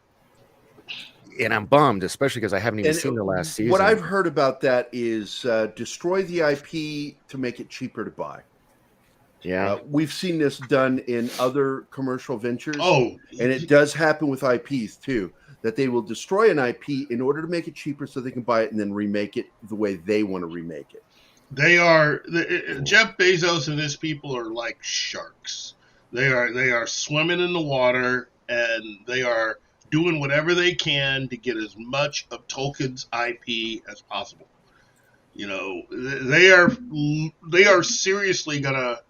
Speaker 13: And I'm bummed, especially because I haven't even seen the last season.
Speaker 1: What I've heard about that is destroy the IP to make it cheaper to buy.
Speaker 13: Yeah.
Speaker 1: We've seen this done in other commercial ventures.
Speaker 12: Oh.
Speaker 1: And it does happen with IPs too, that they will destroy an IP in order to make it cheaper so they can buy it and then remake it the way they want to remake it.
Speaker 12: They are Jeff Bezos and his people are like sharks. They are swimming in the water, and they are doing whatever they can to get as much of Tolkien's IP as possible. They are seriously gonna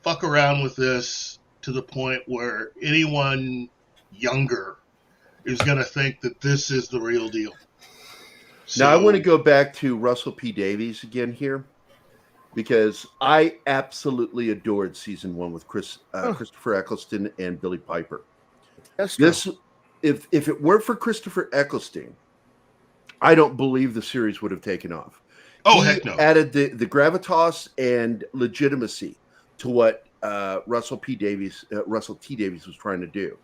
Speaker 12: fuck around with this to the point where anyone younger is gonna think that this is the real deal.
Speaker 1: Now, I want to go back to Russell P. Davies again here, because I absolutely adored season 1 with Christopher Eccleston and Billy Piper. If it weren't for Christopher Eccleston, I don't believe the series would have taken off.
Speaker 12: Oh, heck no.
Speaker 1: Added the gravitas and legitimacy to what Russell T. Davies was trying to do.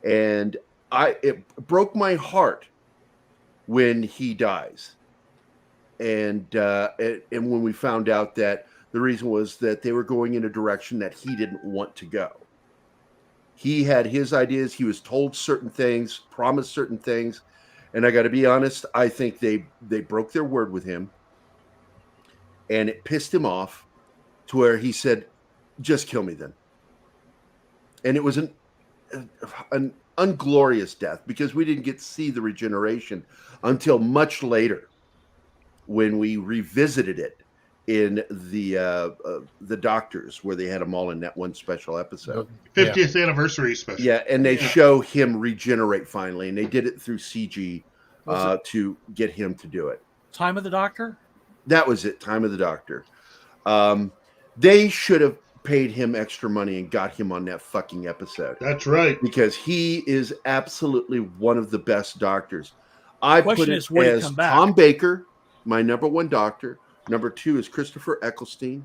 Speaker 1: And it broke my heart when he dies, and when we found out that the reason was that they were going in a direction that he didn't want to go. He had his ideas. He was told certain things, promised certain things, and I got to be honest, I think they broke their word with him, and it pissed him off to where he said, "Just kill me then." And it was an unglorious death, because we didn't get to see the regeneration until much later when we revisited it in the Doctors, where they had them all in that one special episode.
Speaker 12: 50th anniversary special.
Speaker 1: Yeah, and they show him regenerate finally, and they did it through CG to get him to do it.
Speaker 3: Time of the Doctor?
Speaker 1: That was it, Time of the Doctor. They should have paid him extra money and got him on that fucking episode.
Speaker 12: That's right.
Speaker 1: Because he is absolutely one of the best doctors. I put it as Tom Baker, my number 1 doctor. Number 2 is Christopher Eccleston.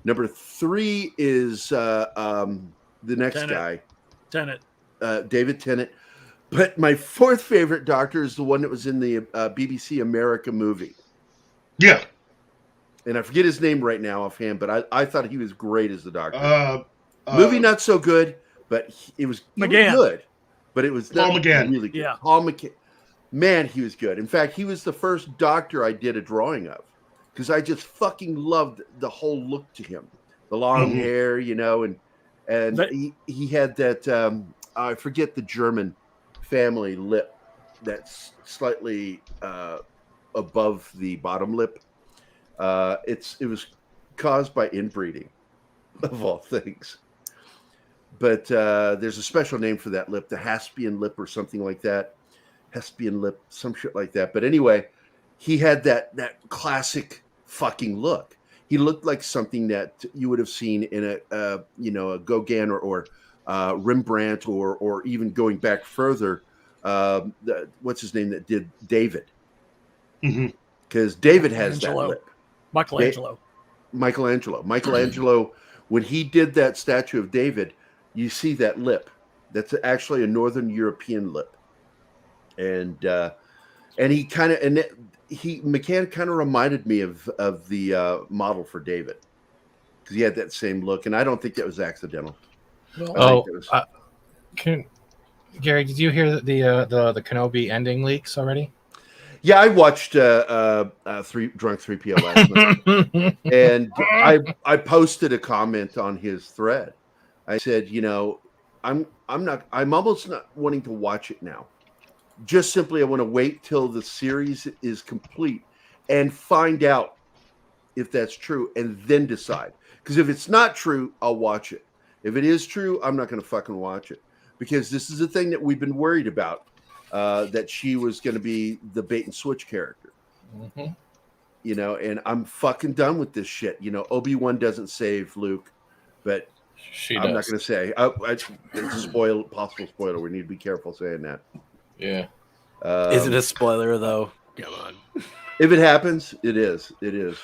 Speaker 1: Number 3 is the next guy.
Speaker 3: Tennant.
Speaker 1: David Tennant. But my 4th favorite doctor is the one that was in the BBC America movie.
Speaker 12: Yeah.
Speaker 1: And I forget his name right now offhand, but I thought he was great as the doctor. Movie not so good, but it was good. But it was
Speaker 12: Paul McGann.
Speaker 1: Really good.
Speaker 3: Yeah.
Speaker 1: Paul McGann. Man, he was good. In fact, he was the first doctor I did a drawing of. because I just fucking loved the whole look to him, the long hair, you know, and he had that I forget the German family lip that's slightly above the bottom lip. It was caused by inbreeding, of all things. But there's a special name for that lip, the Haspian lip or something like that. Haspian lip, some shit like that. But anyway, he had that classic fucking look. He looked like something that you would have seen in a Gauguin or Rembrandt or even going back further. What's his name that did David? Because David has that lip.
Speaker 3: Michelangelo.
Speaker 1: Michelangelo, when he did that statue of David, you see that lip. That's actually a Northern European lip, and he kind of McCann kind of reminded me of the model for David because he had that same look, and I don't think that was accidental.
Speaker 8: Gerry, did you hear the Kenobi ending leaks already?
Speaker 1: Yeah, I watched Drunk 3PO last night, and I posted a comment on his thread. I said, you know, I'm almost not wanting to watch it now. Just simply, I want to wait till the series is complete and find out if that's true, and then decide. Because if it's not true, I'll watch it. If it is true, I'm not going to fucking watch it, because this is the thing that we've been worried about. That she was going to be the bait and switch character, you know, and I'm fucking done with this shit. You know, Obi-Wan doesn't save Luke, but I'm not going to say. It's a possible spoiler. We need to be careful saying that.
Speaker 8: Yeah.
Speaker 10: Is it a spoiler though? Come on.
Speaker 1: If it happens, it is. It is.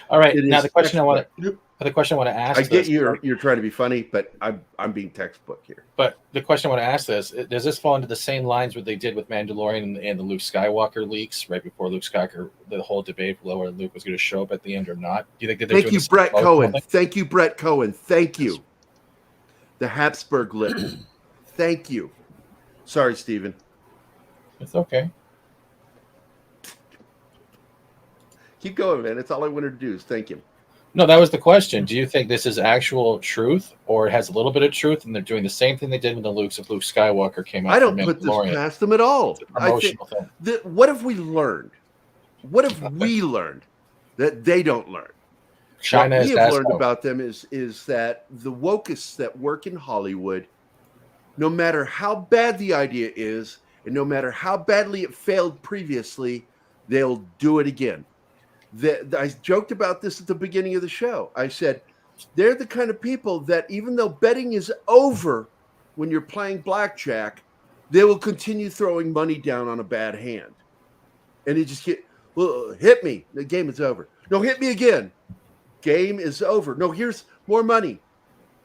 Speaker 8: All right. Now the question I want to ask.
Speaker 1: I get you're trying to be funny, but I'm being textbook here.
Speaker 8: But the question I want to ask does this fall into the same lines what they did with Mandalorian and the Luke Skywalker leaks right before Luke Skywalker, the whole debate whether Luke was going to show up at the end or not? Do you think that they're
Speaker 1: Thank you, Brett Cohen. Thank you, Brett Cohen. Thank you. The Habsburg lip. Thank you. Sorry, Stephen.
Speaker 8: It's okay.
Speaker 1: Keep going, man. That's all I wanted to do is thank him.
Speaker 8: No, that was the question. Do you think this is actual truth, or it has a little bit of truth, and they're doing the same thing they did with the Luke Skywalker came out?
Speaker 1: I don't put this past them at all. I think what have we learned? What have we learned that they don't learn?
Speaker 8: China
Speaker 1: what we have learned about them is that the wokeists that work in Hollywood, no matter how bad the idea is, and no matter how badly it failed previously, they'll do it again. I joked about this at the beginning of the show. I said, they're the kind of people that even though betting is over when you're playing blackjack, they will continue throwing money down on a bad hand. And they just hit me. The game is over. No, hit me again. Game is over. No, here's more money.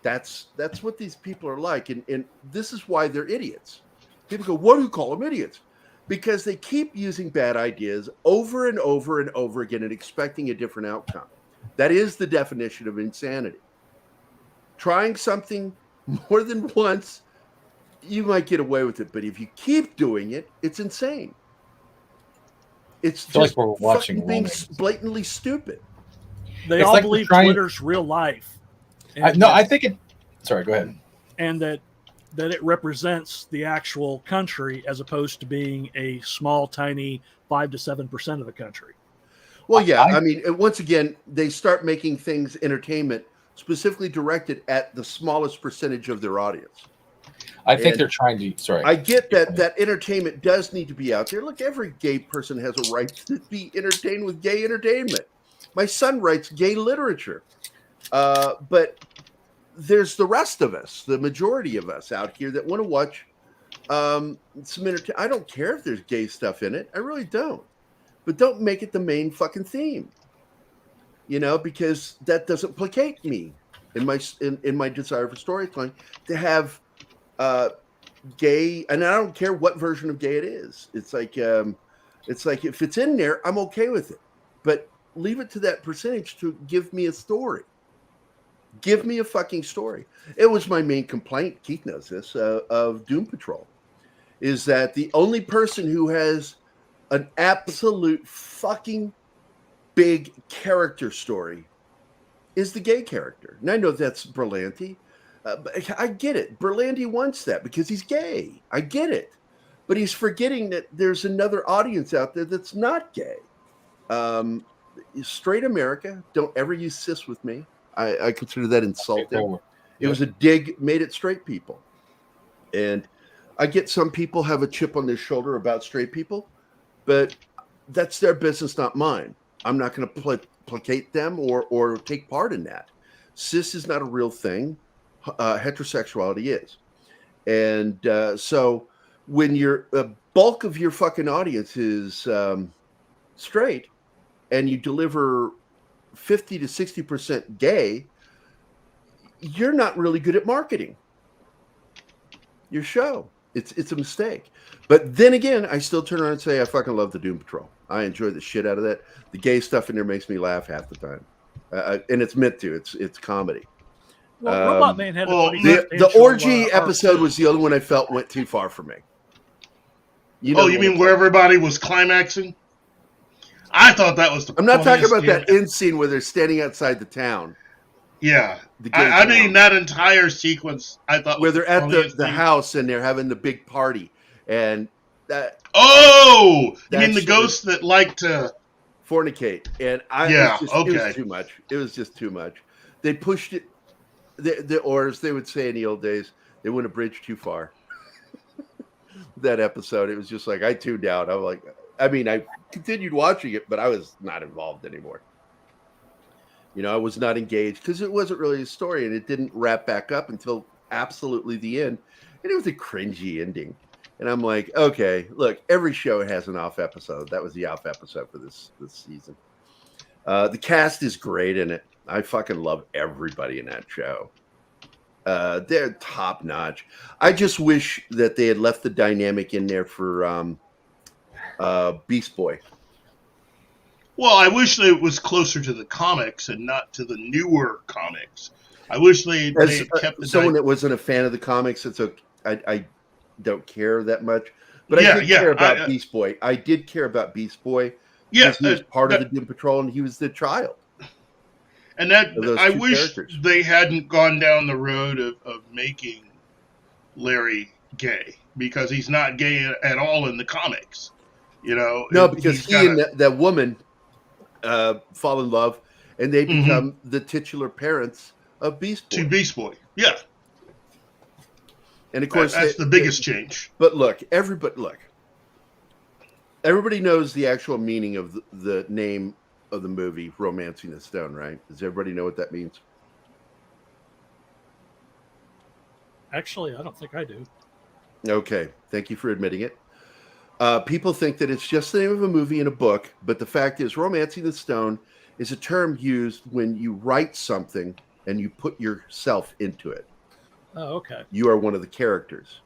Speaker 1: That's what these people are like. And this is why they're idiots. People go, what do you call them idiots? Because they keep using bad ideas over and over and over again and expecting a different outcome. That is the definition of insanity. Trying something more than once, you might get away with it. But if you keep doing it, it's insane. It's just
Speaker 8: like we're watching
Speaker 1: being blatantly stupid.
Speaker 3: They all believe Twitter's real life.
Speaker 8: I think it... Sorry, go ahead.
Speaker 3: And that it represents the actual country as opposed to being a small, tiny 5 to 7% of the country.
Speaker 1: Well, yeah. I mean, once again, they start making things entertainment specifically directed at the smallest percentage of their audience.
Speaker 8: I think they're trying to... Sorry.
Speaker 1: I get that entertainment does need to be out there. Look, every gay person has a right to be entertained with gay entertainment. My son writes gay literature. But there's the rest of us, the majority of us out here that want to watch some entertainment. I don't care if there's gay stuff in it. I really don't. But don't make it the main fucking theme. You know, because that doesn't placate me in my desire for storytelling to have gay, and I don't care what version of gay it is. It's like if it's in there, I'm okay with it. But leave it to that percentage to give me a story. Give me a fucking story. It was my main complaint, Keith knows this, of Doom Patrol, is that the only person who has an absolute fucking big character story is the gay character. And I know that's Berlanti. But I get it. Berlanti wants that because he's gay. I get it. But he's forgetting that there's another audience out there that's not gay. Straight America, don't ever use cis with me. I consider that insulting. It was a dig made at straight people. And I get some people have a chip on their shoulder about straight people, but that's their business, not mine. I'm not going to placate them or take part in that. Cis is not a real thing. Heterosexuality is. And so when the bulk of your fucking audience is straight and you deliver 50 to 60% gay, you're not really good at marketing your show. It's a mistake. But then again, I still turn around and say I fucking love the Doom Patrol. I enjoy the shit out of that. The gay stuff in there makes me laugh half the time. And it's meant to. It's comedy.
Speaker 3: Well, Robot Man had a pretty
Speaker 1: the orgy episode was the only one I felt went too far for me.
Speaker 12: You mean where everybody was climaxing? I thought that was the
Speaker 1: I'm not talking about that end scene where they're standing outside the town.
Speaker 12: Yeah. I mean, that entire sequence, I thought
Speaker 1: where they're at the house and they're having the big party. And that.
Speaker 12: Oh! You mean the ghosts that like to
Speaker 1: fornicate. And it was too much. It was just too much. They pushed it. Or as they would say in the old days, they went a bridge too far. That episode, it was just like I tuned out. I'm like, I continued watching it, but I was not involved anymore. I was not engaged because it wasn't really a story, and it didn't wrap back up until absolutely the end, and it was a cringy ending. And I'm like, okay, look, every show has an off episode. That was the off episode for this season. The cast is great in it. I fucking love everybody in that show. They're top notch. I just wish that they had left the dynamic in there for Beast Boy.
Speaker 12: Well, I wish that it was closer to the comics and not to the newer comics. I wish they had kept the
Speaker 1: someone that wasn't a fan of the comics. It's okay. I don't care that much, but I did care about Beast Boy. I did care about Beast Boy.
Speaker 12: Yeah,
Speaker 1: he was part of the Doom Patrol, and he was the child.
Speaker 12: And that I wish they hadn't gone down the road of making Larry gay, because he's not gay at all in the comics.
Speaker 1: No, because he and that woman fall in love, and they become the titular parents of Beast Boy.
Speaker 12: To Beast Boy, yeah.
Speaker 1: And of course,
Speaker 12: that's the biggest change.
Speaker 1: But everybody knows the actual meaning of the name of the movie, Romancing the Stone, right? Does everybody know what that means?
Speaker 3: Actually, I don't think I do.
Speaker 1: Okay, thank you for admitting it. People think that it's just the name of a movie and a book, but the fact is, Romancing the Stone is a term used when you write something and you put yourself into it.
Speaker 3: Oh, okay.
Speaker 1: You are one of the characters,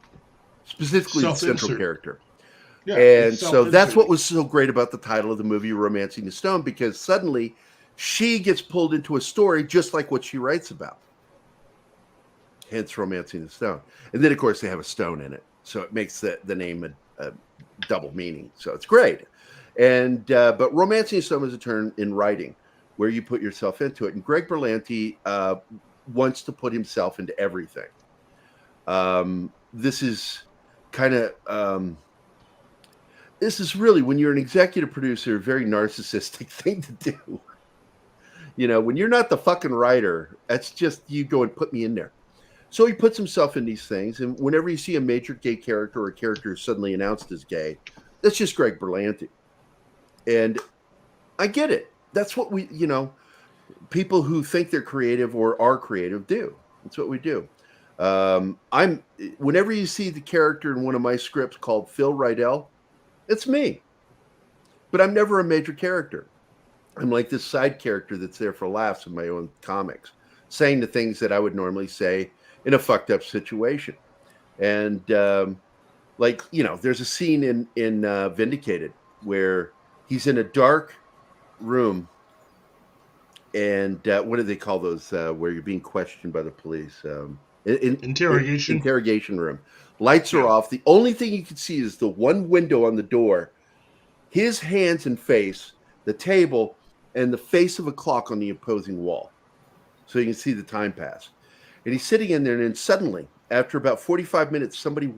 Speaker 1: specifically the central character.
Speaker 12: Yeah,
Speaker 1: and so that's what was so great about the title of the movie, Romancing the Stone, because suddenly she gets pulled into a story just like what she writes about. Hence, Romancing the Stone. And then, of course, they have a stone in it. So it makes the name a double meaning. So it's great. And but Romancing the Stone is a term in writing where you put yourself into it. And Greg Berlanti wants to put himself into everything. This is kind of... this is really, when you're an executive producer, a very narcissistic thing to do. When you're not the fucking writer, that's just you go and put me in there. So he puts himself in these things, and whenever you see a major gay character or a character suddenly announced as gay, that's just Greg Berlanti. And I get it. That's what we, people who think they're creative or are creative do. That's what we do. Whenever you see the character in one of my scripts called Phil Rydell, it's me. But I'm never a major character. I'm like this side character that's there for laughs in my own comics, saying the things that I would normally say in a fucked up situation. And there's a scene in Vindicated where he's in a dark room, and what do they call those where you're being questioned by the police? Interrogation room. Lights are off. The only thing you can see is the one window on the door, his hands and face, the table, and the face of a clock on the opposing wall. So you can see the time pass. And he's sitting in there, and then suddenly, after about 45 minutes, somebody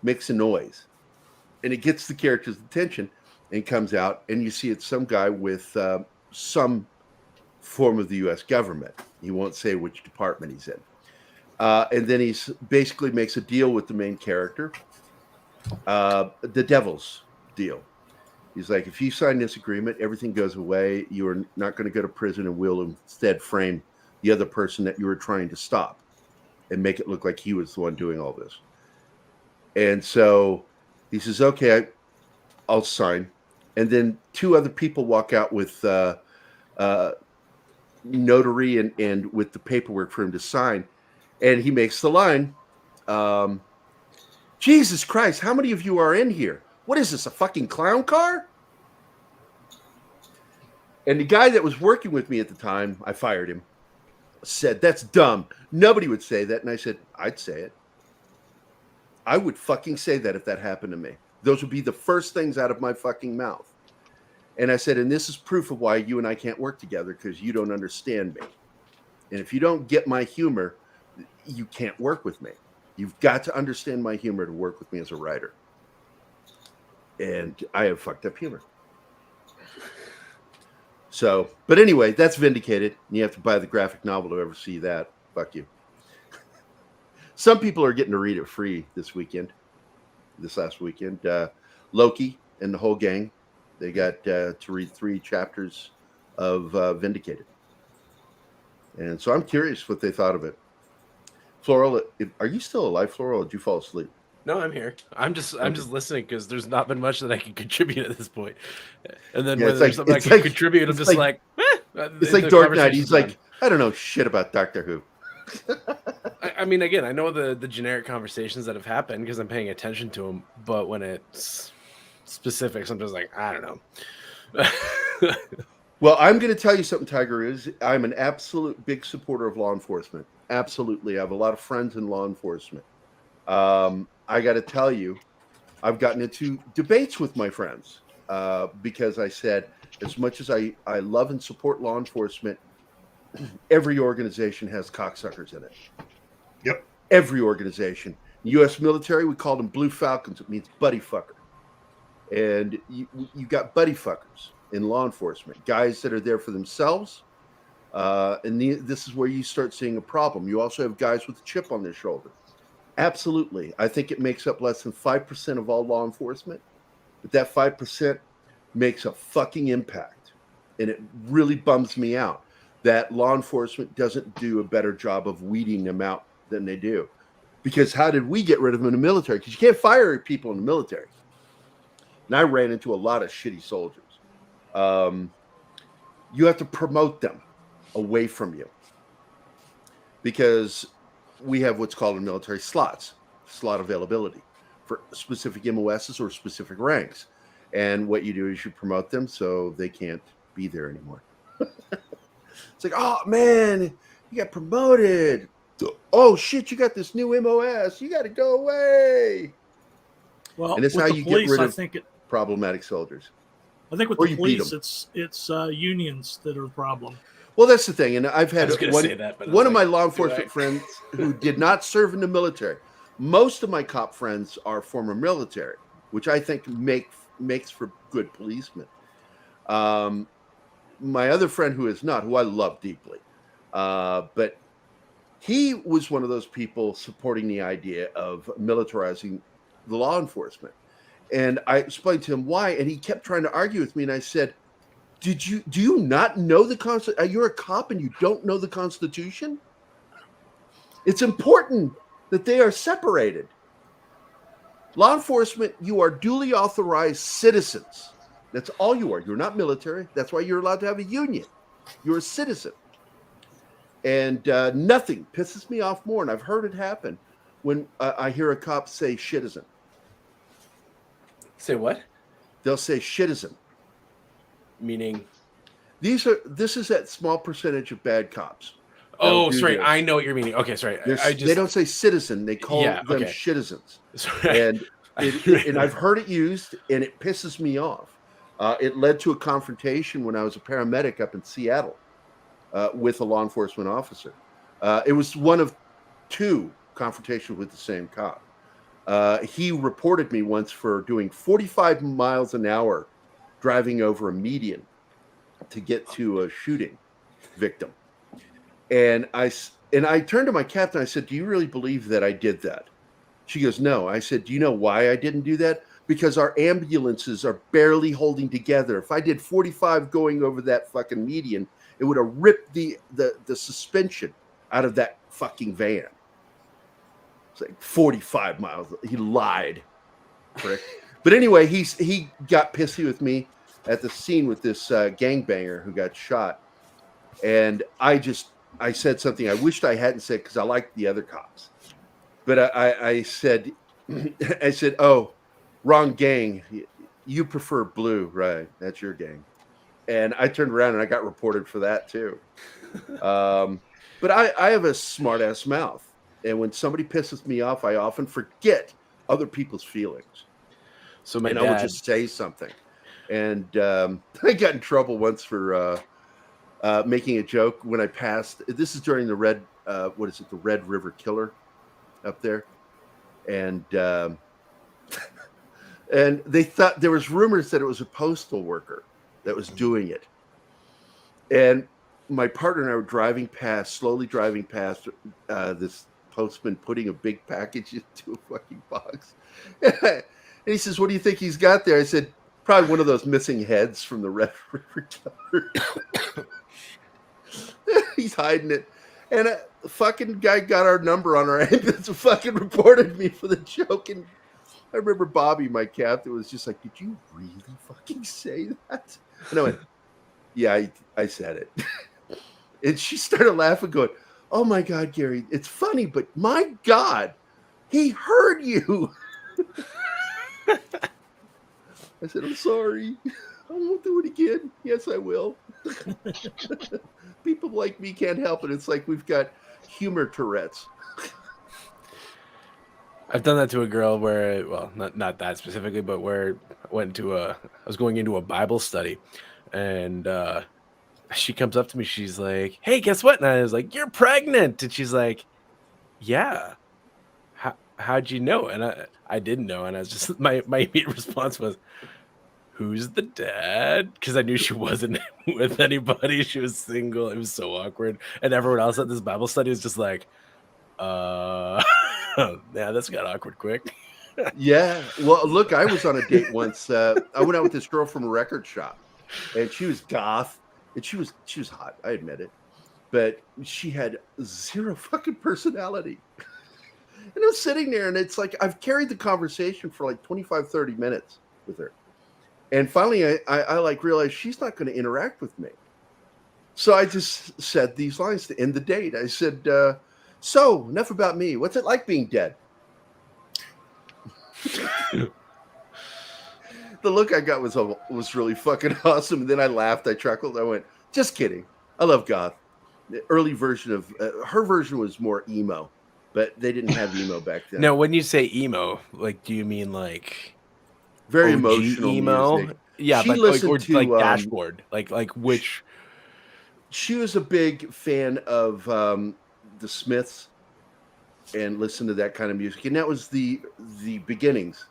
Speaker 1: makes a noise. And it gets the character's attention and comes out, and you see it's some guy with some form of the U.S. government. He won't say which department he's in. And then he's basically makes a deal with the main character, the devil's deal. He's like, if you sign this agreement, everything goes away. You are not going to go to prison, and we'll instead frame the other person that you were trying to stop and make it look like he was the one doing all this. And so he says, okay, I'll sign. And then two other people walk out with notary and with the paperwork for him to sign. And he makes the line, Jesus Christ, how many of you are in here? What is this, a fucking clown car? And the guy that was working with me at the time, I fired him, said, that's dumb. Nobody would say that. And I said, I'd say it. I would fucking say that if that happened to me. Those would be the first things out of my fucking mouth. And I said, and this is proof of why you and I can't work together, because you don't understand me. And if you don't get my humor, you can't work with me. You've got to understand my humor to work with me as a writer. And I have fucked up humor. So, but anyway, that's vindicated. You have to buy the graphic novel to ever see that. Fuck you. Some people are getting to read it free this last weekend. Loki and the whole gang, they got to read 3 chapters of Vindicated. And so I'm curious what they thought of it. Floral, are you still alive, Floral, or did you fall asleep?
Speaker 10: No, I'm here. I'm just listening because there's not been much that I can contribute at this point. And then when there's something I can contribute, I'm just like
Speaker 1: it's like Dark Knight. He's like, I don't know shit about Doctor Who.
Speaker 10: I mean, again, I know the generic conversations that have happened because I'm paying attention to them. But when it's specifics, I'm just like, I don't know.
Speaker 1: Well, I'm going to tell you something, Tiger. I'm an absolute big supporter of law enforcement. Absolutely. I have a lot of friends in law enforcement. I got to tell you, I've gotten into debates with my friends because I said, as much as I love and support law enforcement, every organization has cocksuckers in it.
Speaker 12: Yep.
Speaker 1: Every organization. U.S. military, we call them Blue Falcons. It means buddy fucker. And you got buddy fuckers in law enforcement, guys that are there for themselves. This is where you start seeing a problem. You also have guys with a chip on their shoulder. Absolutely. I think it makes up less than 5% of all law enforcement, but that 5% makes a fucking impact. And it really bums me out that law enforcement doesn't do a better job of weeding them out than they do. Because how did we get rid of them in the military? Because you can't fire people in the military. And I ran into a lot of shitty soldiers. You have to promote them away from you. Because we have what's called in military slot availability for specific MOSs or specific ranks. And what you do is you promote them so they can't be there anymore. It's like, oh, man, you got promoted. Oh, shit, you got this new MOS. You got to go away.
Speaker 3: Well,
Speaker 1: and it's
Speaker 3: with
Speaker 1: how
Speaker 3: the
Speaker 1: you
Speaker 3: police,
Speaker 1: get rid
Speaker 3: I
Speaker 1: of
Speaker 3: think
Speaker 1: problematic soldiers.
Speaker 3: I think with
Speaker 1: Or
Speaker 3: the
Speaker 1: you beat
Speaker 3: police, it's unions that are the problem.
Speaker 1: Well, that's the thing. And I've had one of my law
Speaker 10: do
Speaker 1: enforcement
Speaker 10: I?
Speaker 1: friends who did not serve in the military. Most of my cop friends are former military, which I think makes for good policemen. My other friend who is not, who I love deeply, but he was one of those people supporting the idea of militarizing the law enforcement. And I explained to him why, and he kept trying to argue with me. And I said, do you not know the Constitution? You're a cop and you don't know the Constitution? It's important that they are separated. Law enforcement, you are duly authorized citizens. That's all you are. You're not military. That's why you're allowed to have a union. You're a citizen. And nothing pisses me off more, and I've heard it happen, when I hear a cop say citizen.
Speaker 10: Say what?
Speaker 1: They'll say citizen.
Speaker 10: Meaning?
Speaker 1: This is that small percentage of bad cops.
Speaker 10: Oh, sorry. I know what you're meaning. Okay, sorry.
Speaker 1: They don't say citizen. They call them citizens.
Speaker 10: Sorry.
Speaker 1: And I've heard it used, and it pisses me off. It led to a confrontation when I was a paramedic up in Seattle with a law enforcement officer. It was one of two confrontations with the same cop. He reported me once for doing 45 miles an hour driving over a median to get to a shooting victim. And I turned to my captain. I said, "Do you really believe that I did that?" She goes, "No." I said, "Do you know why I didn't do that? Because our ambulances are barely holding together. If I did 45 going over that fucking median, it would have ripped the suspension out of that fucking van." It's like 45 miles. He lied, prick. But anyway, he got pissy with me at the scene with this gangbanger who got shot, and I said something I wished I hadn't said because I liked the other cops. But I said, I said, "Oh, wrong gang. You prefer blue, right? That's your gang." And I turned around and I got reported for that too. But I have a smart ass mouth, and when somebody pisses me off, I often forget other people's feelings.
Speaker 10: So my
Speaker 1: and I will
Speaker 10: dad,
Speaker 1: just say something. And I got in trouble once for making a joke when I passed. This is during the Red River Killer up there, and and they thought there was rumors that it was a postal worker that was doing it. And my partner and I were slowly driving past this postman putting a big package into a fucking box. And he says, "What do you think he's got there?" I said, "Probably one of those missing heads from the Red River Killer." He's hiding it. And the fucking guy got our number on our ambulance and fucking reported me for the joke. And I remember Bobby, my captain, was just like, "Did you really fucking say that?" And I went, "Yeah, I said it." And she started laughing, going, "Oh my God, Gerry, it's funny, but my God, he heard you." I said, "I'm sorry. I won't do it again." "Yes, I will." People like me can't help it. It's like we've got humor Tourette's.
Speaker 10: I've done that to a girl where, well, not that specifically, but where I was going into a Bible study, and she comes up to me. She's like, "Hey, guess what?" And I was like, "You're pregnant." And she's like, "Yeah. How'd you know?" And I didn't know. And I was just, my immediate response was, "Who's the dad?" Because I knew she wasn't with anybody. She was single. It was so awkward. And everyone else at this Bible study was just like, yeah, this got awkward quick.
Speaker 1: Yeah. Well, look, I was on a date once. I went out with this girl from a record shop, and she was goth, and she was hot. I admit it, but she had zero fucking personality. And I'm sitting there, and it's like I've carried the conversation for like 25, 30 minutes with her. And finally, I like realized she's not going to interact with me. So I just said these lines to end the date. I said, "So enough about me. What's it like being dead?" The look I got was really fucking awesome. And then I laughed. I chuckled. I went, "Just kidding. I love goth." The early version of her version was more emo, but they didn't have emo back then.
Speaker 10: Now, when you say emo, like, do you mean like
Speaker 1: very
Speaker 10: OG
Speaker 1: emotional
Speaker 10: emo?
Speaker 1: music?
Speaker 10: Yeah,
Speaker 1: She
Speaker 10: but
Speaker 1: listened to
Speaker 10: like Dashboard, like which?
Speaker 1: She was a big fan of the Smiths and listened to that kind of music, and that was the beginnings.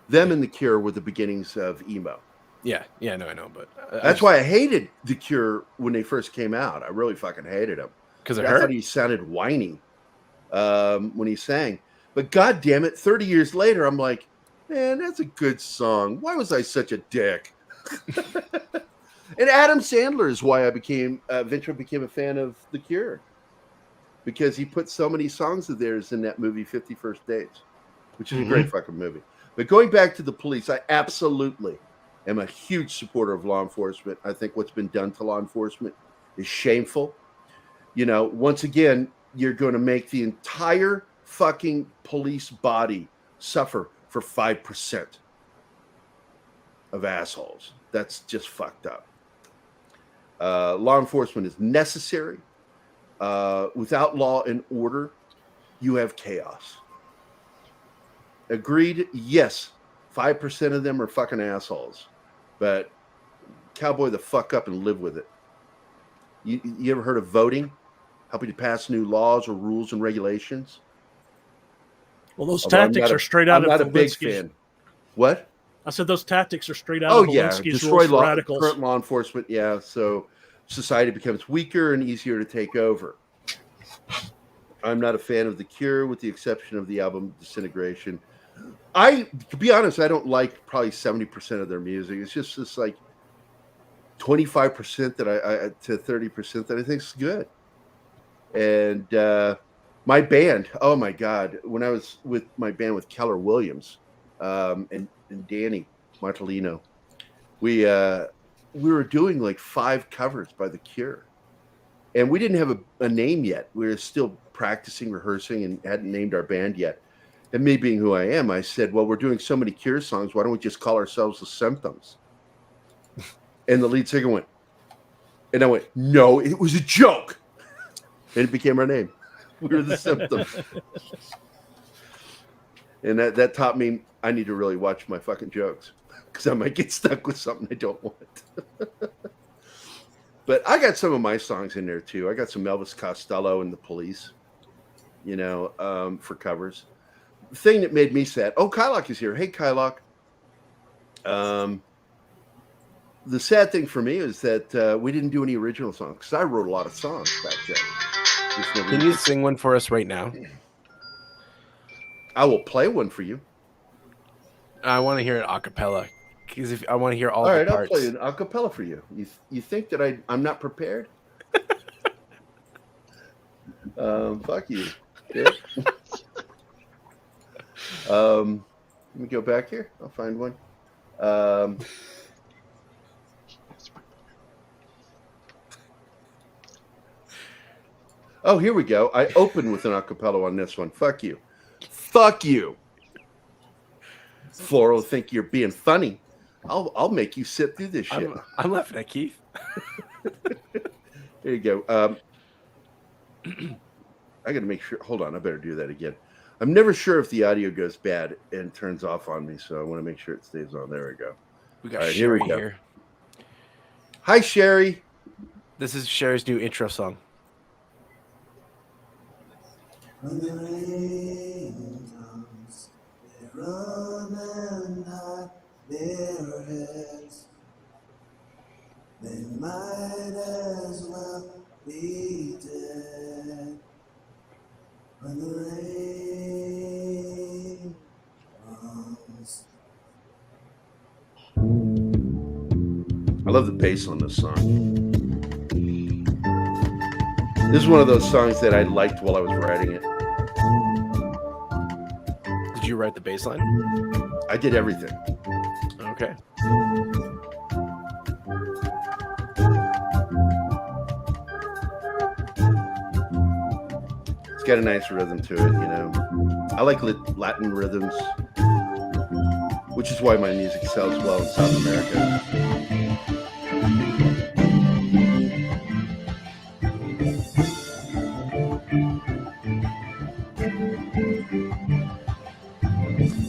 Speaker 1: Them and the Cure were the beginnings of emo.
Speaker 10: Yeah, no, I know, but
Speaker 1: that's why I hated the Cure when they first came out. I really fucking hated them
Speaker 10: because
Speaker 1: I thought he sounded whiny when he sang. But God damn it, 30 years later, I'm like, man, that's a good song. Why was I such a dick? And Adam Sandler is why I eventually became a fan of The Cure, because he put so many songs of theirs in that movie 50 First Dates, which is a great fucking movie. But going back to the police, I absolutely am a huge supporter of law enforcement. I think what's been done to law enforcement is shameful. You know, once again, you're going to make the entire fucking police body suffer for 5% of assholes. That's just fucked up. Law enforcement is necessary. Without law and order, you have chaos. Agreed? Yes, 5% of them are fucking assholes. But cowboy the fuck up and live with it. You ever heard of voting? Helping to pass new laws or rules and regulations?
Speaker 3: Well, those
Speaker 1: Although
Speaker 3: tactics are straight out
Speaker 1: I'm not
Speaker 3: of
Speaker 1: a big
Speaker 3: Lewinsky's.
Speaker 1: fan. What?
Speaker 3: I said those tactics are straight out
Speaker 1: Oh
Speaker 3: of
Speaker 1: yeah,
Speaker 3: Lewinsky's
Speaker 1: destroy
Speaker 3: rules for
Speaker 1: law,
Speaker 3: radicals.
Speaker 1: current law enforcement. Yeah, so society becomes weaker and easier to take over. I'm not a fan of The Cure, with the exception of the album Disintegration. To be honest, I don't like probably 70% of their music. It's just this like 25% that I to 30% that I think is good. And my band, oh my God, when I was with my band with Keller Williams and Danny Martellino, we were doing like 5 covers by The Cure. And we didn't have a name yet. We were still practicing, rehearsing, and hadn't named our band yet. And me being who I am, I said, well, we're doing so many Cure songs. Why don't we just call ourselves The Symptoms? And the lead singer went, and I went, no, it was a joke. And it became our name. We were The Symptoms. And that taught me I need to really watch my fucking jokes, because I might get stuck with something I don't want. But I got some of my songs in there too. I got some Elvis Costello and the Police, for covers. The thing that made me sad. Oh, Kylock is here. Hey, Kylock. The sad thing for me is that we didn't do any original songs, because I wrote a lot of songs back then.
Speaker 10: Can you sing one for us right now?
Speaker 1: I will play one for you.
Speaker 10: I want to hear it a cappella, because if I want to hear all
Speaker 1: All
Speaker 10: the
Speaker 1: right,
Speaker 10: parts.
Speaker 1: I'll play an a cappella for you. You think that I'm not prepared? Fuck you. Yeah. Let me go back here. I'll find one. Oh, here we go. I open with an acapella on this one. Fuck you. Fuck you. Floral, think you're being funny. I'll make you sit through this shit.
Speaker 10: I'm laughing at Keith.
Speaker 1: There you go. I got to make sure. Hold on. I better do that again. I'm never sure if the audio goes bad and turns off on me, so I want to make sure it stays on. There we go.
Speaker 10: We got
Speaker 1: All right,
Speaker 10: Sherry
Speaker 1: we go.
Speaker 10: here.
Speaker 1: Hi, Sherry.
Speaker 10: This is Sherry's new intro song.
Speaker 6: When the rain comes, they run and hide their heads. They might as well be dead. When the rain comes.
Speaker 1: I love the bass on this song. This is one of those songs that I liked while I was writing it.
Speaker 10: Did you write the bass line?
Speaker 1: I did everything.
Speaker 10: Okay.
Speaker 1: It's got a nice rhythm to it, I like Latin rhythms, which is why my music sells well in South America.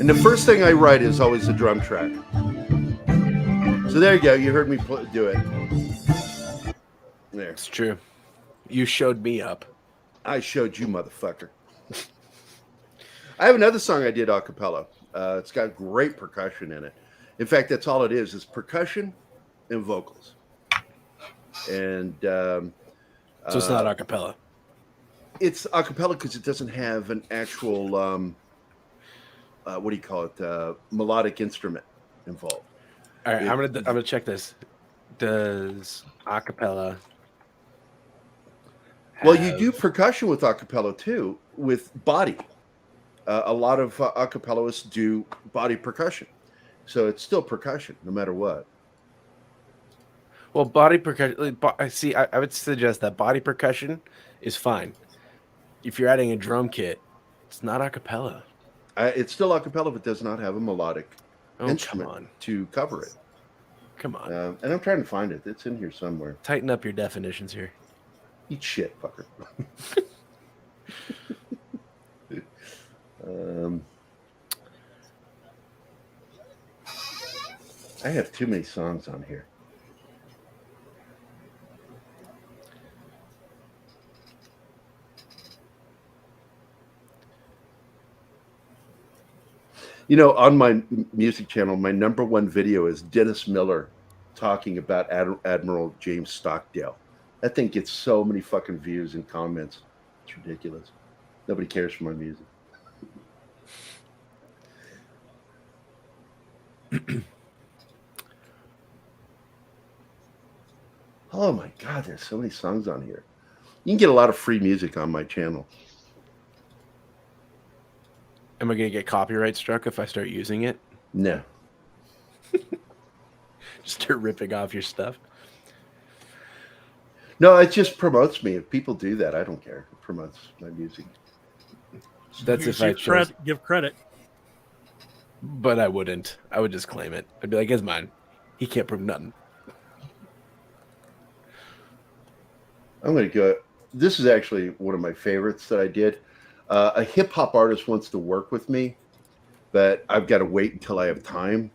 Speaker 1: And the first thing I write is always a drum track. So there you go. You heard me do it. There.
Speaker 10: It's true. You showed me up.
Speaker 1: I showed you, motherfucker. I have another song I did a cappella. It's got great percussion in it. In fact, that's all it is percussion and vocals. And
Speaker 10: so it's not a cappella.
Speaker 1: It's a cappella because it doesn't have an actual what do you call it? Melodic instrument involved.
Speaker 10: All right, I'm gonna check this. Does a cappella?
Speaker 1: Well, you do percussion with a cappella too, with body. A lot of a cappellists do body percussion, so it's still percussion no matter what.
Speaker 10: Well, body percussion. See, I would suggest that body percussion is fine. If you're adding a drum kit, it's not a cappella.
Speaker 1: It's still a cappella, but does not have a melodic instrument
Speaker 10: come on.
Speaker 1: to cover it.
Speaker 10: Come on.
Speaker 1: And I'm trying to find it. It's in here somewhere.
Speaker 10: Tighten up your definitions here.
Speaker 1: Eat shit, fucker. I have too many songs on here. You know, on my music channel, my number one video is Dennis Miller talking about Admiral James Stockdale. That thing gets so many fucking views and comments. It's ridiculous. Nobody cares for my music. Oh my God, there's so many songs on here. You can get a lot of free music on my channel.
Speaker 10: Am I going to get copyright struck if I start using it?
Speaker 1: No.
Speaker 10: Just start ripping off your stuff.
Speaker 1: No, it just promotes me. If people do that, I don't care. It promotes my music.
Speaker 10: That's if I chose.
Speaker 3: Give credit.
Speaker 10: But I wouldn't. I would just claim it. I'd be like, it's mine. He can't prove nothing.
Speaker 1: I'm going to go. This is actually one of my favorites that I did. A hip hop artist wants to work with me, but I've got to wait until I have time.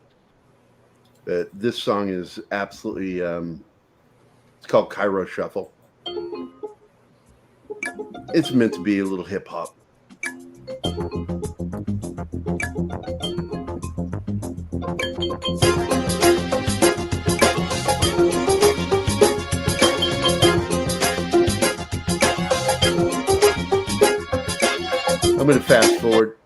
Speaker 1: But this song is absolutely, it's called Cairo Shuffle. It's meant to be a little hip hop. I'm going to fast forward.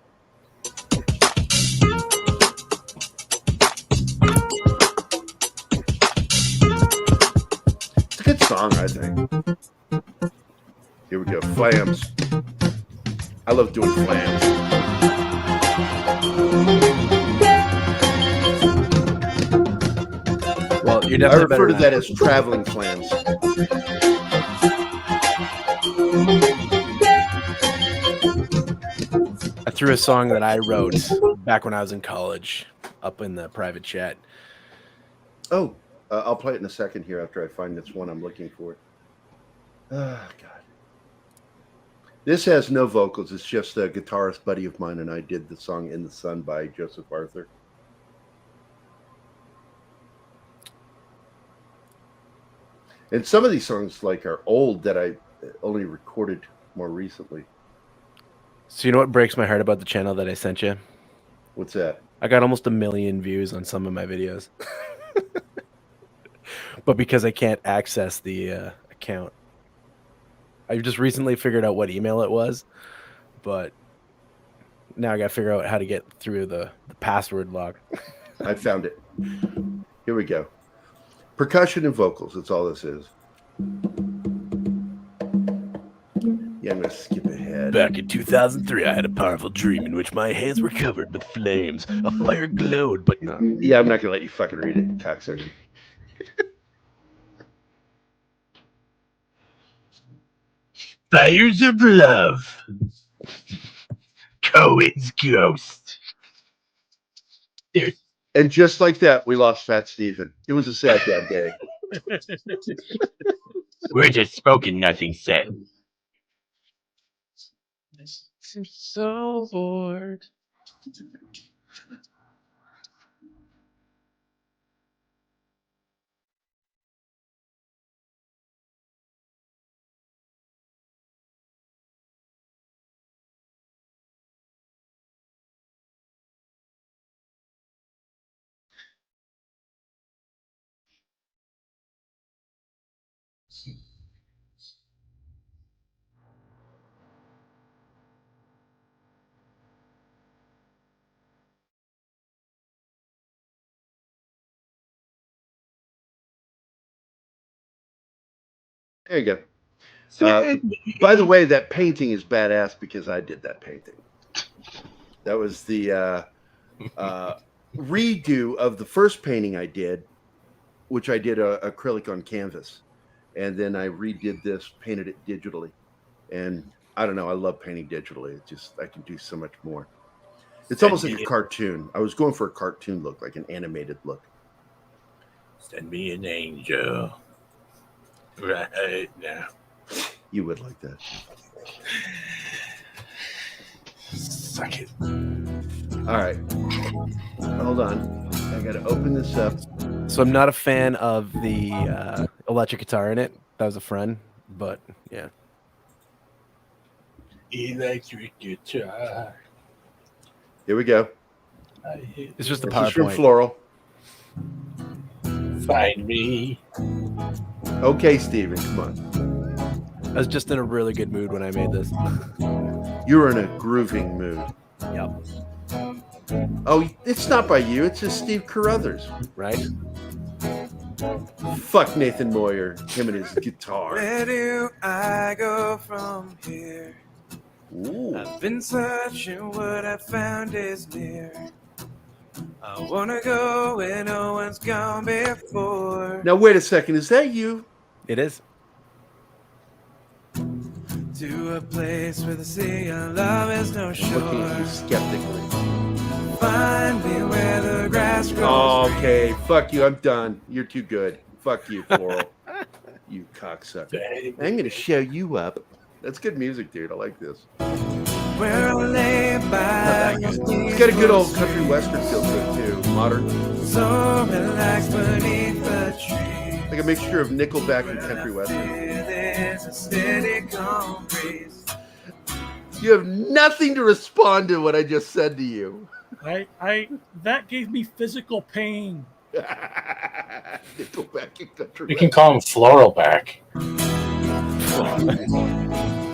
Speaker 1: It's a good song, I think. Here we go. Flams. I love doing flams.
Speaker 10: Well, you're definitely
Speaker 1: I refer
Speaker 10: better
Speaker 1: to
Speaker 10: than
Speaker 1: that as traveling flams.
Speaker 10: I threw a song that I wrote back when I was in college up in the private chat.
Speaker 1: Oh, I'll play it in a second here after I find this one I'm looking for. Oh, God. This has no vocals. It's just a guitarist buddy of mine, and I did the song In the Sun by Joseph Arthur. And some of these songs like are old that I only recorded more recently.
Speaker 10: So you know what breaks my heart about the channel that I sent you?
Speaker 1: What's that?
Speaker 10: I got almost 1 million views on some of my videos. But because I can't access the account. I just recently figured out what email it was, but now I got to figure out how to get through the password log.
Speaker 1: I found it. Here we go. Percussion and vocals. That's all this is. Yeah, I'm going to skip ahead.
Speaker 15: Back in 2003, I had a powerful dream in which my hands were covered with flames. A fire glowed, but
Speaker 1: no. Yeah, I'm not going to let you fucking read it, cocksucker.
Speaker 15: fires of love. Cohen's ghost. There's
Speaker 1: And just like that, we lost Fat Stephen. It was a sad day.
Speaker 15: We're just spoken, nothing said. I'm so bored.
Speaker 1: There you go. By the way, that painting is badass because I did that painting. That was the redo of the first painting I did, which I did acrylic on canvas. And then I redid this, painted it digitally. And I don't know, I love painting digitally. It just, I can do so much more. It's almost like a cartoon. I was going for a cartoon look, like an animated look.
Speaker 15: Send me an angel. Right now.
Speaker 1: You would like that.
Speaker 15: Suck it.
Speaker 1: All right. Hold on. I got to open this up.
Speaker 10: So I'm not a fan of the electric guitar in it. That was a friend, but yeah.
Speaker 15: Electric guitar.
Speaker 1: Here we go.
Speaker 10: It's just the
Speaker 1: This is from
Speaker 10: PowerPoint.
Speaker 1: Floral.
Speaker 8: Find me.
Speaker 1: Okay, Steven, come on.
Speaker 10: I was just in a really good mood when I made this.
Speaker 1: You were in a grooving mood.
Speaker 10: Yep.
Speaker 1: Oh, it's not by you. It's just Steve Carruthers.
Speaker 10: Right?
Speaker 1: Fuck Nathan Moyer. Him and his guitar.
Speaker 16: Where do I go from here?
Speaker 1: Ooh.
Speaker 16: I've been searching, what I found is near. I wanna go where no one's gone before.
Speaker 1: Now, wait a second. Is that you?
Speaker 10: It is.
Speaker 16: To a place where the sea of love is no
Speaker 1: I'm looking at you
Speaker 16: shore.
Speaker 1: skeptically.
Speaker 16: Find me where the grass grows.
Speaker 1: Okay, fuck you. I'm done. You're too good. Fuck you, Floral. You cocksucker. I'm going to show you up. That's good music, dude. I like this.
Speaker 16: Where I lay by
Speaker 1: It's got a good old country western feel to it, too. Modern.
Speaker 16: so relaxed beneath the tree.
Speaker 1: Like a mixture of Nickelback and country western.
Speaker 16: There's a steady calm breeze.
Speaker 1: You have nothing to respond to what I just said to you.
Speaker 3: That gave me physical pain.
Speaker 1: Nickelback and country
Speaker 8: You can call him Floralback.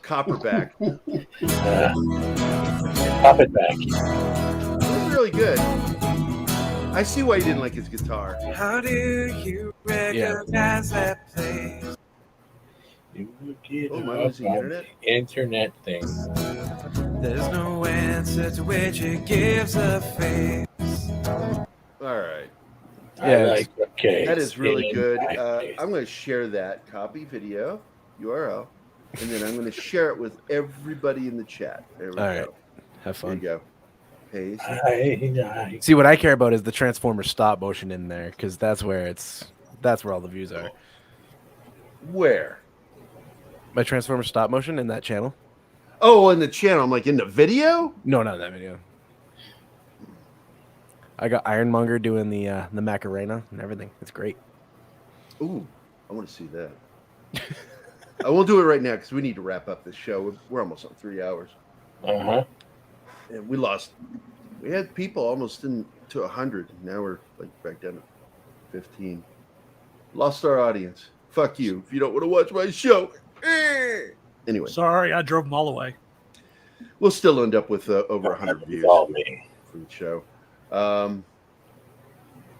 Speaker 1: Copperback.
Speaker 8: Puppet back.
Speaker 1: That's really good. I see why you didn't like his guitar.
Speaker 16: How do you recognize that place?
Speaker 1: Oh, my losing internet?
Speaker 8: Internet thing.
Speaker 16: There's no answer to which it gives a face.
Speaker 1: All right.
Speaker 8: Okay.
Speaker 1: That is really
Speaker 8: in
Speaker 1: good.
Speaker 8: my face.
Speaker 1: I'm going to share that copy video URL, and then I'm going to share it with everybody in the chat. There we
Speaker 10: All
Speaker 1: go.
Speaker 10: right. Have fun.
Speaker 1: There you go. Paste.
Speaker 10: See, what I care about is the Transformer stop motion in there, because that's where all the views are.
Speaker 1: Where?
Speaker 10: My Transformer stop motion in that channel?
Speaker 1: Oh, in the channel. I'm like, in the video?
Speaker 10: No, not in that video. I got Ironmonger doing the Macarena and everything. It's great.
Speaker 1: Ooh, I want to see that. I won't do it right now because we need to wrap up this show. We're almost on 3 hours.
Speaker 8: Uh-huh.
Speaker 1: And we had people almost to 100. Now we're like back down to 15. Lost our audience. Fuck you if you don't want to watch my show. Anyway,
Speaker 3: Sorry, I drove them all away.
Speaker 1: we'll still end up with over 100 views
Speaker 8: All me.
Speaker 1: for the show.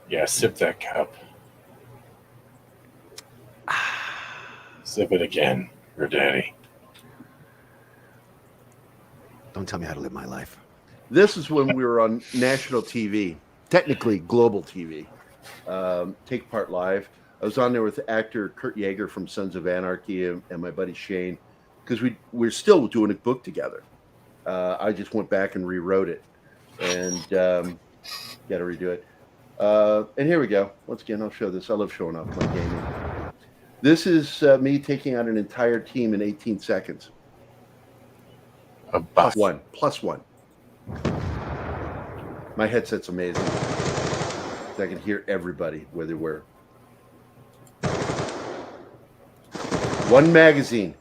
Speaker 8: Yeah, sip that cup. Sip it again for daddy.
Speaker 13: Don't tell me how to live my life.
Speaker 1: This is when we were on national TV, technically global TV. Take Part Live. I was on there with actor Kurt Yeager from Sons of Anarchy and my buddy Shane, because we're still doing a book together. I just went back and rewrote it, and got to redo it. And here we go. Once again, I'll show this. I love showing off my gaming. This is me taking out an entire team in 18 seconds. Plus one. My headset's amazing. I can hear everybody where they were. One magazine.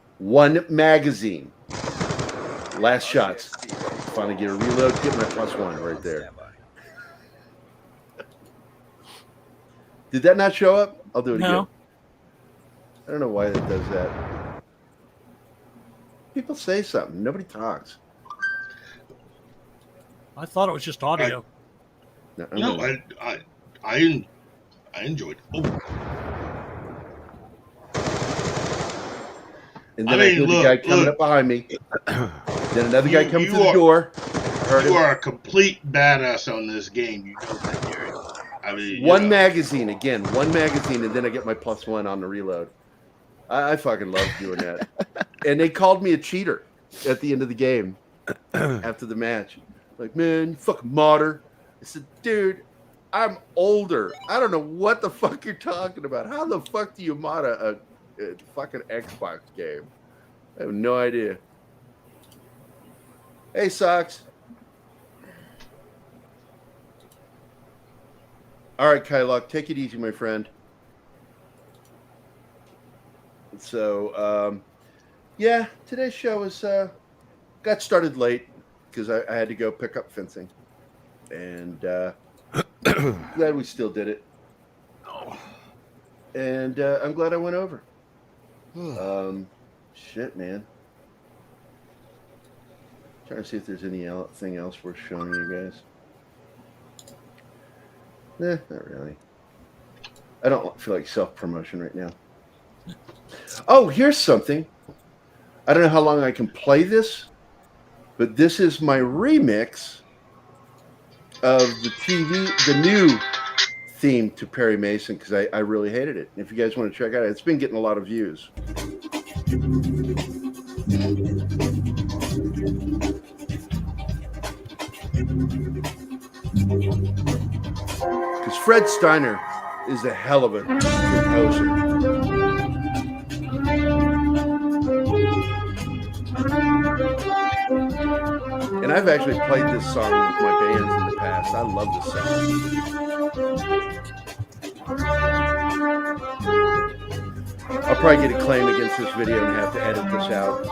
Speaker 1: Last shots. Finally get a reload. Get my +1 right there. Did that not show up? I'll do it again. I don't know why it does that. People say something. Nobody talks.
Speaker 3: I thought it was just audio.
Speaker 12: I enjoyed it. Oh.
Speaker 1: And then I hear the guy coming up behind me. Then another guy comes to the door.
Speaker 12: You are a complete badass on this game. You know that, Gerry. I mean,
Speaker 1: One magazine, and then I get my +1 on the reload. I fucking love doing that. And they called me a cheater at the end of the game after the match. Like, man, you fucking modder. I said, dude, I'm older. I don't know what the fuck you're talking about. How the fuck do you mod a fucking Xbox game? I have no idea. Hey, Socks. All right, Kylock, take it easy, my friend. So, yeah, today's show is got started late because I had to go pick up fencing. and glad we still did it. And I'm glad I went over. Shit, man. Trying to see if there's anything else worth showing you guys. Not really. I don't feel like self-promotion right now. Oh, here's something. I don't know how long I can play this, but this is my remix of the new theme to Perry Mason, because I really hated it. If you guys want to check it out, it's been getting a lot of views. Because Fred Steiner is a hell of a composer. And I've actually played this song with my bands in the past. I love this song. I'll probably get a claim against this video and have to edit this out.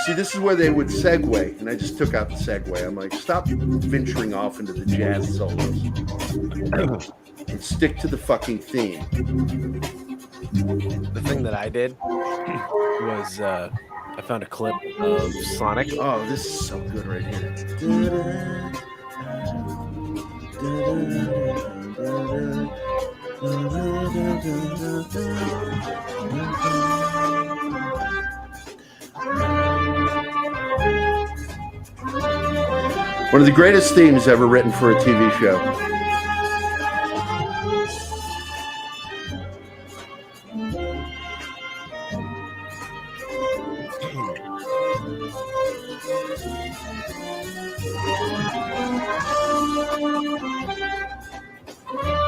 Speaker 1: See, this is where they would segue, and I just took out the segue. I'm like, stop venturing off into the jazz solos and stick to the fucking theme.
Speaker 10: The thing that I did was I found a clip of Sonic.
Speaker 1: Oh, this is so good right here. One of the greatest themes ever written for a TV show.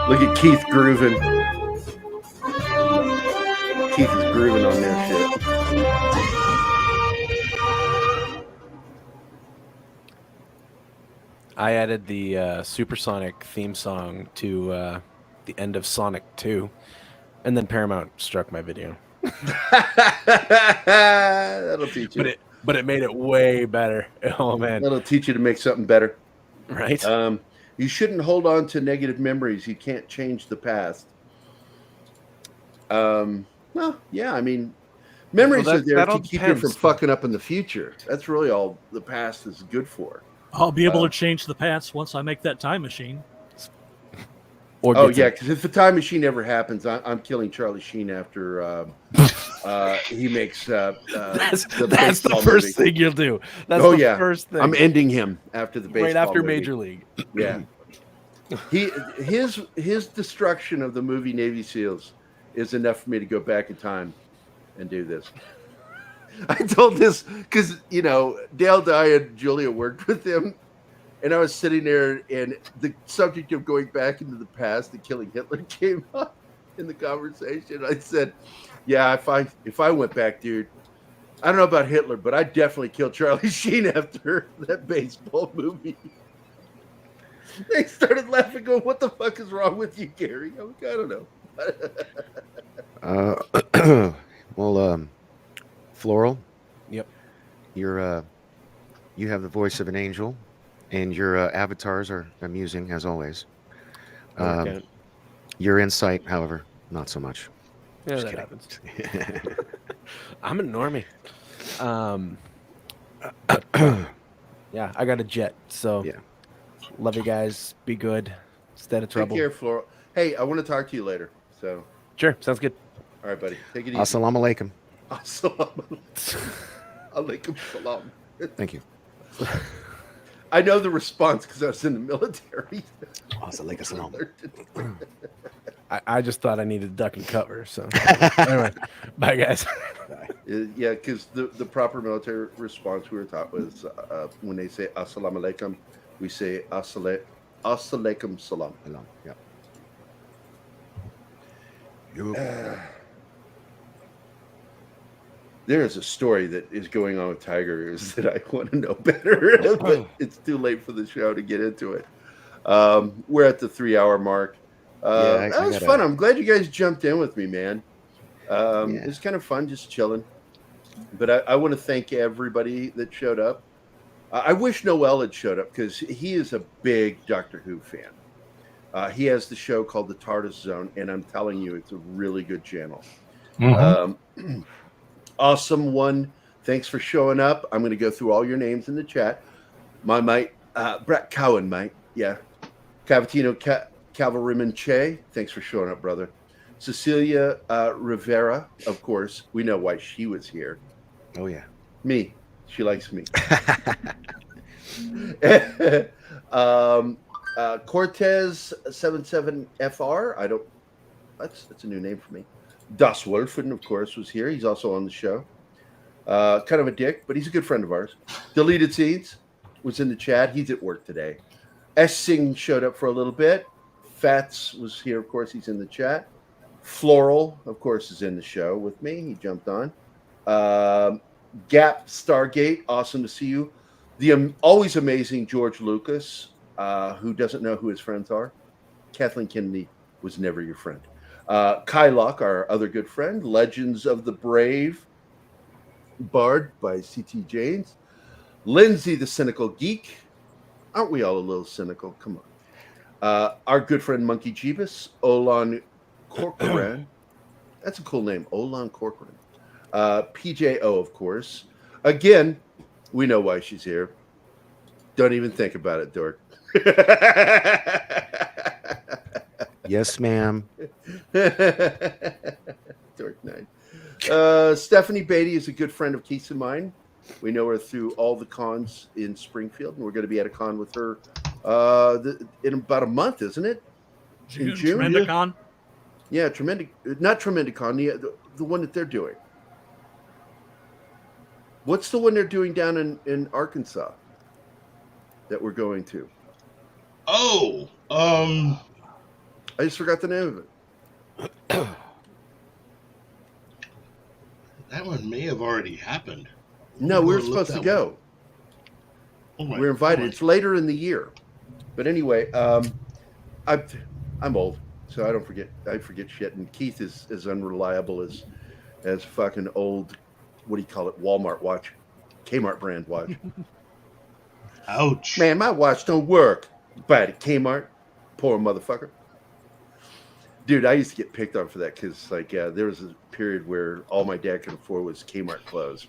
Speaker 1: Look at Keith grooving. Keith is grooving on that shit.
Speaker 10: I added the Supersonic theme song to the end of Sonic 2, and then Paramount struck my video.
Speaker 1: That'll teach you.
Speaker 10: But it made it way better. Oh man,
Speaker 1: that'll teach you to make something better.
Speaker 10: Right.
Speaker 1: You shouldn't hold on to negative memories. You can't change the past. Well, yeah, I mean, memories are there to keep you from fucking up in the future. That's really all the past is good for.
Speaker 3: I'll be able to change the past once I make that time machine.
Speaker 1: Yeah, because if the time machine ever happens, I'm killing Charlie Sheen after he makes
Speaker 10: that's the first thing you'll do. That's the first thing.
Speaker 1: I'm ending him after the baseball
Speaker 10: right after
Speaker 1: movie.
Speaker 10: Major League.
Speaker 1: Yeah, his destruction of the movie Navy SEALs is enough for me to go back in time and do this. I told this because Dale Dye and Julia worked with him. And I was sitting there, and the subject of going back into the past and killing Hitler came up in the conversation. I said, "Yeah, if I went back, dude, I don't know about Hitler, but I'd definitely kill Charlie Sheen after that baseball movie." They started laughing, going, "What the fuck is wrong with you, Gary?" I'm like, I don't know.
Speaker 13: Well, Floral.
Speaker 10: Yep.
Speaker 13: You have the voice of an angel. And your avatars are amusing, as always. Your insight, however, not so much.
Speaker 10: Yeah, that happens. I'm a normie. Yeah, I got a jet, so
Speaker 13: yeah.
Speaker 10: Love you guys. Be good. Stay out of trouble.
Speaker 1: Take care, Floral. Hey, I want to talk to you later. So
Speaker 10: sure, sounds good.
Speaker 1: All right, buddy. Take it easy.
Speaker 13: Assalamu alaikum.
Speaker 1: Assalamu alaikum salam.
Speaker 13: Thank you.
Speaker 1: I know the response because I was in the military.
Speaker 10: I just thought I needed duck and cover. So anyway, bye guys.
Speaker 1: Yeah, because the proper military response we were taught was when they say assalamu alaikum, we say assalamu salam.
Speaker 13: Yeah.
Speaker 1: There is a story that is going on with Tiger Ears that I want to know better, but it's too late for the show to get into it. We're at the 3-hour mark. That was fun. I'm glad you guys jumped in with me, man. It was kind of fun just chilling. But I want to thank everybody that showed up. I wish Noel had showed up because he is a big Doctor Who fan. He has the show called The TARDIS Zone, and I'm telling you, it's a really good channel. Awesome one. Thanks for showing up. I'm going to go through all your names in the chat. My mate, Brett Cowan, mate. Yeah. Cavatino Cavalryman Che. Thanks for showing up, brother. Cecilia Rivera, of course. We know why she was here.
Speaker 13: Oh, yeah.
Speaker 1: Me. She likes me. Cortez 77FR. That's a new name for me. Das Wolfen, of course, was here. He's also on the show. Kind of a dick, but he's a good friend of ours. Deleted Seeds was in the chat. He's at work today. Essing showed up for a little bit. Fats was here, of course. He's in the chat. Floral, of course, is in the show with me. He jumped on. Gap Stargate, awesome to see you. The always amazing George Lucas, who doesn't know who his friends are. Kathleen Kennedy was never your friend. Kylock, our other good friend. Legends of the Brave, Bard by C.T. James. Lindsay, the Cynical Geek. Aren't we all a little cynical? Come on. Our good friend Monkey Jeebus. Olan Corcoran. That's a cool name. Olan Corcoran. PJO, of course. Again, we know why she's here. Don't even think about it, Dork.
Speaker 13: Yes, ma'am.
Speaker 1: Dork 9. Stephanie Beatty is a good friend of Keith's and mine. We know her through all the cons in Springfield, and we're going to be at a con with her in about a month, isn't it? In June?
Speaker 3: Tremendicon?
Speaker 1: Yeah, not Tremendicon, the one that they're doing. What's the one they're doing down in Arkansas that we're going to?
Speaker 12: Oh,
Speaker 1: I just forgot the name of it.
Speaker 12: That one may have already happened.
Speaker 1: No, we were supposed to go. We're invited. It's later in the year. But anyway, I'm old, so I don't forget. I forget shit. And Keith is as unreliable as fucking old. What do you call it? Walmart watch, Kmart brand watch.
Speaker 12: Ouch,
Speaker 1: man, my watch don't work. Buy it at Kmart. Poor motherfucker. Dude, I used to get picked on for that because, there was a period where all my dad could afford was Kmart clothes.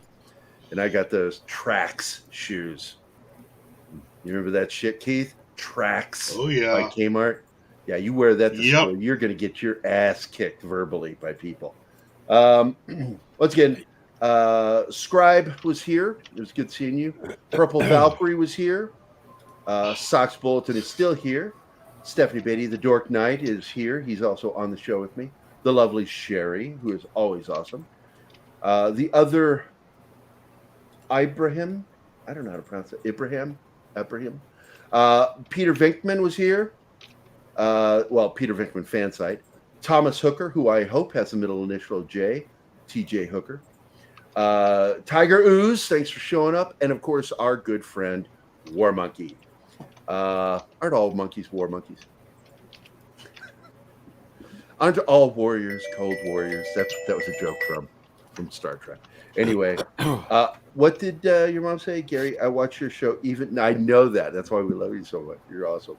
Speaker 1: And I got those Trax shoes. You remember that shit, Keith? Trax.
Speaker 12: Oh, yeah.
Speaker 1: By Kmart. Yeah, you wear that to school, you're going to get your ass kicked verbally by people. Once again, Scribe was here. It was good seeing you. Purple Valkyrie was here. Sox Bulletin is still here. Stephanie Beatty, the Dork Knight, is here. He's also on the show with me. The lovely Sherry, who is always awesome. The other Ibrahim, I don't know how to pronounce it. Ibrahim. Peter Vinkman was here. Peter Vinkman fan site. Thomas Hooker, who I hope has a middle initial of J. TJ Hooker. Tiger Ooze, thanks for showing up. And of course, our good friend, War Monkey. Aren't all monkeys war monkeys? Aren't all warriors cold warriors? That was a joke from Star Trek. Anyway, what did your mom say, Gary? I watch your show. I know that. That's why we love you so much. You're awesome.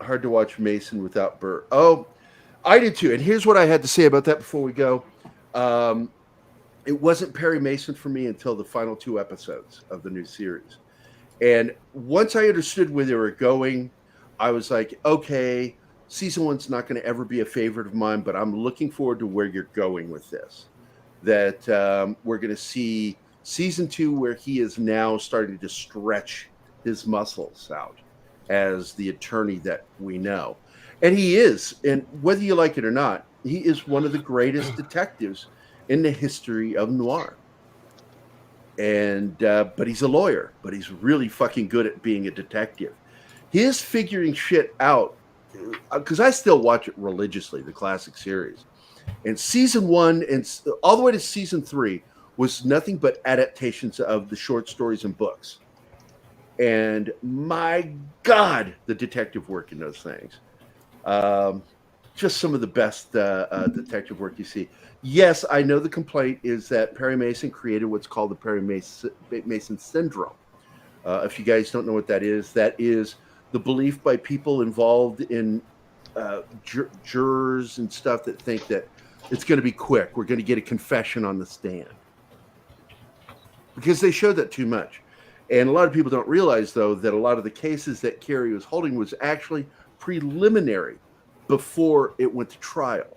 Speaker 1: Hard to watch Mason without Burr. Oh, I did too. And here's what I had to say about that before we go. It wasn't Perry Mason for me until the final 2 episodes of the new series. And once I understood where they were going, I was like, okay, season 1's not going to ever be a favorite of mine, but I'm looking forward to where you're going with this. That we're going to see season 2 where he is now starting to stretch his muscles out as the attorney that we know. And he is, and whether you like it or not, he is one of the greatest detectives in the history of noir. And but he's a lawyer, but he's really fucking good at being a detective. His figuring shit out, because I still watch it religiously, the classic series. And season 1 and all the way to season 3 was nothing but adaptations of the short stories and books. And my God, the detective work in those things. just some of the best detective work you see. Yes, I know the complaint is that Perry Mason created what's called the Perry Mason syndrome. If you guys don't know what that is the belief by people involved in jurors and stuff that think that it's going to be quick. We're going to get a confession on the stand. Because they showed that too much. And a lot of people don't realize, though, that a lot of the cases that Gerry was holding was actually preliminary before it went to trial.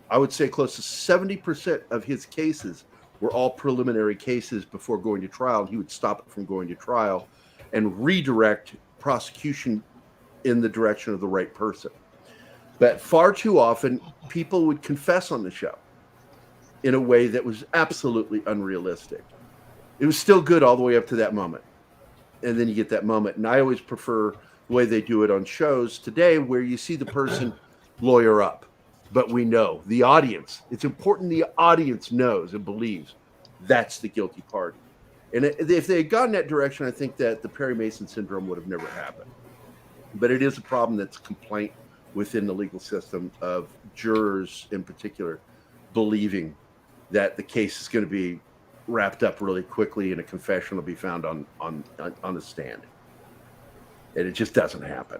Speaker 1: I would say close to 70% of his cases were all preliminary cases before going to trial. He would stop it from going to trial and redirect prosecution in the direction of the right person. But far too often, people would confess on the show in a way that was absolutely unrealistic. It was still good all the way up to that moment. And then you get that moment. And I always prefer the way they do it on shows today where you see the person lawyer up. But we know, the audience, it's important the audience knows and believes that's the guilty party. And if they had gone that direction, I think that the Perry Mason syndrome would have never happened. But it is a problem that's a complaint within the legal system of jurors in particular believing that the case is going to be wrapped up really quickly and a confession will be found on the stand. And it just doesn't happen.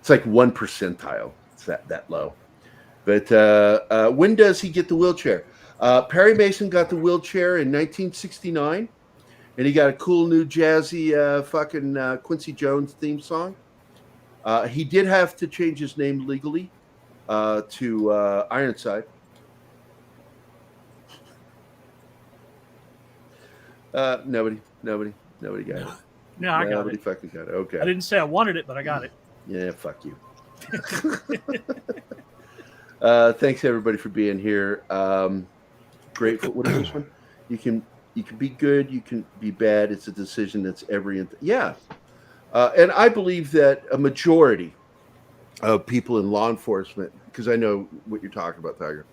Speaker 1: It's like 1 percentile. It's that low. But when does he get the wheelchair? Perry Mason got the wheelchair in 1969, and he got a cool new jazzy fucking Quincy Jones theme song. He did have to change his name legally to Ironside. Nobody got it.
Speaker 3: No, I got
Speaker 1: Nobody
Speaker 3: it.
Speaker 1: fucking got it. Okay.
Speaker 3: I didn't say I wanted it, but I got it.
Speaker 1: Yeah, fuck you. Thanks everybody for being here. Grateful. What is this one? You can be good. You can be bad. It's a decision that's yeah. And I believe that a majority of people in law enforcement, because I know what you're talking about, Tiger.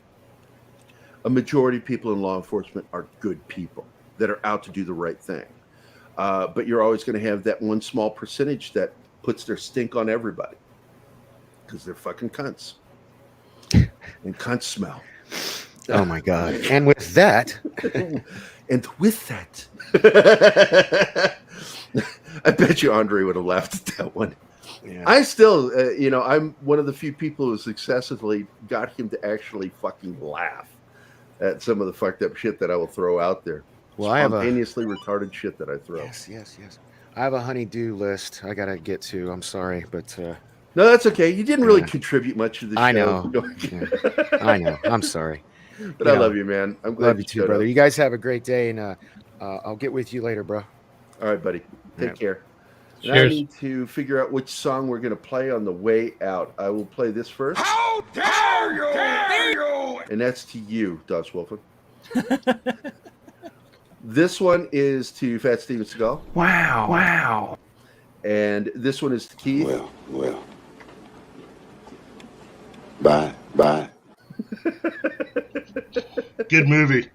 Speaker 1: A majority of people in law enforcement are good people that are out to do the right thing. But you're always going to have that one small percentage that puts their stink on everybody because they're fucking cunts. And cunts smell.
Speaker 13: Oh my God. And with that.
Speaker 1: I bet you Andre would have laughed at that one.
Speaker 13: Yeah.
Speaker 1: I still, I'm one of the few people who successfully got him to actually fucking laugh at some of the fucked up shit that I will throw out there.
Speaker 13: Well, I have
Speaker 1: spontaneously retarded shit that I throw.
Speaker 13: Yes. I have a honey-do list I got to get to. I'm sorry, but...
Speaker 1: no, that's okay. You didn't really contribute much to the show.
Speaker 13: I know. I know. I'm sorry.
Speaker 1: But I love you, man. I'm glad
Speaker 13: love you too, brother. You guys have a great day, and I'll get with you later, bro.
Speaker 1: All right, buddy. Take care.
Speaker 9: Cheers.
Speaker 1: I need to figure out which song we're going to play on the way out. I will play this first.
Speaker 11: How dare you! Dare you!
Speaker 1: And that's to you, Das Wolfen. This one is to Fat Steven Seagal.
Speaker 11: Wow.
Speaker 1: And this one is to Keith.
Speaker 6: Well. Bye.
Speaker 12: Good movie.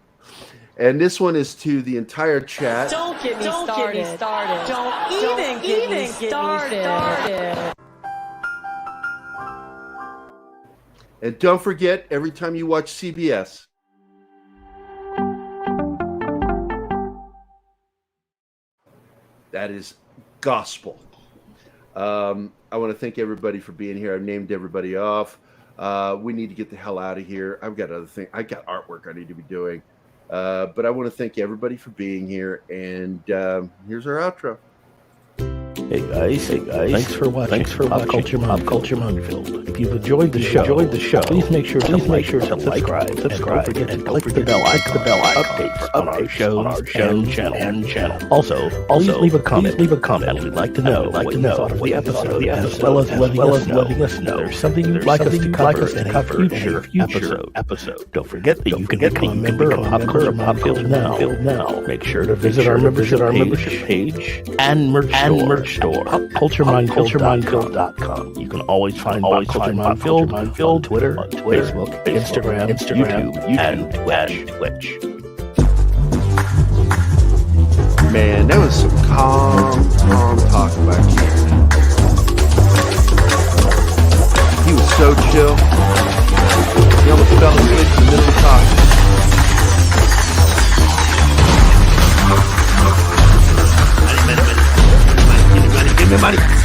Speaker 1: And this one is to the entire chat.
Speaker 5: Don't get me started. Don't even get me started.
Speaker 1: And don't forget, every time you watch CBS, that is gospel. I want to thank everybody for being here. I've named everybody off. We need to get the hell out of here. I've got other things. I got artwork I need to be doing. But I want to thank everybody for being here. And here's our outro.
Speaker 15: Hey guys, thanks for watching Pop Culture Minefield. If you've enjoyed the show, please make sure to subscribe, and don't forget to click the bell icon for updates on our shows and channel. Also, please leave a comment. We'd like to know what you thought of the episode, as well as letting us know there's something you'd like us to cover in a future episode. Don't forget that you can become a member of Pop Culture Minefield now. Make sure to visit our membership page and merch store, PopCultureMinefield.com. You can always find Pop Culture Minefield on Twitter, Facebook, Instagram, YouTube, and Twitch.
Speaker 1: Man, that was some calm talk back here. He was so chill.
Speaker 10: fell asleep in the middle of talking.
Speaker 15: Money. Give me money.